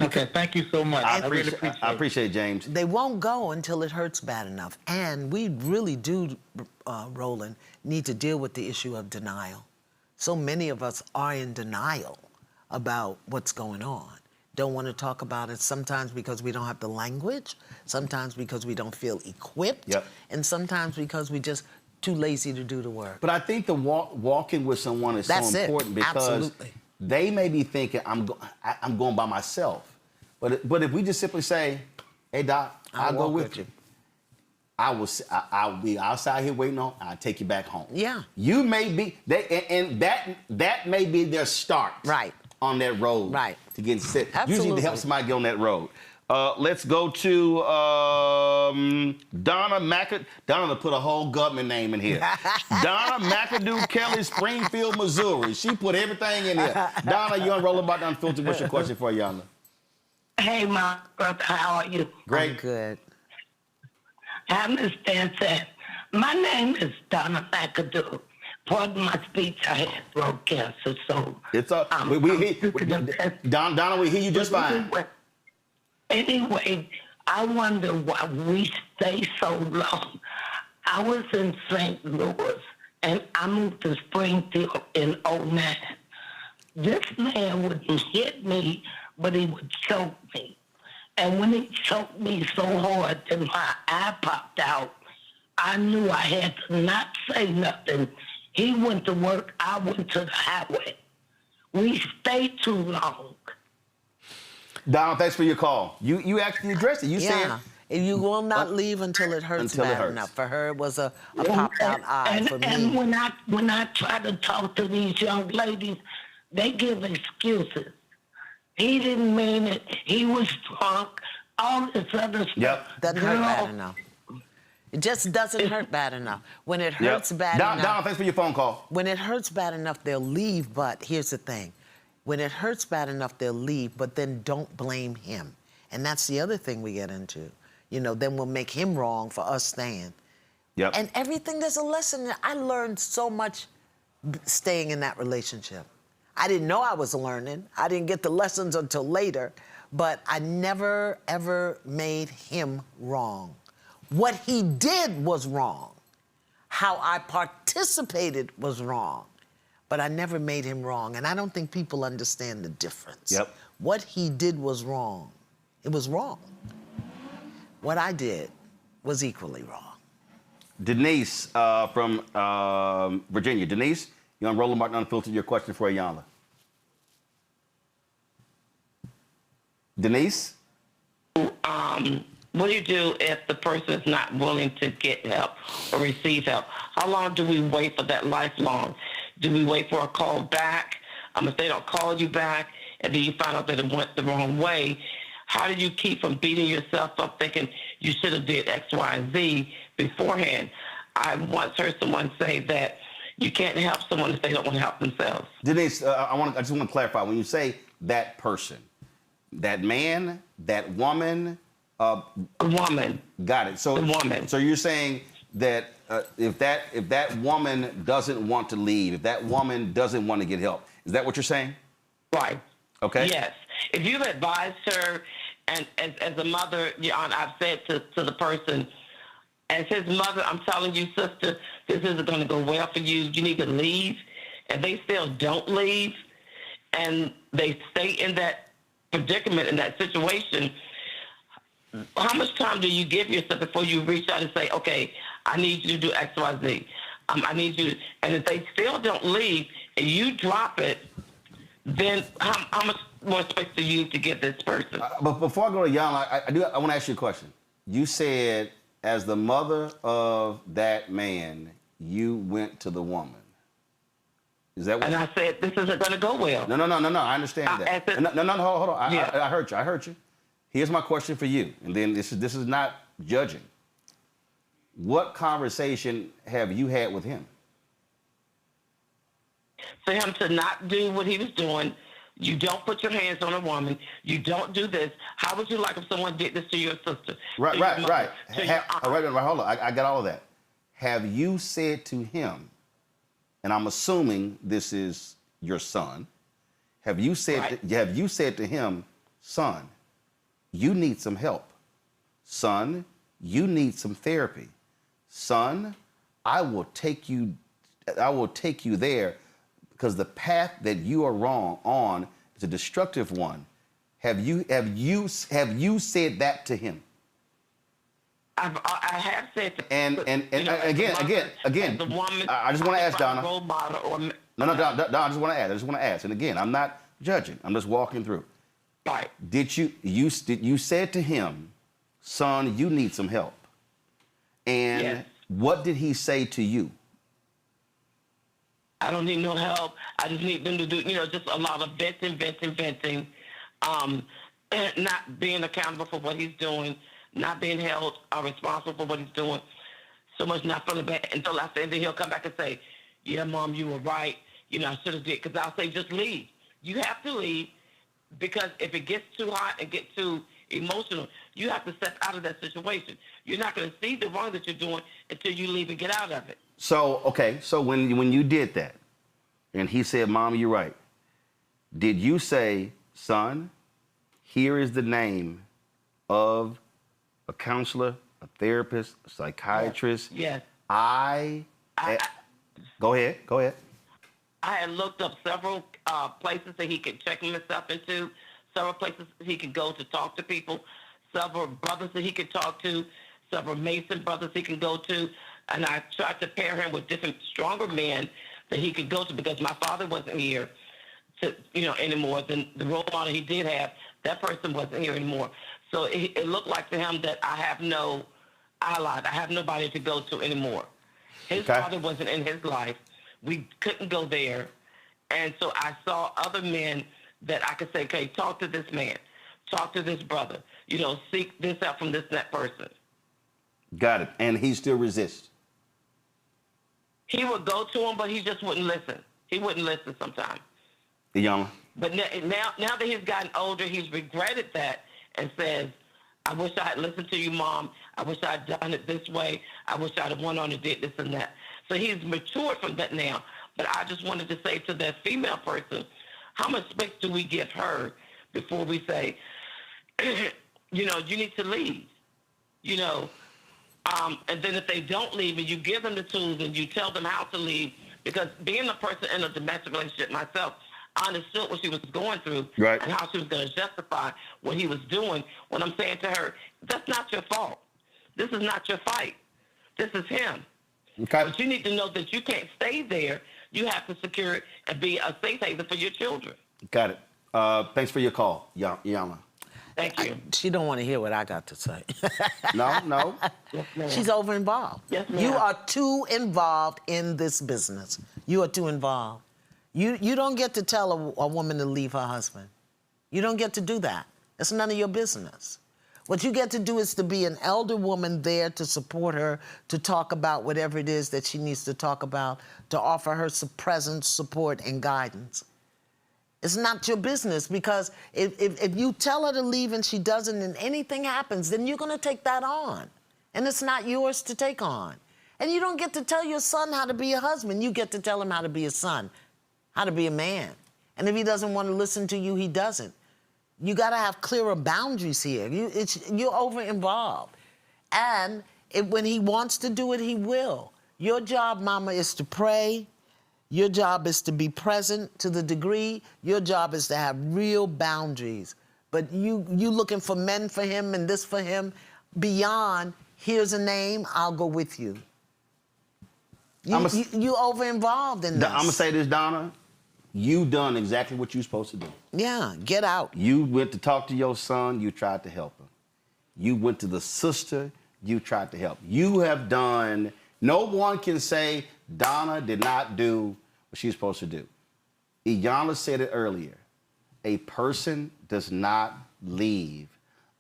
[SPEAKER 13] Okay, thank you so much. I really appreciate it.
[SPEAKER 1] I appreciate it, James.
[SPEAKER 2] They won't go until it hurts bad enough. And we really do, Roland, need to deal with the issue of denial. So many of us are in denial about what's going on. Don't want to talk about it, sometimes because we don't have the language, sometimes because we don't feel equipped, and sometimes because we just too lazy to do the work.
[SPEAKER 1] But I think the walking with someone is so important because they may be thinking, I'm going by myself. But if we just simply say, hey, Doc, I'll go with you. I'll be outside here waiting on, I'll take you back home.
[SPEAKER 2] Yeah.
[SPEAKER 1] You may be, that may be their start on that road to getting set. Usually to help somebody get on that road. Let's go to Donna McAdoo. Donna put a whole government name in here. Donna McAdoo Kelly, Springfield, Missouri. She put everything in here. Donna, you're on Roland about Unfiltered. What's your question for Iyanla?
[SPEAKER 14] Hey, my brother, how are you?
[SPEAKER 1] Great.
[SPEAKER 2] I'm good.
[SPEAKER 14] I understand that. My name is Donna McAdoo. Pardon my speech, I had throat cancer, so...
[SPEAKER 1] It's Donna, we hear you just fine.
[SPEAKER 14] Anyway, I wonder why we stay so long. I was in St. Louis, and I moved to Springfield in 2009. This man wouldn't hit me, but he would choke me. And when he choked me so hard that my eye popped out, I knew I had to not say nothing. He went to work, I went to the highway. We stayed too long.
[SPEAKER 1] Donald, thanks for your call. You actually addressed it. You said
[SPEAKER 2] You will not leave until it hurts bad enough. For her, it was a popped out eye. For me,
[SPEAKER 14] and when I try to talk to these young ladies, they give excuses. He didn't mean it. He was drunk. All this other stuff.
[SPEAKER 1] Yep.
[SPEAKER 2] Doesn't hurt bad enough. It just doesn't hurt bad enough. When it hurts bad enough.
[SPEAKER 1] Don, thanks for your phone call.
[SPEAKER 2] When it hurts bad enough, they'll leave. But here's the thing. When it hurts bad enough, they'll leave, but then don't blame him. And that's the other thing we get into. You know, then we'll make him wrong for us staying.
[SPEAKER 1] Yep.
[SPEAKER 2] And everything, there's a lesson. I learned so much staying in that relationship. I didn't know I was learning. I didn't get the lessons until later, but I never, ever made him wrong. What he did was wrong. How I participated was wrong. But I never made him wrong, and I don't think people understand the difference.
[SPEAKER 1] Yep.
[SPEAKER 2] What he did was wrong. It was wrong. What I did was equally wrong.
[SPEAKER 1] Denise from Virginia. Denise, you're on Roland Martin Unfiltered. Your question for Iyanla. Denise?
[SPEAKER 15] What do you do if the person is not willing to get help or receive help? How long do we wait for that lifelong? Do we wait for a call back? If they don't call you back and then you find out that it went the wrong way, how do you keep from beating yourself up thinking you should have did X, Y, and Z beforehand? I once heard someone say that you can't help someone if they don't want to help themselves.
[SPEAKER 1] Denise, I just want to clarify. When you say that person, that man, that woman,
[SPEAKER 15] a woman.
[SPEAKER 1] Got it. So,
[SPEAKER 15] a woman.
[SPEAKER 1] So you're saying that if that woman doesn't want to leave, if that woman doesn't want to get help, is that what you're saying?
[SPEAKER 15] Right.
[SPEAKER 1] Okay.
[SPEAKER 15] Yes. If you've advised her, and as a mother, I've said to the person, as his mother, I'm telling you, sister, this isn't going to go well for you. You need to leave. And they still don't leave, and they stay in that predicament, in that situation. How much time do you give yourself before you reach out and say, okay, I need you to do X, Y, Z. I need you to, and if they still don't leave and you drop it, then how much more space do you need to give this person?
[SPEAKER 1] But before I go to Iyanla, I want to ask you a question. You said, as the mother of that man, you went to the woman. Is that what?
[SPEAKER 15] And I said, this isn't going to go well.
[SPEAKER 1] No. I understand that. No, hold on. I heard you. Here's my question for you, and then this is not judging. What conversation have you had with him?
[SPEAKER 15] For him to not do what he was doing, you don't put your hands on a woman, you don't do this. How would you like if someone did this to your sister?
[SPEAKER 1] Right. Hold on. I got all of that. Have you said to him, and I'm assuming this is your son, have you said to him, son, you need some help. Son, you need some therapy. Son, I will take you there because the path that you are wrong on is a destructive one. Have you said that to him?
[SPEAKER 15] I have said to
[SPEAKER 1] and again,
[SPEAKER 15] the woman,
[SPEAKER 1] I just want to ask Donna.
[SPEAKER 15] Role model or,
[SPEAKER 1] No, Don, I just want to ask. And again, I'm not judging. I'm just walking through.
[SPEAKER 15] Right.
[SPEAKER 1] Did you said to him, son, you need some help? And
[SPEAKER 15] yes.
[SPEAKER 1] What did he say to you?
[SPEAKER 15] I don't need no help. I just need them to do, just a lot of venting, and not being accountable for what he's doing, not being held responsible for what he's doing. So much not feeling bad until I say, then he'll come back and say, yeah, Mom, you were right. I should have did, because I'll say, just leave. You have to leave, because if it gets too hot and gets too emotional, you have to step out of that situation. You're not going to see the wrong that you're doing until you leave and get out of it.
[SPEAKER 1] So, okay, so when you did that, and he said, Mom, you're right, did you say, son, here is the name of a counselor, a therapist, a psychiatrist?
[SPEAKER 15] Yes.
[SPEAKER 1] Go ahead.
[SPEAKER 15] I had looked up several places that he could check himself into, several places he could go to talk to people, several brothers that he could talk to, several Mason brothers he can go to, and I tried to pair him with different stronger men that he could go to, because my father wasn't here anymore. Than the role model he did have, that person wasn't here anymore. So it looked like to him that I have no ally. I have nobody to go to anymore. His father wasn't in his life. We couldn't go there. And so I saw other men that I could say, okay, talk to this man. Talk to this brother. You know, seek this out from this and that person.
[SPEAKER 1] Got it. And he still resists.
[SPEAKER 15] He would go to him, but he just wouldn't listen. He wouldn't listen sometimes.
[SPEAKER 1] Iyanla.
[SPEAKER 15] But now that he's gotten older, he's regretted that and says, I wish I had listened to you, Mom. I wish I had done it this way. I wish I'd have went on and did this and that. So he's matured from that now. But I just wanted to say to that female person, how much space do we give her before we say, you know, you need to leave, you know? And then if they don't leave and you give them the tools and you tell them how to leave, because being a person in a domestic relationship myself, I understood what she was going through and how she was going to justify what he was doing when I'm saying to her, that's not your fault. This is not your fight. This is him.
[SPEAKER 1] Okay.
[SPEAKER 15] But you need to know that you can't stay there. You have to secure it and be a safe haven for your children.
[SPEAKER 1] Got it. Thanks for your call, Iyanla.
[SPEAKER 15] Thank you.
[SPEAKER 2] She don't want to hear what I got to say.
[SPEAKER 1] No.
[SPEAKER 2] Yes, she's over involved.
[SPEAKER 15] Yes, ma'am.
[SPEAKER 2] You are too involved in this business. You are too involved. You don't get to tell a woman to leave her husband. You don't get to do that. It's none of your business. What you get to do is to be an elder woman there to support her, to talk about whatever it is that she needs to talk about, to offer her some presence, support, and guidance. It's not your business, because if you tell her to leave and she doesn't and anything happens, then you're going to take that on. And it's not yours to take on. And you don't get to tell your son how to be a husband. You get to tell him how to be a son, how to be a man. And if he doesn't want to listen to you, he doesn't. You got to have clearer boundaries here. You're over-involved. And when he wants to do it, he will. Your job, Mama, is to pray. Your job is to be present to the degree. Your job is to have real boundaries. But you looking for men for him and this for him, beyond, here's a name, I'll go with you. You over-involved in this.
[SPEAKER 1] I'm going to say this, Donna. You done exactly what you're supposed to do.
[SPEAKER 2] Yeah, get out.
[SPEAKER 1] You went to talk to your son, you tried to help him. You went to the sister, you tried to help. You have done, no one can say Donna did not do what she's supposed to do. Iyanla said it earlier. A person does not leave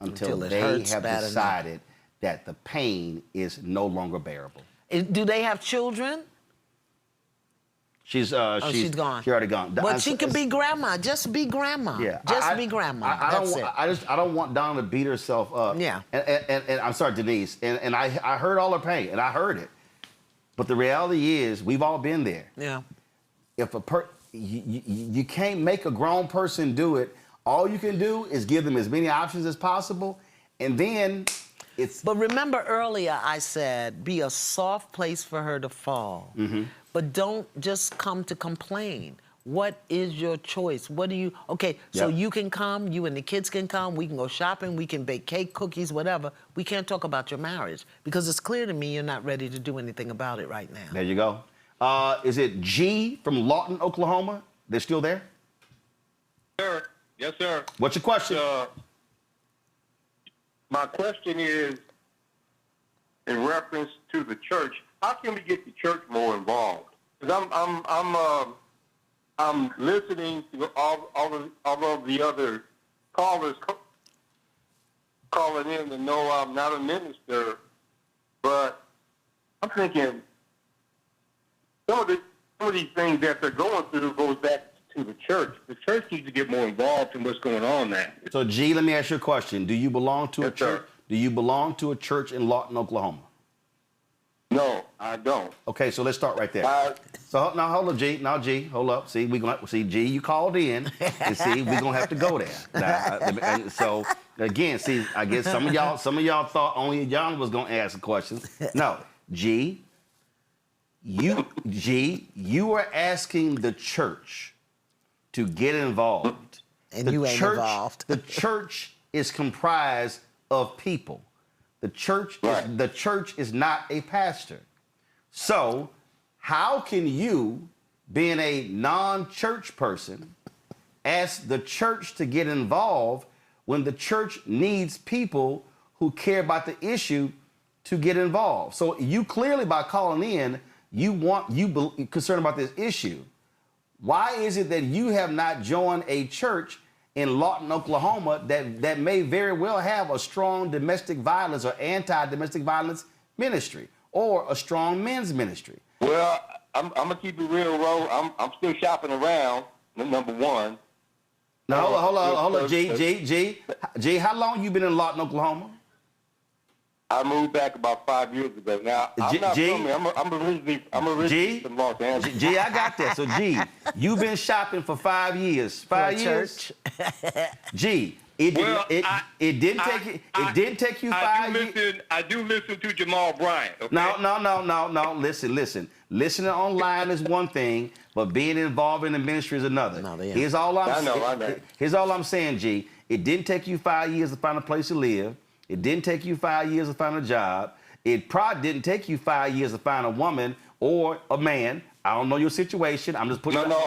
[SPEAKER 1] until they have decided that the pain is no longer bearable.
[SPEAKER 2] Do they have children?
[SPEAKER 1] She's
[SPEAKER 2] gone.
[SPEAKER 1] She's already gone.
[SPEAKER 2] But she can be grandma. Just be grandma.
[SPEAKER 1] Yeah.
[SPEAKER 2] Just be grandma.
[SPEAKER 1] I don't want Donna to beat herself up.
[SPEAKER 2] Yeah.
[SPEAKER 1] And I'm sorry, Denise. And I heard all her pain, and I heard it. But the reality is, we've all been there.
[SPEAKER 2] Yeah.
[SPEAKER 1] If you can't make a grown person do it, all you can do is give them as many options as possible, and then it's.
[SPEAKER 2] But remember earlier I said, be a soft place for her to fall. Mm-hmm. But don't just come to complain. What is your choice? What do you, okay, so you can come, you and the kids can come, we can go shopping, we can bake cake, cookies, whatever. We can't talk about your marriage, because it's clear to me you're not ready to do anything about it right now.
[SPEAKER 1] There you go. Is it G from Lawton, Oklahoma? They're still there?
[SPEAKER 16] Sir. Yes, sir.
[SPEAKER 1] What's your question?
[SPEAKER 16] My question is in reference to the church. How can we get the church more involved? Because I'm listening to all of the other callers calling in to know I'm not a minister, but I'm thinking some of these things that they're going through goes back to the church. The church needs to get more involved in what's going on now.
[SPEAKER 1] So, G, let me ask you a question. Do you belong to a church?
[SPEAKER 16] Sir.
[SPEAKER 1] Do you belong to a church in Lawton, Oklahoma?
[SPEAKER 16] No, I don't.
[SPEAKER 1] Okay, so let's start right there. So now hold up, G. Now, G, hold up. See, G, you called in, and see, we're gonna have to go there. Now, and so again, see, I guess some of y'all thought only Iyanla was gonna ask the questions. No, G, you are asking the church to get involved.
[SPEAKER 2] And you ain't involved.
[SPEAKER 1] The church is comprised of people. The church is not a pastor. So how can you, being a non-church person, ask the church to get involved when the church needs people who care about the issue to get involved. So you clearly, by calling in, you're concerned about this issue. Why is it that you have not joined a church in Lawton, Oklahoma that may very well have a strong domestic violence or anti-domestic violence ministry or a strong men's ministry?
[SPEAKER 16] Well, I'm gonna keep it real, Ro. I'm still shopping around. Number one.
[SPEAKER 1] Now hold on, G. How long you been in Lawton, Oklahoma?
[SPEAKER 16] I moved back about 5 years ago. Now I'm not from here. I'm originally from Los Angeles.
[SPEAKER 1] G, I got that. So G, you've been shopping for 5 years. 5 years. G, it didn't take you 5 years.
[SPEAKER 16] I do listen to Jamal Bryant. Okay?
[SPEAKER 1] No. Listen. Listening online is one thing, but being involved in the ministry is another. Here's all I know. Here's all I'm saying, G. It didn't take you 5 years to find a place to live. It didn't take you 5 years to find a job. It probably didn't take you 5 years to find a woman or a man. I don't know your situation. I'm just putting. No.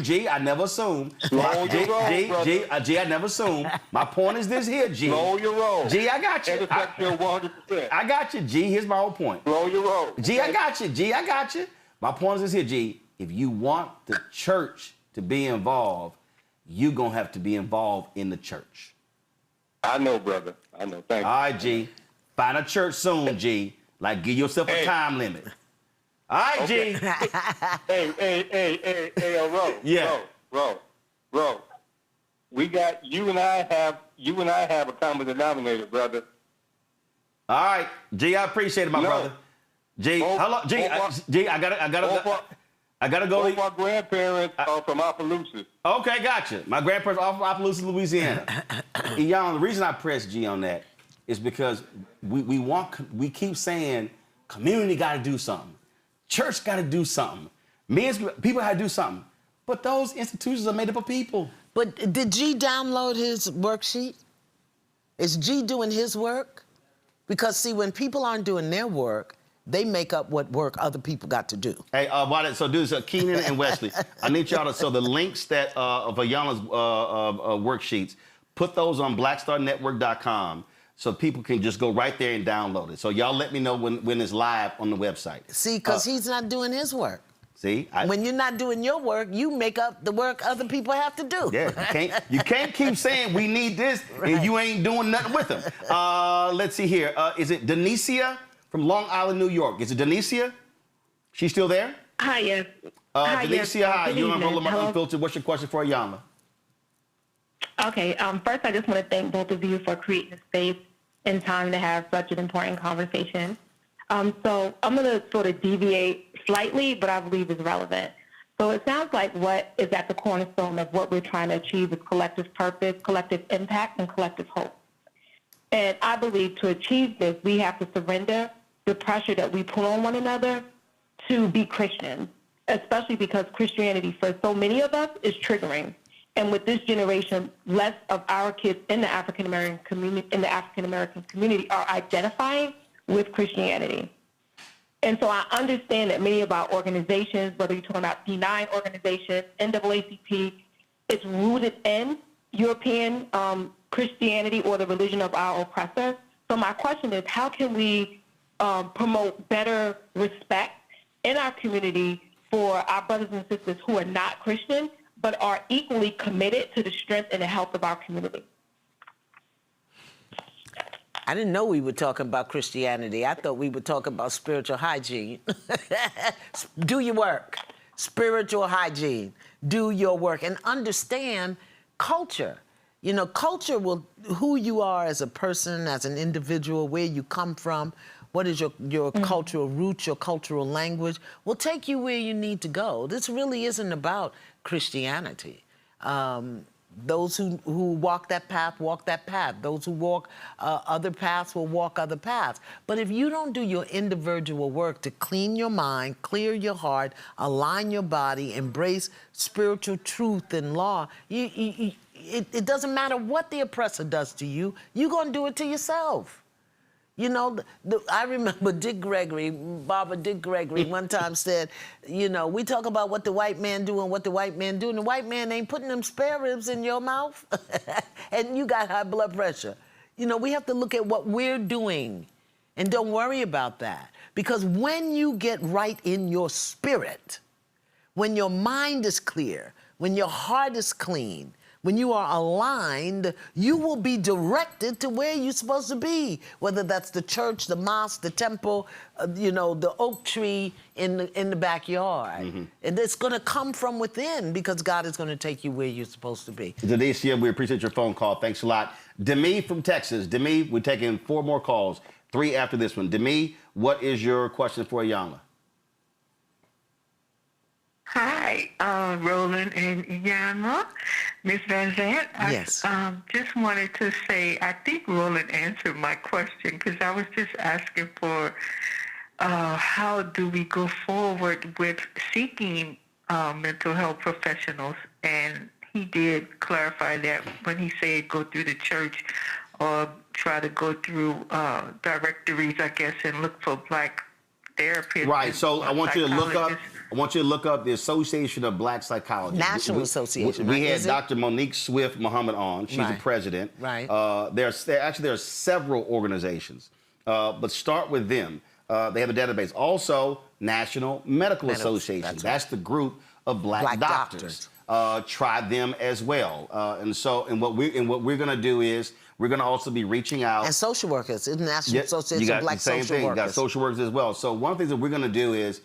[SPEAKER 1] G, I never assume. G, I never assume. My point is this here, G.
[SPEAKER 16] Roll your roll.
[SPEAKER 1] G, I got you.
[SPEAKER 16] 100%.
[SPEAKER 1] I got you, G. Here's my whole point.
[SPEAKER 16] Roll your roll.
[SPEAKER 1] G, I got you. G, I got you. My point is this here, G. If you want the church to be involved, you're going to have to be involved in the church.
[SPEAKER 16] I know, brother. I know. Thank you.
[SPEAKER 1] All right, G. Find a church soon, G. Like, give yourself a time limit. All right, G.
[SPEAKER 16] Hey, Ro.
[SPEAKER 1] Yeah.
[SPEAKER 16] Ro. We got you and I have a common denominator, brother.
[SPEAKER 1] All right, G. I appreciate it, my brother. G, hello, G. I gotta go.
[SPEAKER 16] Both my grandparents are from Opelousas.
[SPEAKER 1] Okay, gotcha. My grandparents are from Opelousas, Louisiana. Iyanla, the reason I press G on that is because we keep saying community got to do something, church got to do something, people got to do something, but those institutions are made up of people.
[SPEAKER 2] But did G download his worksheet? Is G doing his work? Because see, when people aren't doing their work, they make up what work other people got to do.
[SPEAKER 1] Hey, so dudes, Keenan and Wesley, I need y'all to, so the links that of Iyanla's worksheets, put those on blackstarnetwork.com so people can just go right there and download it. So y'all let me know when it's live on the website.
[SPEAKER 2] See, because he's not doing his work.
[SPEAKER 1] See?
[SPEAKER 2] When you're not doing your work, you make up the work other people have to do.
[SPEAKER 1] Yeah, you can't keep saying we need this and you ain't doing nothing with them. Let's see here. Is it Denicia from Long Island, New York? Is it Denicia? She's still there?
[SPEAKER 17] Hi, yes.
[SPEAKER 1] Denicia, hi. You're on Roland
[SPEAKER 17] Hello.
[SPEAKER 1] Unfiltered. What's your question for Iyanla?
[SPEAKER 17] Okay, first I just want to thank both of you for creating a space and time to have such an important conversation. So I'm going to sort of deviate slightly, but I believe is relevant. So it sounds like what is at the cornerstone of what we're trying to achieve is collective purpose, collective impact, and collective hope. And I believe to achieve this, we have to surrender the pressure that we put on one another to be Christians, especially because Christianity for so many of us is triggering. And with this generation, less of our kids in the African American community are identifying with Christianity. And so I understand that many of our organizations, whether you're talking about D9 organizations, NAACP, it's rooted in European Christianity or the religion of our oppressor. So my question is, how can we promote better respect in our community for our brothers and sisters who are not Christian, but are equally committed to the strength and the health of our community?
[SPEAKER 2] I didn't know we were talking about Christianity. I thought we were talking about spiritual hygiene. Do your work. Spiritual hygiene. Do your work. And understand culture. You know, culture will, who you are as a person, as an individual, where you come from, what is your cultural roots, your cultural language, will take you where you need to go. This really isn't about Christianity. Those who walk that path, walk that path. Those who walk other paths will walk other paths. But if you don't do your individual work to clean your mind, clear your heart, align your body, embrace spiritual truth and law, it doesn't matter what the oppressor does to you, you're going to do it to yourself. You know, I remember Dick Gregory, Barbara Dick Gregory, one time said, you know, we talk about what the white man do and what the white man do, and the white man ain't putting them spare ribs in your mouth, and you got high blood pressure. You know, we have to look at what we're doing, and don't worry about that. Because when you get right in your spirit, when your mind is clear, when your heart is clean, when you are aligned, you will be directed to where you're supposed to be, whether that's the church, the mosque, the temple, you know, the oak tree in the backyard.
[SPEAKER 1] Mm-hmm.
[SPEAKER 2] And it's going to come from within because God is going to take you where you're supposed to be.
[SPEAKER 1] Denisha, we appreciate your phone call. Thanks a lot. Demi from Texas. Demi, we're taking 4 more calls, 3 after this one. Demi, what is your question for Iyanla?
[SPEAKER 18] Hi, Roland and Iyanla. Miss Vanzant,
[SPEAKER 2] yes.
[SPEAKER 18] I just wanted to say, I think Roland answered my question because I was just asking for how do we go forward with seeking mental health professionals, and he did clarify that when he said go through the church or try to go through directories, I guess, and look for black therapists.
[SPEAKER 1] Right. So I want you to look up. I want you to look up the Association of Black Psychologists.
[SPEAKER 2] National Association.
[SPEAKER 1] We
[SPEAKER 2] right?
[SPEAKER 1] had Dr. Monique Swift Muhammad on. She's the president.
[SPEAKER 2] Right.
[SPEAKER 1] There are several organizations, but start with them. They have a database. Also, National Medical Association. That's the group of black doctors. Try them as well. And what we're going to do is we're going to also be reaching out.
[SPEAKER 2] And social workers, International Association of Black Social Workers.
[SPEAKER 1] You got social workers as well. So one of the things that we're going to do is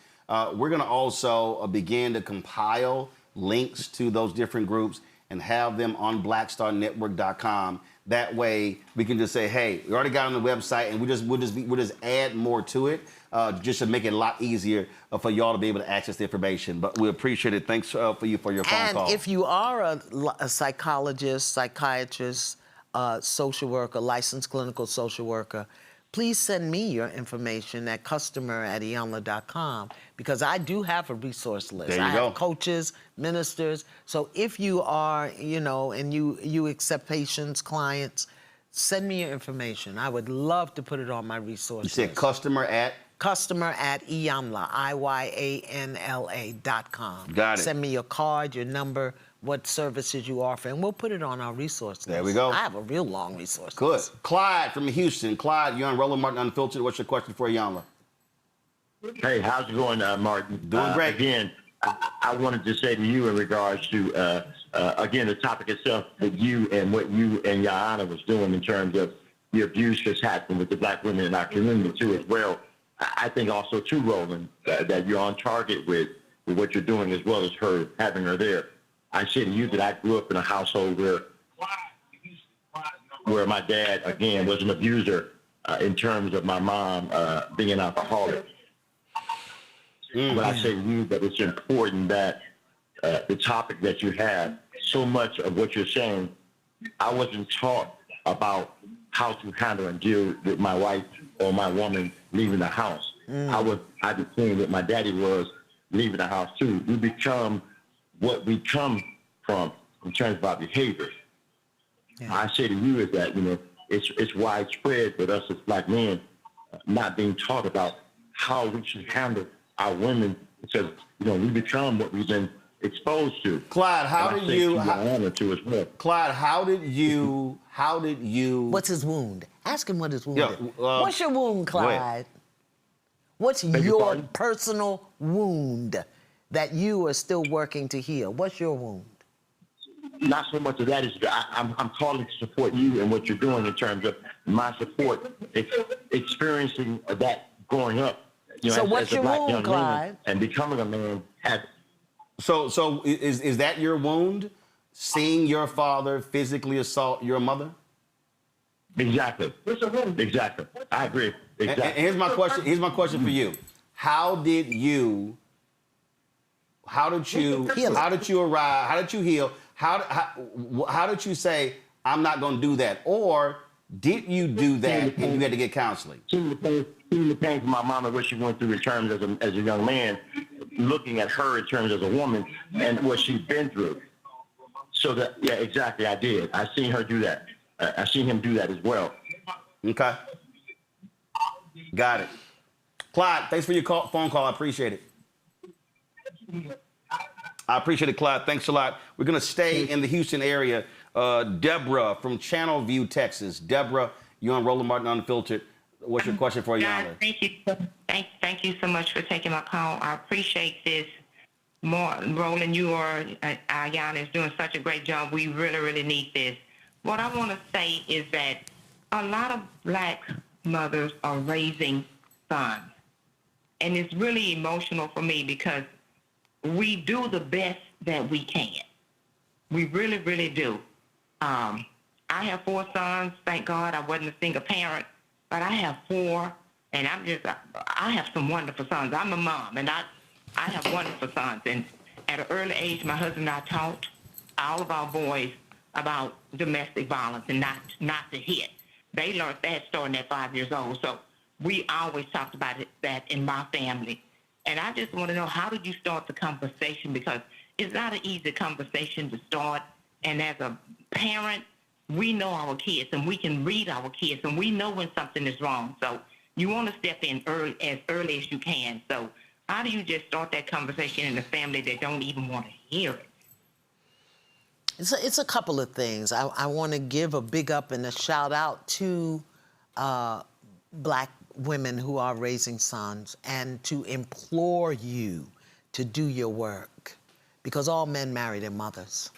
[SPEAKER 1] we're going to also begin to compile links to those different groups and have them on blackstarnetwork.com. That way we can just say, hey, we already got on the website, and we'll just add more to it just to make it a lot easier for y'all to be able to access the information. But we appreciate it. Thanks for your phone call.
[SPEAKER 2] And if you are a psychologist, psychiatrist, social worker, licensed clinical social worker, please send me your information at customer@iyanla.com because I do have a resource list.
[SPEAKER 1] There you
[SPEAKER 2] I
[SPEAKER 1] go.
[SPEAKER 2] have coaches, ministers. So if you are, you know, and you accept patients, clients, send me your information. I would love to put it on my resource list.
[SPEAKER 1] You said
[SPEAKER 2] customer@Iyanla, IYANLA.com.
[SPEAKER 1] Got it.
[SPEAKER 2] Send me your card, your number, what services you offer, and we'll put it on our resource list.
[SPEAKER 1] There we go.
[SPEAKER 2] I have a real long resource
[SPEAKER 1] Good.
[SPEAKER 2] list.
[SPEAKER 1] Clyde from Houston. Clyde, you're on Roland Martin Unfiltered. What's your question for Iyanla?
[SPEAKER 19] Hey, how's it going, Martin?
[SPEAKER 1] Doing great.
[SPEAKER 19] Again, I wanted to say to you in regards to, again, the topic itself, that you and what you and Iyanla was doing in terms of the abuse that's happened with the black women in our community, too, as well. I think also, too, Roland, that you're on target with what you're doing as well as her, having her there. I say to you that I grew up in a household where my dad, again, was an abuser in terms of my mom being an alcoholic. But I say to you that it's important that the topic that you have, so much of what you're saying, I wasn't taught about how to handle and deal with my wife or my woman leaving the house. I became what my daddy was leaving the house too. We become what we come from in terms of our behavior. Yeah. I say to you is that, you know, it's widespread with us as black men not being taught about how we should handle our women because, you know, we become what we've been exposed to.
[SPEAKER 1] Clyde,
[SPEAKER 19] Clyde,
[SPEAKER 1] how did you
[SPEAKER 2] What's his wound? Ask him what his wound
[SPEAKER 1] Yeah,
[SPEAKER 2] is. What's your wound, Clyde? What's your personal wound that you are still working to heal? What's your wound?
[SPEAKER 19] Not so much of that is I'm calling to support you and what you're doing in terms of my support, experiencing that growing up. You know,
[SPEAKER 2] so
[SPEAKER 19] as
[SPEAKER 2] what's
[SPEAKER 19] a
[SPEAKER 2] your
[SPEAKER 19] black
[SPEAKER 2] wound,
[SPEAKER 19] young
[SPEAKER 2] Clyde?
[SPEAKER 19] man and becoming a man.
[SPEAKER 1] So is that your wound? Seeing your father physically assault your mother?
[SPEAKER 19] Exactly. Exactly. I agree. Exactly.
[SPEAKER 1] And here's my question. Here's my question for you. How did you arrive? How did you heal? How did you say, I'm not going to do that? Or did you do that and you had to get counseling?
[SPEAKER 19] Seeing the pain from my mom and what she went through in terms as a young man, looking at her in terms as a woman and what she's been through. So that, yeah, exactly, I did. I seen her do that. I seen him do that as well.
[SPEAKER 1] Okay. Got it. Clyde, thanks for your phone call. I appreciate it. I appreciate it, Clyde. Thanks a lot. We're going to stay in the Houston area. Deborah from Channelview, Texas. Deborah, you're on Roland Martin Unfiltered. What's your question for Iyanla?
[SPEAKER 20] Thank you. Thank you so much for taking my call. I appreciate this. Roland, you are, Iyanla is doing such a great job. We really, really need this. What I want to say is that a lot of black mothers are raising sons. And it's really emotional for me because we do the best that we can. We really, really do. I have 4 sons. Thank God I wasn't a single parent, but I have 4, and I have some wonderful sons. I'm a mom, and I have wonderful sons. And at an early age, my husband and I taught all of our boys about domestic violence and not to hit. They learned that starting at 5 years old. So we always talked about that in my family. And I just want to know, how did you start the conversation? Because it's not an easy conversation to start. And as a parent, we know our kids, and we can read our kids, and we know when something is wrong. So you want to step in as early as you can. So how do you just start that conversation in a family that don't even want to hear it?
[SPEAKER 2] It's a couple of things. I want to give a big up and a shout out to black women who are raising sons, and to implore you to do your work, because all men marry their mothers.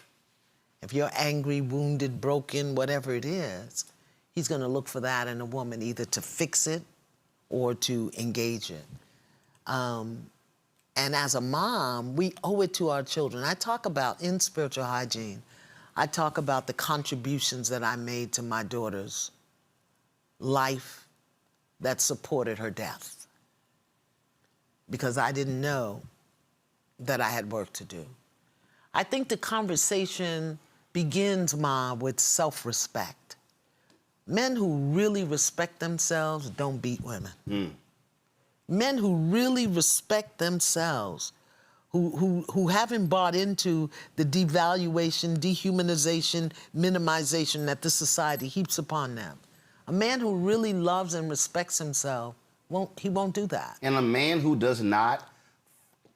[SPEAKER 2] If you're angry, wounded, broken, whatever it is, he's going to look for that in a woman, either to fix it or to engage it. And as a mom, we owe it to our children. I talk about, in Spiritual Hygiene, I talk about the contributions that I made to my daughter's life that supported her death, because I didn't know that I had work to do. I think the conversation begins, Ma, with self-respect. Men who really respect themselves don't beat women. Men who really respect themselves, who haven't bought into the devaluation, dehumanization, minimization that this society heaps upon them. A man who really loves and respects himself, won't do that.
[SPEAKER 1] And a man who does not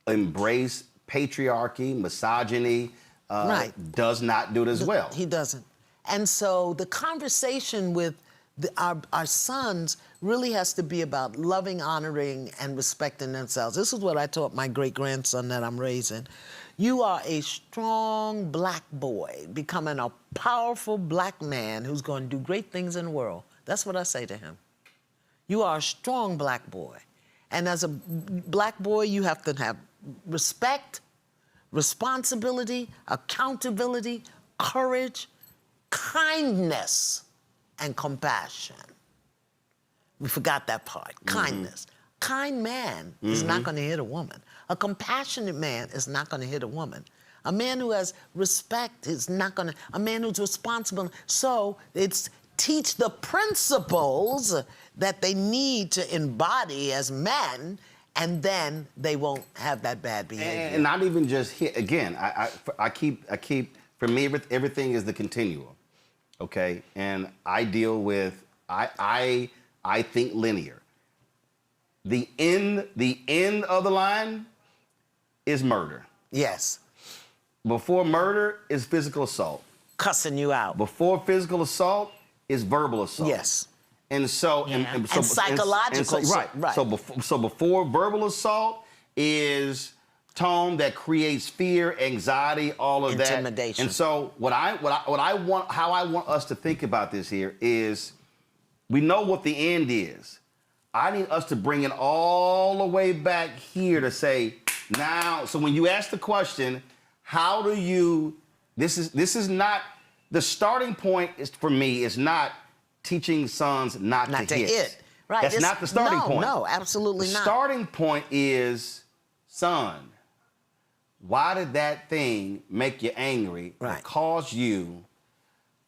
[SPEAKER 1] embrace patriarchy, misogyny, does not do it as well.
[SPEAKER 2] He doesn't. And so the conversation with our sons really has to be about loving, honoring, and respecting themselves. This is what I taught my great-grandson that I'm raising. You are a strong black boy becoming a powerful black man who's going to do great things in the world. That's what I say to him. You are a strong black boy. And as a black boy, you have to have respect, responsibility, accountability, courage, kindness, and compassion. We forgot that part, kindness. Kind man is not going to hit a woman. A compassionate man is not going to hit a woman. A man who has respect is not going to, a man who's responsible. So it's teach the principles that they need to embody as men, and then they won't have that bad behavior.
[SPEAKER 1] And not even just hit. Again, I keep, for me, everything is the continuum, okay? And I deal with, I think linear. The end of the line is murder.
[SPEAKER 2] Yes.
[SPEAKER 1] Before murder is physical assault.
[SPEAKER 2] Cussing you out.
[SPEAKER 1] Before physical assault is verbal assault.
[SPEAKER 2] Yes.
[SPEAKER 1] And so,
[SPEAKER 2] and psychological.
[SPEAKER 1] Right. So before verbal assault is tone that creates fear, anxiety, all of that.
[SPEAKER 2] Intimidation.
[SPEAKER 1] And so how I want us to think about this here is, we know what the end is. I need us to bring it all the way back here to say, now, so when you ask the question, how do you, this is not, the starting point is, for me, is not teaching sons not to hit.
[SPEAKER 2] Right.
[SPEAKER 1] That's not the starting point.
[SPEAKER 2] No, absolutely not.
[SPEAKER 1] The starting point is, son, why did that thing make you angry or cause you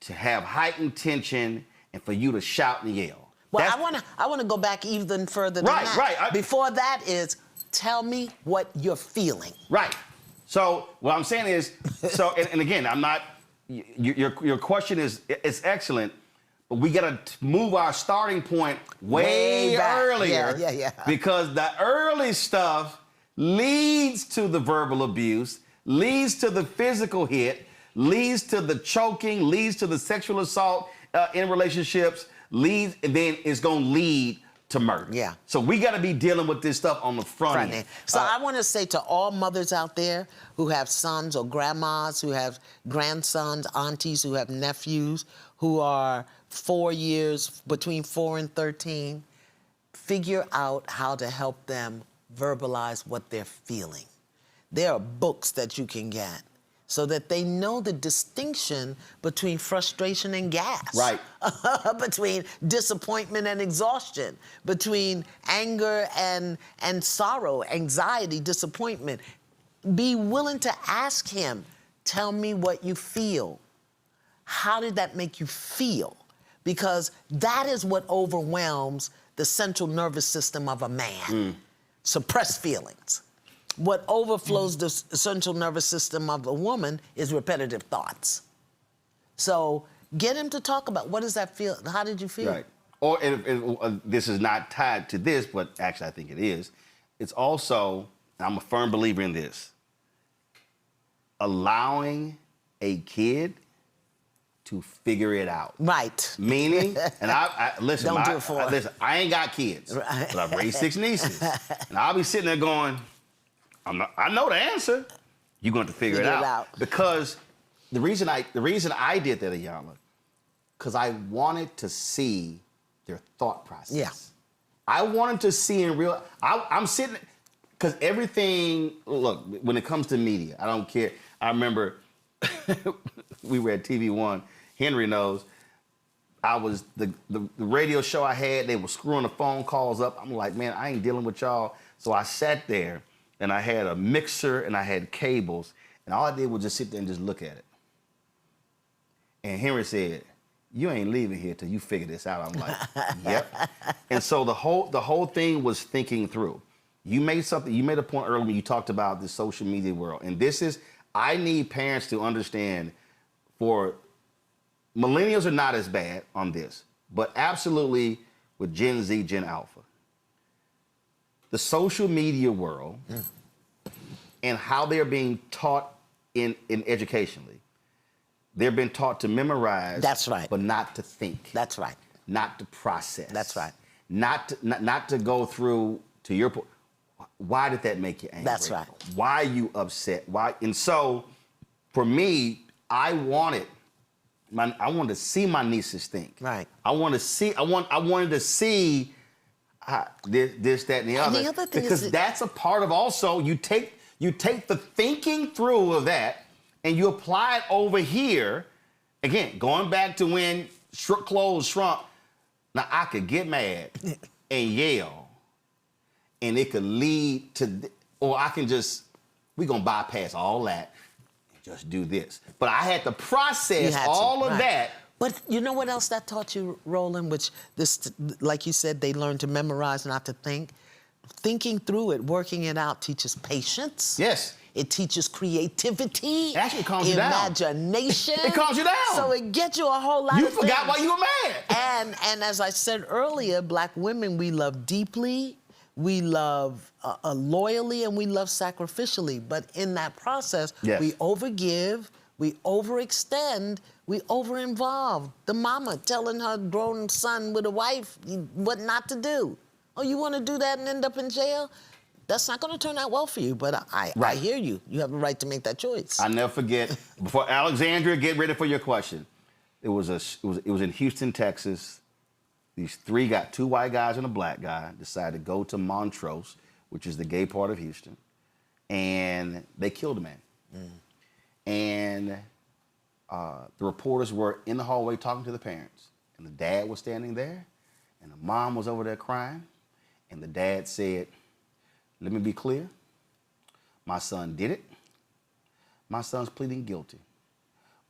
[SPEAKER 1] to have heightened tension and for you to shout and yell?
[SPEAKER 2] Well, I want to go back even further than that.
[SPEAKER 1] Right.
[SPEAKER 2] Before that is, tell me what you're feeling.
[SPEAKER 1] Right. So what I'm saying is, so and again, I'm not. Your question is excellent, we got to move our starting point way
[SPEAKER 2] back.
[SPEAKER 1] earlier.
[SPEAKER 2] Yeah.
[SPEAKER 1] Because the early stuff leads to the verbal abuse, leads to the physical hit, leads to the choking, leads to the sexual assault in relationships, and then it's going to lead to murder.
[SPEAKER 2] Yeah.
[SPEAKER 1] So we got to be dealing with this stuff on the front end.
[SPEAKER 2] So I want to say to all mothers out there who have sons or grandmas, who have grandsons, aunties, who have nephews, who are 4 years, between 4 and 13, figure out how to help them verbalize what they're feeling. There are books that you can get so that they know the distinction between frustration and gas.
[SPEAKER 1] Right.
[SPEAKER 2] Between disappointment and exhaustion, between anger and sorrow, anxiety, disappointment. Be willing to ask him, tell me what you feel. How did that make you feel? Because that is what overwhelms the central nervous system of a man. Suppressed feelings. What overflows the central nervous system of a woman is repetitive thoughts. So get him to talk about what does that feel? How did you feel?
[SPEAKER 1] Right. Or this is not tied to this, but actually I think it is. It's also, I'm a firm believer in this, allowing a kid to figure it out.
[SPEAKER 2] Right.
[SPEAKER 1] Meaning, and I listen,
[SPEAKER 2] Don't do it for
[SPEAKER 1] listen, I ain't got kids, but I've raised 6 nieces. And I'll be sitting there going, I know the answer. You're going to figure it out. Because the reason I did that, Iyanla, because I wanted to see their thought process.
[SPEAKER 2] Yeah.
[SPEAKER 1] I wanted to see in real. I'm sitting, because everything. Look, when it comes to media, I don't care. I remember we were at TV One. Henry knows. I was the radio show I had. They were screwing the phone calls up. I'm like, man, I ain't dealing with y'all. So I sat there. And I had a mixer and I had cables, and all I did was just sit there and just look at it. And Henry said, "You ain't leaving here till you figure this out." I'm like, "Yep." And so the whole thing was thinking through. You made a point earlier when you talked about the social media world, and I need parents to understand. For millennials are not as bad on this, but absolutely with Gen Z, Gen Alpha. The social media world and how they're being taught in educationally. They're being taught to memorize.
[SPEAKER 2] That's right.
[SPEAKER 1] But not to think.
[SPEAKER 2] That's right.
[SPEAKER 1] Not to process.
[SPEAKER 2] That's right.
[SPEAKER 1] Not to go through, to your point, why did that make you angry?
[SPEAKER 2] That's right.
[SPEAKER 1] Why are you upset? Why? And so, for me, I wanted to see my nieces think.
[SPEAKER 2] Right.
[SPEAKER 1] I wanted to see this, that, and the other.
[SPEAKER 2] The other thing
[SPEAKER 1] because that's a part of also, you take the thinking through of that and you apply it over here. Again, going back to when clothes shrunk. Now, I could get mad and yell, and it could lead to, or I can we're going to bypass all that and just do this. But I had to process all of that.
[SPEAKER 2] But you know what else that taught you, Roland? Which like you said, they learn to memorize, not to think. Thinking through it, working it out teaches patience.
[SPEAKER 1] Yes.
[SPEAKER 2] It teaches creativity.
[SPEAKER 1] It actually calms you down.
[SPEAKER 2] Imagination.
[SPEAKER 1] It calms you down.
[SPEAKER 2] So it gets you a whole lot of things.
[SPEAKER 1] You forgot why you were mad.
[SPEAKER 2] And as I said earlier, Black women, we love deeply, we love loyally, and we love sacrificially. But in that process, we overgive, we overextend, we over-involve. The mama telling her grown son with a wife what not to do. Oh, you want to do that and end up in jail? That's not going to turn out well for you, but I hear you. You have a right to make that choice.
[SPEAKER 1] I never forget. Before Alexandria, get ready for your question. It was in Houston, Texas. These two white guys and a black guy decided to go to Montrose, which is the gay part of Houston, and they killed a man. And the reporters were in the hallway talking to the parents, and the dad was standing there, and the mom was over there crying, and the dad said, "Let me be clear. My son did it. My son's pleading guilty.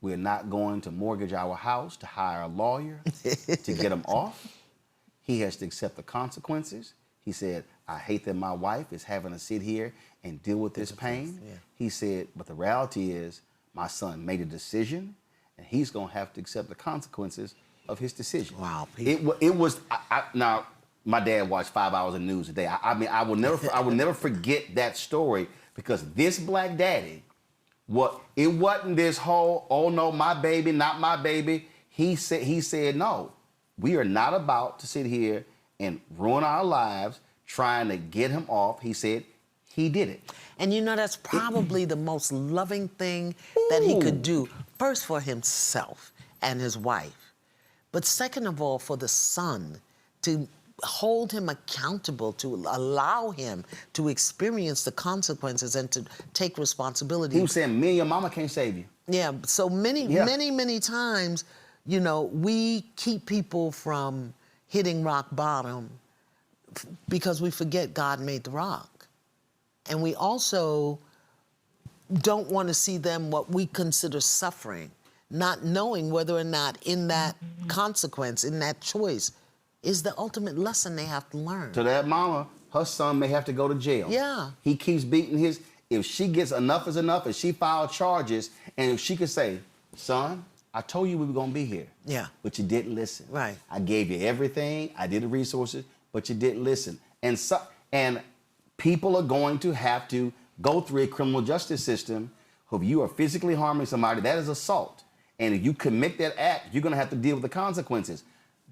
[SPEAKER 1] We're not going to mortgage our house to hire a lawyer to get him off. He has to accept the consequences." He said, "I hate that my wife is having to sit here and deal with this pain."
[SPEAKER 2] Yeah.
[SPEAKER 1] He said, "But the reality is my son made a decision, and he's going to have to accept the consequences of his decision.
[SPEAKER 2] Wow.
[SPEAKER 1] It was, now, my dad watched 5 hours of news a day. I mean, I will never forget that story, because this black daddy, it wasn't this whole, oh no, my baby, not my baby. He said, no, we are not about to sit here and ruin our lives trying to get him off. He said he did it.
[SPEAKER 2] And you know, that's probably the most loving thing that he could do. First, for himself and his wife. But second of all, for the son, to hold him accountable, to allow him to experience the consequences and to take responsibility.
[SPEAKER 1] He was saying, me and your mama can't save you.
[SPEAKER 2] Yeah, so many times, you know, we keep people from hitting rock bottom because we forget God made the rock. And we also don't want to see them what we consider suffering, not knowing whether or not in that consequence, in that choice, is the ultimate lesson they have to learn.
[SPEAKER 1] To that mama, her son may have to go to jail.
[SPEAKER 2] Yeah.
[SPEAKER 1] He keeps beating his, if she gets enough is enough, if she filed charges, and if she could say, son, I told you we were gonna be here.
[SPEAKER 2] Yeah.
[SPEAKER 1] But you didn't listen.
[SPEAKER 2] Right.
[SPEAKER 1] I gave you everything, I did the resources, but you didn't listen. And people are going to have to go through a criminal justice system. If you are physically harming somebody, that is assault. And if you commit that act, you're gonna have to deal with the consequences.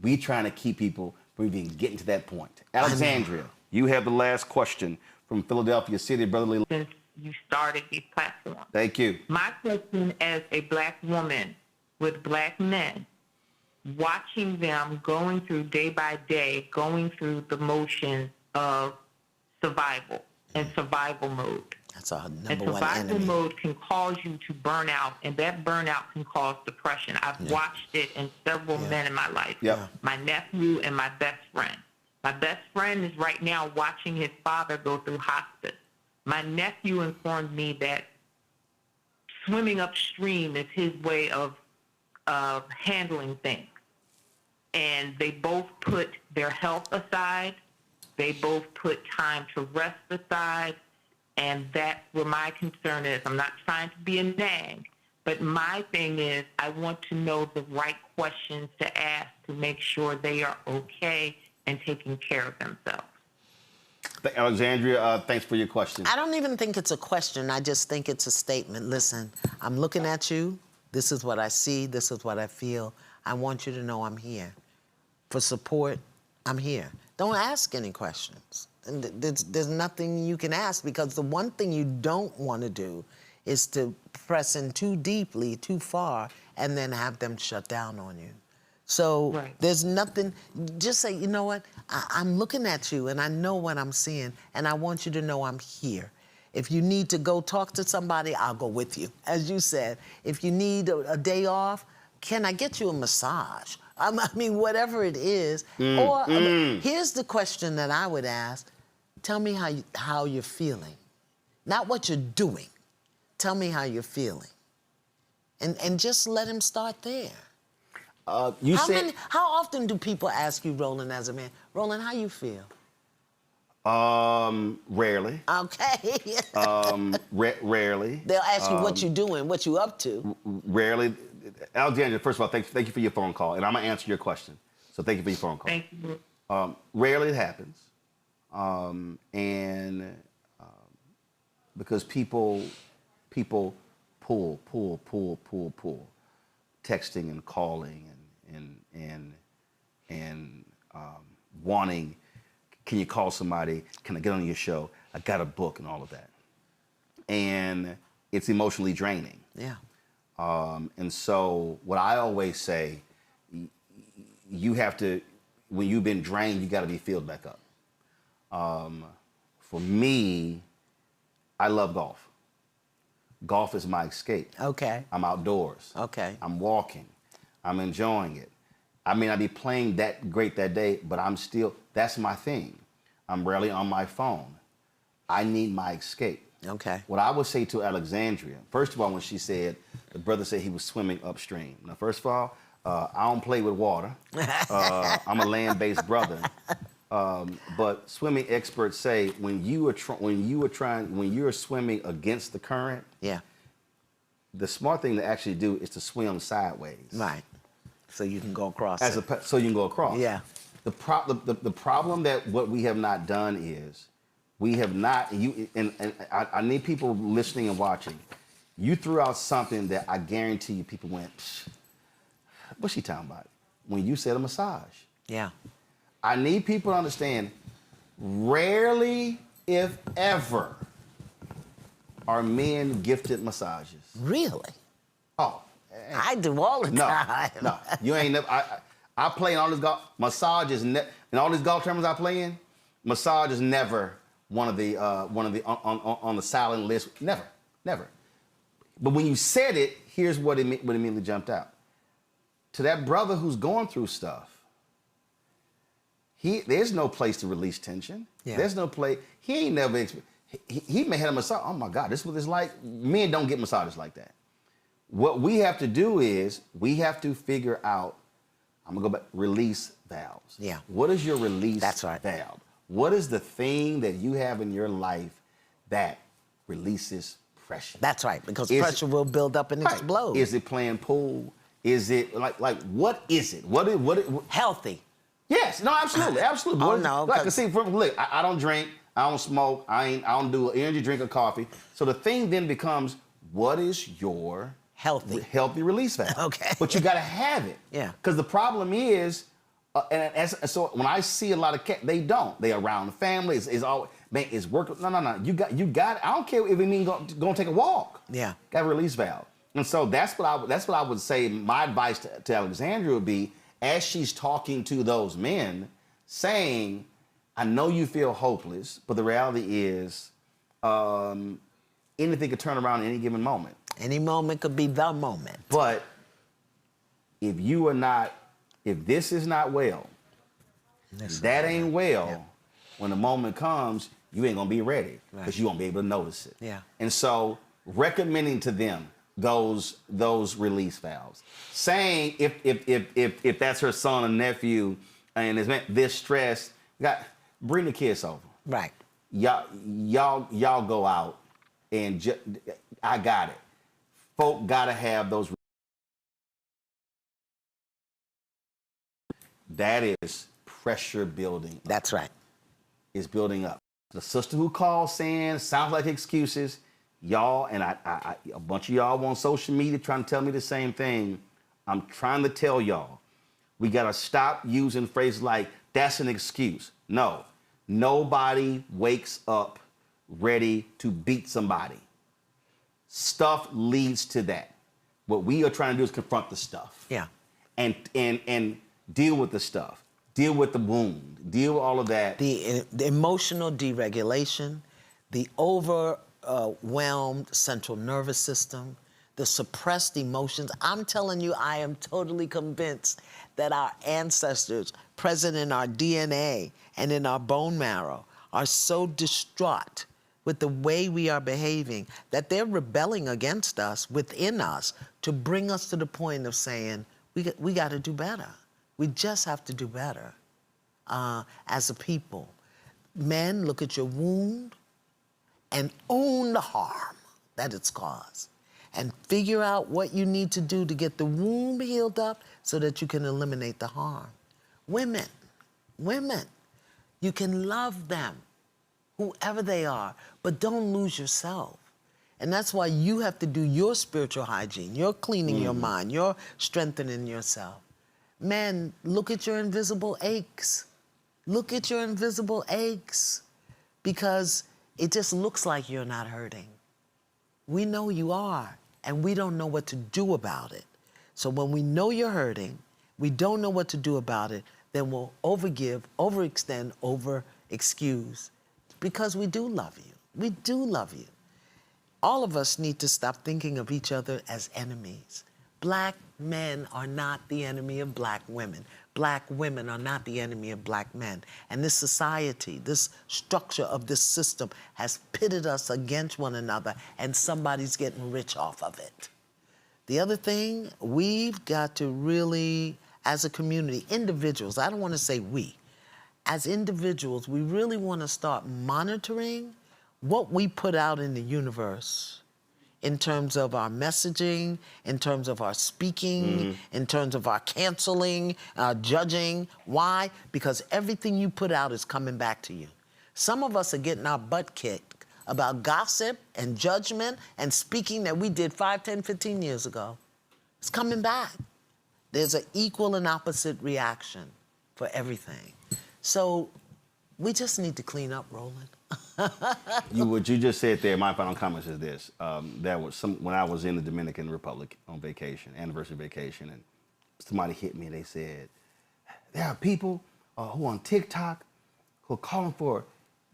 [SPEAKER 1] We trying to keep people from even getting to that point. Alexandria, you have the last question from Philadelphia City Brotherly.
[SPEAKER 20] Since you started these platforms.
[SPEAKER 1] Thank you.
[SPEAKER 20] My question as a black woman with black men, watching them going through day by day, going through the motion of survival and survival mode.
[SPEAKER 2] That's our
[SPEAKER 20] And
[SPEAKER 2] number one
[SPEAKER 20] survival
[SPEAKER 2] enemy.
[SPEAKER 20] mode can cause you to burn out, and that burnout can cause depression. I've watched it in several men in my life. My nephew and my best friend. My best friend is right now watching his father go through hospice. My nephew informed me that swimming upstream is his way of handling things. And they both put their health aside. They both put time to rest aside. And that's where my concern is. I'm not trying to be a nag, but my thing is I want to know the right questions to ask to make sure they are okay and taking care of themselves.
[SPEAKER 1] Alexandria, thanks for your question.
[SPEAKER 2] I don't even think it's a question. I just think it's a statement. Listen, I'm looking at you. This is what I see. This is what I feel. I want you to know I'm here. For support, I'm here. Don't ask any questions. And there's nothing you can ask, because the one thing you don't want to do is to press in too deeply, too far, and then have them shut down on you. So there's nothing, just say, you know what, I'm looking at you and I know what I'm seeing, and I want you to know I'm here. If you need to go talk to somebody, I'll go with you. As you said, if you need a day off, can I get you a massage? I mean, whatever it is. Here's the question that I would ask. Tell me how you're feeling. Not what you're doing. Tell me how you're feeling. And just let him start there. How often do people ask you, Roland, as a man, Roland, how you feel?
[SPEAKER 1] Rarely.
[SPEAKER 2] Okay.
[SPEAKER 1] Rarely.
[SPEAKER 2] They'll ask you what you doing, what you up to.
[SPEAKER 1] Rarely. Alexandria, first of all, thank you for your phone call, and I'm gonna answer your question. So thank you for your phone call.
[SPEAKER 20] Thank you.
[SPEAKER 1] Rarely it happens, because people pull, texting and calling and wanting. Can you call somebody? Can I get on your show? I got a book and all of that, and it's emotionally draining.
[SPEAKER 2] Yeah.
[SPEAKER 1] And so what I always say, you have to, when you've been drained, you got to be filled back up. For me, I love golf. Golf is my escape.
[SPEAKER 2] Okay.
[SPEAKER 1] I'm outdoors.
[SPEAKER 2] Okay.
[SPEAKER 1] I'm walking. I'm enjoying it. I may not be playing that great that day, but that's my thing. I'm rarely on my phone. I need my escape.
[SPEAKER 2] Okay.
[SPEAKER 1] What I would say to Alexandria, first of all, when she said, the brother said he was swimming upstream. Now, first of all, I don't play with water. I'm a land-based brother. But swimming experts say when you are swimming against the current,
[SPEAKER 2] yeah,
[SPEAKER 1] the smart thing to actually do is to swim sideways.
[SPEAKER 2] Right. So you can go across
[SPEAKER 1] so you can go across.
[SPEAKER 2] Yeah.
[SPEAKER 1] The problem that what we have not done is we have not, and I need people listening and watching. You threw out something that I guarantee you people went, psh, what's she talking about? When you said a massage.
[SPEAKER 2] Yeah.
[SPEAKER 1] I need people to understand, rarely, if ever, are men gifted massages.
[SPEAKER 2] Really?
[SPEAKER 1] Oh.
[SPEAKER 2] I do all the time.
[SPEAKER 1] No, you ain't never. I play in all this golf. Massage is in all these golf tournaments I play in. Massage is never one of the on the silent list. Never. But when you said it, here's what immediately jumped out. To that brother who's going through stuff, there's no place to release tension.
[SPEAKER 2] Yeah.
[SPEAKER 1] There's no place. He ain't never. He may have a massage. Oh my God, this is what it's like. Men don't get massages like that. What we have to do is we have to figure out. I'm gonna go back. Release valves.
[SPEAKER 2] Yeah.
[SPEAKER 1] What is your release
[SPEAKER 2] That's right.
[SPEAKER 1] valve? What is the thing that you have in your life that releases pressure?
[SPEAKER 2] That's right, because pressure will build up and explode.
[SPEAKER 1] Is it playing pool? Is it like what is it? What
[SPEAKER 2] healthy?
[SPEAKER 1] Yes, no, absolutely.
[SPEAKER 2] Oh, no,
[SPEAKER 1] Like, see, look, I don't drink, I don't smoke, I don't do an energy drink or coffee. So the thing then becomes, what is your healthy release valve?
[SPEAKER 2] Okay.
[SPEAKER 1] But you got to have it.
[SPEAKER 2] Yeah.
[SPEAKER 1] Because the problem is, so when I see a lot of cats, they don't. They around the family. It's all man. It's work. No. You got. I don't care if it means go take a walk.
[SPEAKER 2] Yeah.
[SPEAKER 1] Got a release valve. And so that's what I would say. My advice to Alexandria would be, as she's talking to those men, saying, I know you feel hopeless, but the reality is, anything could turn around at any given moment.
[SPEAKER 2] Any moment could be the moment.
[SPEAKER 1] But if this is not well, that ain't well, yeah. When the moment comes, you ain't gonna be ready because you won't be able to notice it.
[SPEAKER 2] Yeah.
[SPEAKER 1] And so recommending to them those release valves, saying if that's her son or nephew and is this stress, bring the kids over.
[SPEAKER 2] Right.
[SPEAKER 1] Y'all go out and I got it. Folk gotta have those. That is pressure building.
[SPEAKER 2] That's right.
[SPEAKER 1] It's building up. The sister who called saying sounds like excuses. Y'all, and I a bunch of y'all on social media trying to tell me the same thing. I'm trying to tell y'all, we gotta stop using phrases like, that's an excuse. No, nobody wakes up ready to beat somebody. Stuff leads to that. What we are trying to do is confront the stuff.
[SPEAKER 2] Yeah.
[SPEAKER 1] And deal with the stuff. Deal with the wound. Deal with all of that.
[SPEAKER 2] The emotional deregulation, the overwhelmed central nervous system, the suppressed emotions. I'm telling you, I am totally convinced that our ancestors, present in our DNA and in our bone marrow, are so distraught with the way we are behaving that they're rebelling against us, within us, to bring us to the point of saying, we got to do better. We just have to do better as a people. Men, look at your wound and own the harm that it's caused, and figure out what you need to do to get the wound healed up so that you can eliminate the harm. Women, you can love them, whoever they are, but don't lose yourself. And that's why you have to do your spiritual hygiene, your cleaning your mind, your strengthening yourself. Men, look at your invisible aches. Look at your invisible aches, because it just looks like you're not hurting. We know you are, and we don't know what to do about it. So when we know you're hurting, we don't know what to do about it, then we'll overgive, overextend, over-excuse, because we do love you. We do love you. All of us need to stop thinking of each other as enemies. Black men are not the enemy of black women. Black women are not the enemy of black men. And this society, this structure of this system has pitted us against one another, and somebody's getting rich off of it. The other thing, we've got to really, as a community, individuals, I don't want to say we, as individuals, we really want to start monitoring what we put out in the universe in terms of our messaging, in terms of our speaking, in terms of our canceling, judging. Why? Because everything you put out is coming back to you. Some of us are getting our butt kicked about gossip and judgment and speaking that we did 5, 10, 15 years ago. It's coming back. There's an equal and opposite reaction for everything. So we just need to clean up, Roland.
[SPEAKER 1] What you just said there, my final comments is this. There was when I was in the Dominican Republic on vacation, anniversary vacation, and somebody hit me and they said, there are people who on TikTok who are calling for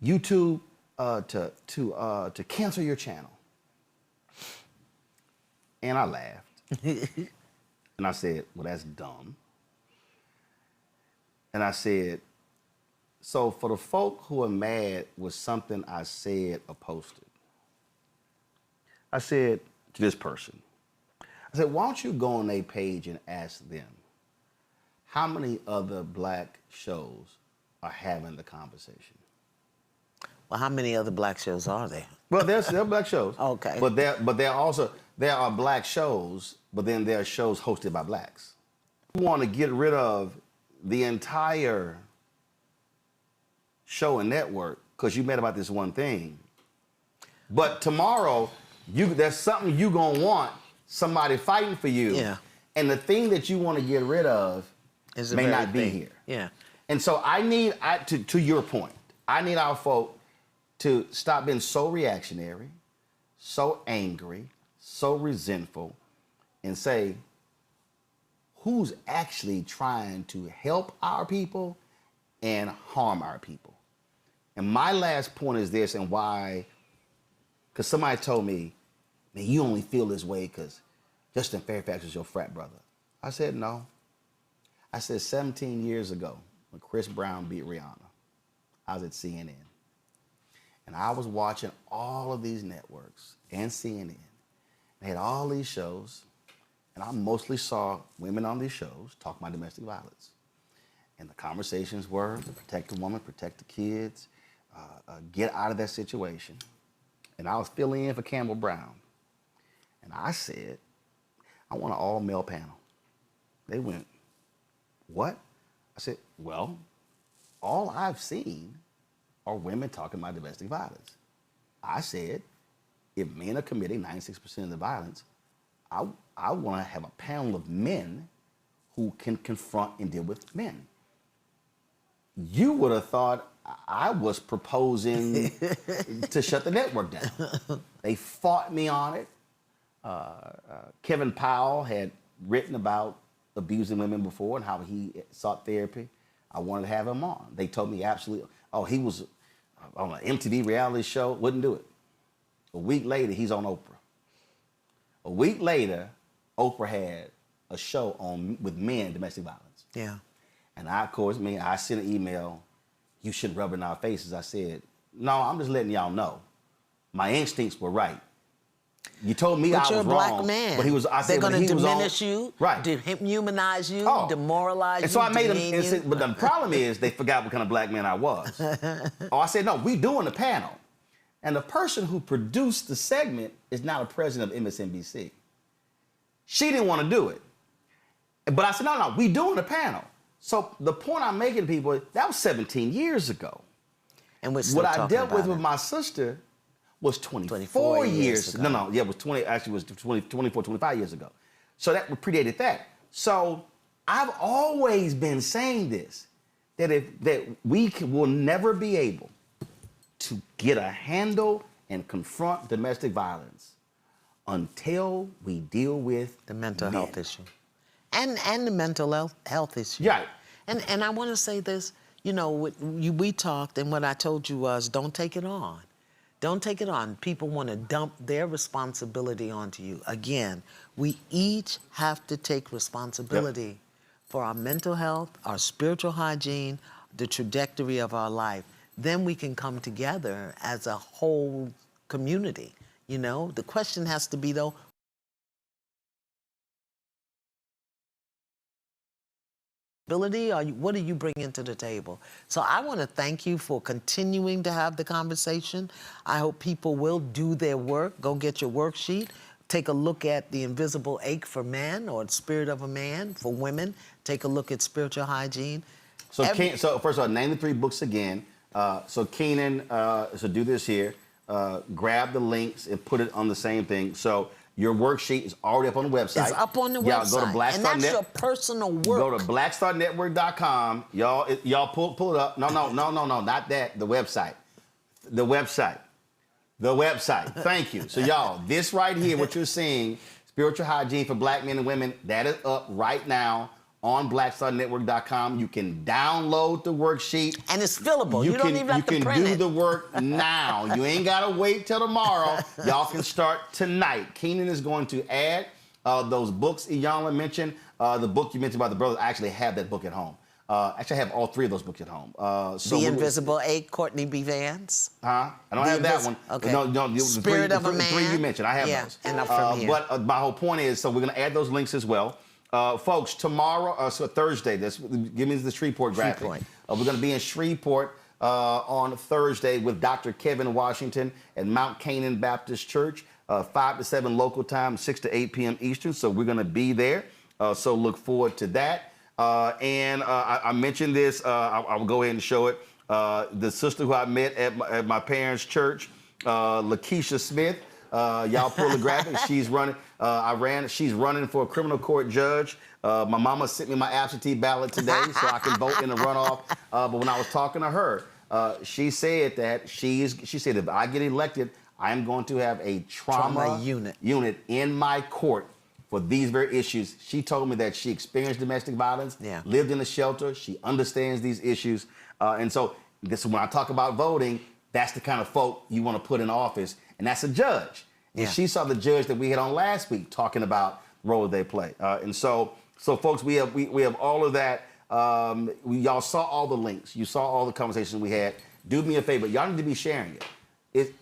[SPEAKER 1] YouTube to cancel your channel. And I laughed. And I said, well, that's dumb. And I said, so for the folk who are mad with something I said or posted, I said to this person, I said, why don't you go on their page and ask them how many other black shows are having the conversation?
[SPEAKER 2] Well, how many other black shows are there?
[SPEAKER 1] Well, there are black shows.
[SPEAKER 2] Okay.
[SPEAKER 1] But there are black shows, but then there are shows hosted by blacks. We want to get rid of the entire show and network because you mad about this one thing. But tomorrow, there's something you gonna want somebody fighting for you.
[SPEAKER 2] Yeah.
[SPEAKER 1] And the thing that you want to get rid of may not be here.
[SPEAKER 2] Yeah.
[SPEAKER 1] And so to your point, I need our folk to stop being so reactionary, so angry, so resentful, and say, who's actually trying to help our people and harm our people? And my last point is this, and why, because somebody told me, man, you only feel this way because Justin Fairfax is your frat brother. I said, no. I said 17 years ago, when Chris Brown beat Rihanna, I was at CNN. And I was watching all of these networks and CNN. They had all these shows, and I mostly saw women on these shows talk about domestic violence. And the conversations were to protect the woman, protect the kids, get out of that situation. And I was filling in for Campbell Brown. And I said, I want an all-male panel. They went, what? I said, well, all I've seen are women talking about domestic violence. I said, if men are committing 96% of the violence, I want to have a panel of men who can confront and deal with men. You would have thought I was proposing to shut the network down. They fought me on it. Kevin Powell had written about abusing women before and how he sought therapy. I wanted to have him on. They told me absolutely, he was on an MTV reality show, wouldn't do it. A week later, he's on Oprah. A week later, Oprah had a show with men, domestic violence.
[SPEAKER 2] Yeah.
[SPEAKER 1] And I sent an email, you shouldn't rub it in our faces. I said, no, I'm just letting y'all know. My instincts were right. You told me I was wrong.
[SPEAKER 2] But you're a black man.
[SPEAKER 1] But
[SPEAKER 2] they're going to diminish you,
[SPEAKER 1] right.
[SPEAKER 2] Dehumanize you, demoralize you.
[SPEAKER 1] And so I made them, but the problem is they forgot what kind of black man I was. I said, no, we doing the panel. And the person who produced the segment is now the president of MSNBC. She didn't want to do it. But I said, no, we doing the panel. So the point I'm making to people, that was 17 years ago.
[SPEAKER 2] And what
[SPEAKER 1] I dealt with my sister was 24 years ago. It was 24, 25 years ago. So that predated that. So I've always been saying this, that we will never be able to get a handle and confront domestic violence until we deal with
[SPEAKER 2] the mental health issue. And the mental health issue.
[SPEAKER 1] Right.
[SPEAKER 2] And I want to say this, we talked, and what I told you was, don't take it on. Don't take it on. People want to dump their responsibility onto you. Again, we each have to take responsibility for our mental health, our spiritual hygiene, the trajectory of our life. Then we can come together as a whole community. The question has to be, though, ability, or what do you bring into the table? So I want to thank you for continuing to have the conversation. I hope people will do their work. Go get your worksheet. Take a look at The Invisible Ache for Men, or The Spirit of a Man for women. Take a look at Spiritual Hygiene.
[SPEAKER 1] So, so first of all, name the 3 books again. So Keenan, so do this here. Grab the links and put it on the same thing. So your worksheet is already up on the website.
[SPEAKER 2] It's up on the
[SPEAKER 1] Y'all
[SPEAKER 2] website.
[SPEAKER 1] go to Black
[SPEAKER 2] and
[SPEAKER 1] Star
[SPEAKER 2] that's
[SPEAKER 1] Net.
[SPEAKER 2] your personal work.
[SPEAKER 1] Go to blackstarnetwork.com. Y'all pull it up. No, not that. The website. The website. The website. Thank you. So y'all, this right here, what you're seeing, Spiritual Hygiene for Black Men and Women, that is up right now on blackstarnetwork.com. You can download the worksheet.
[SPEAKER 2] And it's fillable. You don't even have to print it.
[SPEAKER 1] You can do the work now. You ain't got to wait till tomorrow. Y'all can start tonight. Keenan is going to add those books Iyanla mentioned. The book you mentioned about the brothers, I actually have that book at home. Actually, I have all 3 of those books at home. So
[SPEAKER 2] The Invisible Ache, Courtney B. Vance.
[SPEAKER 1] Huh? I don't have that one.
[SPEAKER 2] Okay.
[SPEAKER 1] No,
[SPEAKER 2] Spirit of a Man.
[SPEAKER 1] The 3 you mentioned, I have those.
[SPEAKER 2] And I'm from here.
[SPEAKER 1] But my whole point is, so we're going to add those links as well. Folks, tomorrow, so Thursday, give me the Shreveport graphic. We're going to be in Shreveport on Thursday with Dr. Kevin Washington at Mount Canaan Baptist Church, 5 to 7 local time, 6 to 8 p.m. Eastern. So we're going to be there. So look forward to that. I mentioned this. I will go ahead and show it. The sister who I met at my parents' church, Lakeisha Smith. Y'all pull the graphic. She's running. She's running for a criminal court judge. My mama sent me my absentee ballot today so I can vote in the runoff. But when I was talking to her, she said that she said if I get elected, I am going to have a trauma unit in my court for these very issues. She told me that she experienced domestic violence, lived in a shelter. She understands these issues. And so this, when I talk about voting, that's the kind of folk you want to put in office. And that's a judge. And she saw the judge that we had on last week talking about the role they play. And so folks, we have all of that. Y'all saw all the links. You saw all the conversations we had. Do me a favor. Y'all need to be sharing it.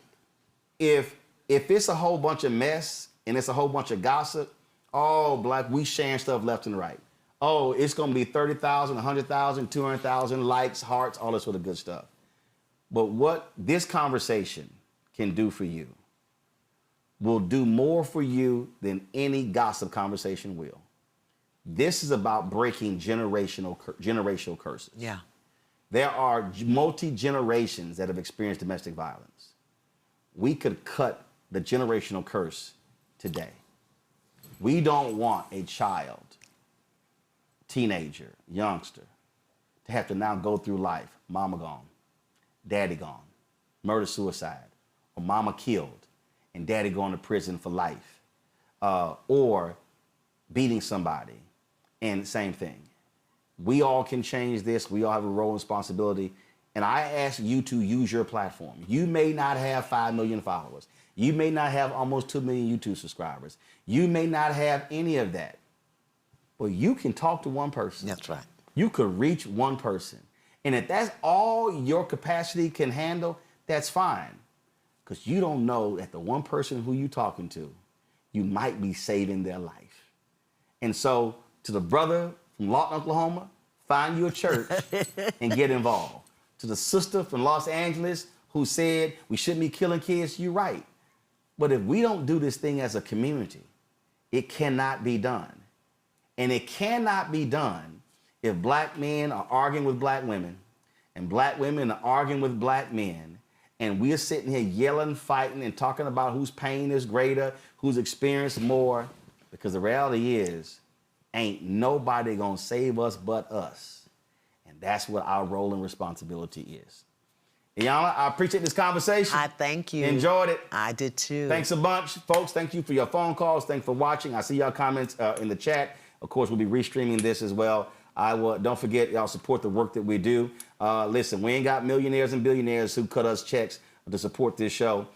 [SPEAKER 1] If it's a whole bunch of mess and it's a whole bunch of gossip, we sharing stuff left and right. Oh, it's going to be 30,000, 100,000, 200,000 likes, hearts, all this sort of good stuff. But what this conversation can do for you will do more for you than any gossip conversation will. This is about breaking generational curses.
[SPEAKER 2] Yeah.
[SPEAKER 1] There are multi-generations that have experienced domestic violence. We could cut the generational curse today. We don't want a child, teenager, youngster, to have to now go through life, mama gone, daddy gone, murder-suicide, or mama killed, and daddy going to prison for life, or beating somebody, and same thing. We all can change this. We all have a role and responsibility. And I ask you to use your platform. You may not have 5 million followers. You may not have almost 2 million YouTube subscribers. You may not have any of that. But you can talk to one person.
[SPEAKER 2] That's right.
[SPEAKER 1] You could reach one person. And if that's all your capacity can handle, that's fine. Because you don't know that the one person who you're talking to, you might be saving their life. And so to the brother from Lawton, Oklahoma, find you a church and get involved. To the sister from Los Angeles who said we shouldn't be killing kids, you're right. But if we don't do this thing as a community, it cannot be done. And it cannot be done if black men are arguing with black women and black women are arguing with black men, and we're sitting here yelling, fighting, and talking about whose pain is greater, who's experienced more, because the reality is, ain't nobody gonna save us but us. And that's what our role and responsibility is. Iyanla, I appreciate this conversation.
[SPEAKER 2] I thank you.
[SPEAKER 1] Enjoyed it.
[SPEAKER 2] I did too.
[SPEAKER 1] Thanks a bunch, folks. Thank you for your phone calls. Thanks for watching. I see y'all comments in the chat. Of course, we'll be restreaming this as well. Don't forget, y'all support the work that we do. Listen, we ain't got millionaires and billionaires who cut us checks to support this show.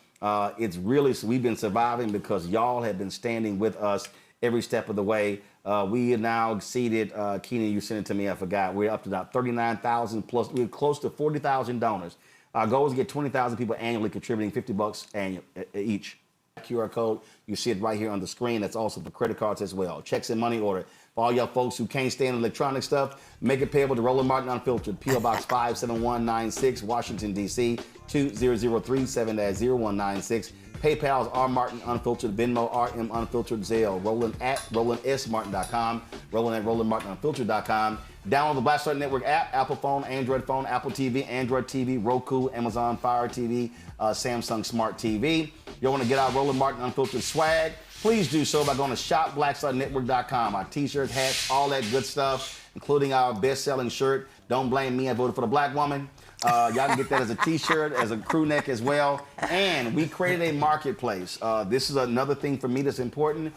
[SPEAKER 1] It's really, we've been surviving because y'all have been standing with us every step of the way. We are now exceeded, Keenan, you sent it to me, I forgot. We're up to about 39,000 plus. We're close to 40,000 donors. Our goal is to get 20,000 people annually contributing $50 each. QR code. You see it right here on the screen. That's also for credit cards as well. Checks and money order. For all y'all folks who can't stand electronic stuff, make it payable to Roland Martin Unfiltered, P.O. Box 57196, Washington, D.C. 20037-0196. PayPal's R Martin Unfiltered, Venmo RM Unfiltered, Zelle, Roland at RolandSMartin.com, Roland at RolandMartinUnfiltered.com. Download the Black Star Network app, Apple phone, Android phone, Apple TV, Android TV, Roku, Amazon Fire TV, Samsung Smart TV. You want to get our Roland Martin Unfiltered swag? Please do so by going to shopblackstarnetwork.com. Our t-shirts, hats, all that good stuff, including our best-selling shirt, Don't Blame Me, I Voted for the Black Woman. Y'all can get that as a t-shirt, as a crew neck as well. And we created a marketplace. This is another thing for me that's important,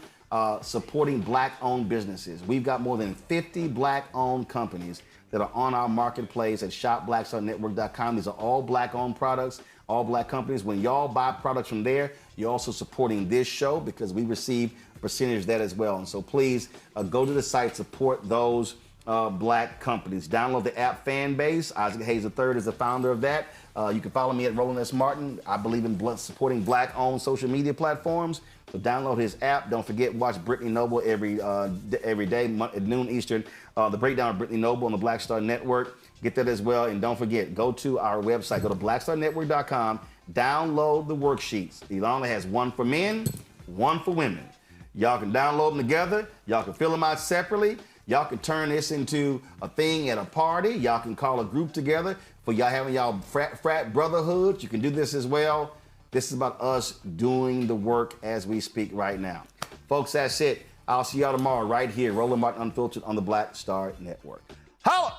[SPEAKER 1] supporting black-owned businesses. We've got more than 50 black-owned companies that are on our marketplace at shopblackstarnetwork.com. These are all black-owned products, all black companies. When y'all buy products from there, you're also supporting this show because we receive a percentage of that as well. And so please go to the site, support those black companies. Download the app Fanbase. Isaac Hayes III is the founder of that. You can follow me at Roland S. Martin. I believe in supporting black-owned social media platforms. So download his app. Don't forget, watch Brittany Noble every day at noon Eastern. The breakdown of Brittany Noble on the Black Star Network. Get that as well. And don't forget, go to our website. Go to blackstarnetwork.com. Download the worksheets. Iyanla has one for men, one for women. Y'all can download them together. Y'all can fill them out separately. Y'all can turn this into a thing at a party. Y'all can call a group together for y'all having y'all frat brotherhoods. You can do this as well. This is about us doing the work as we speak right now. Folks, that's it. I'll see y'all tomorrow right here, Roland Martin Unfiltered on the Black Star Network. Holla!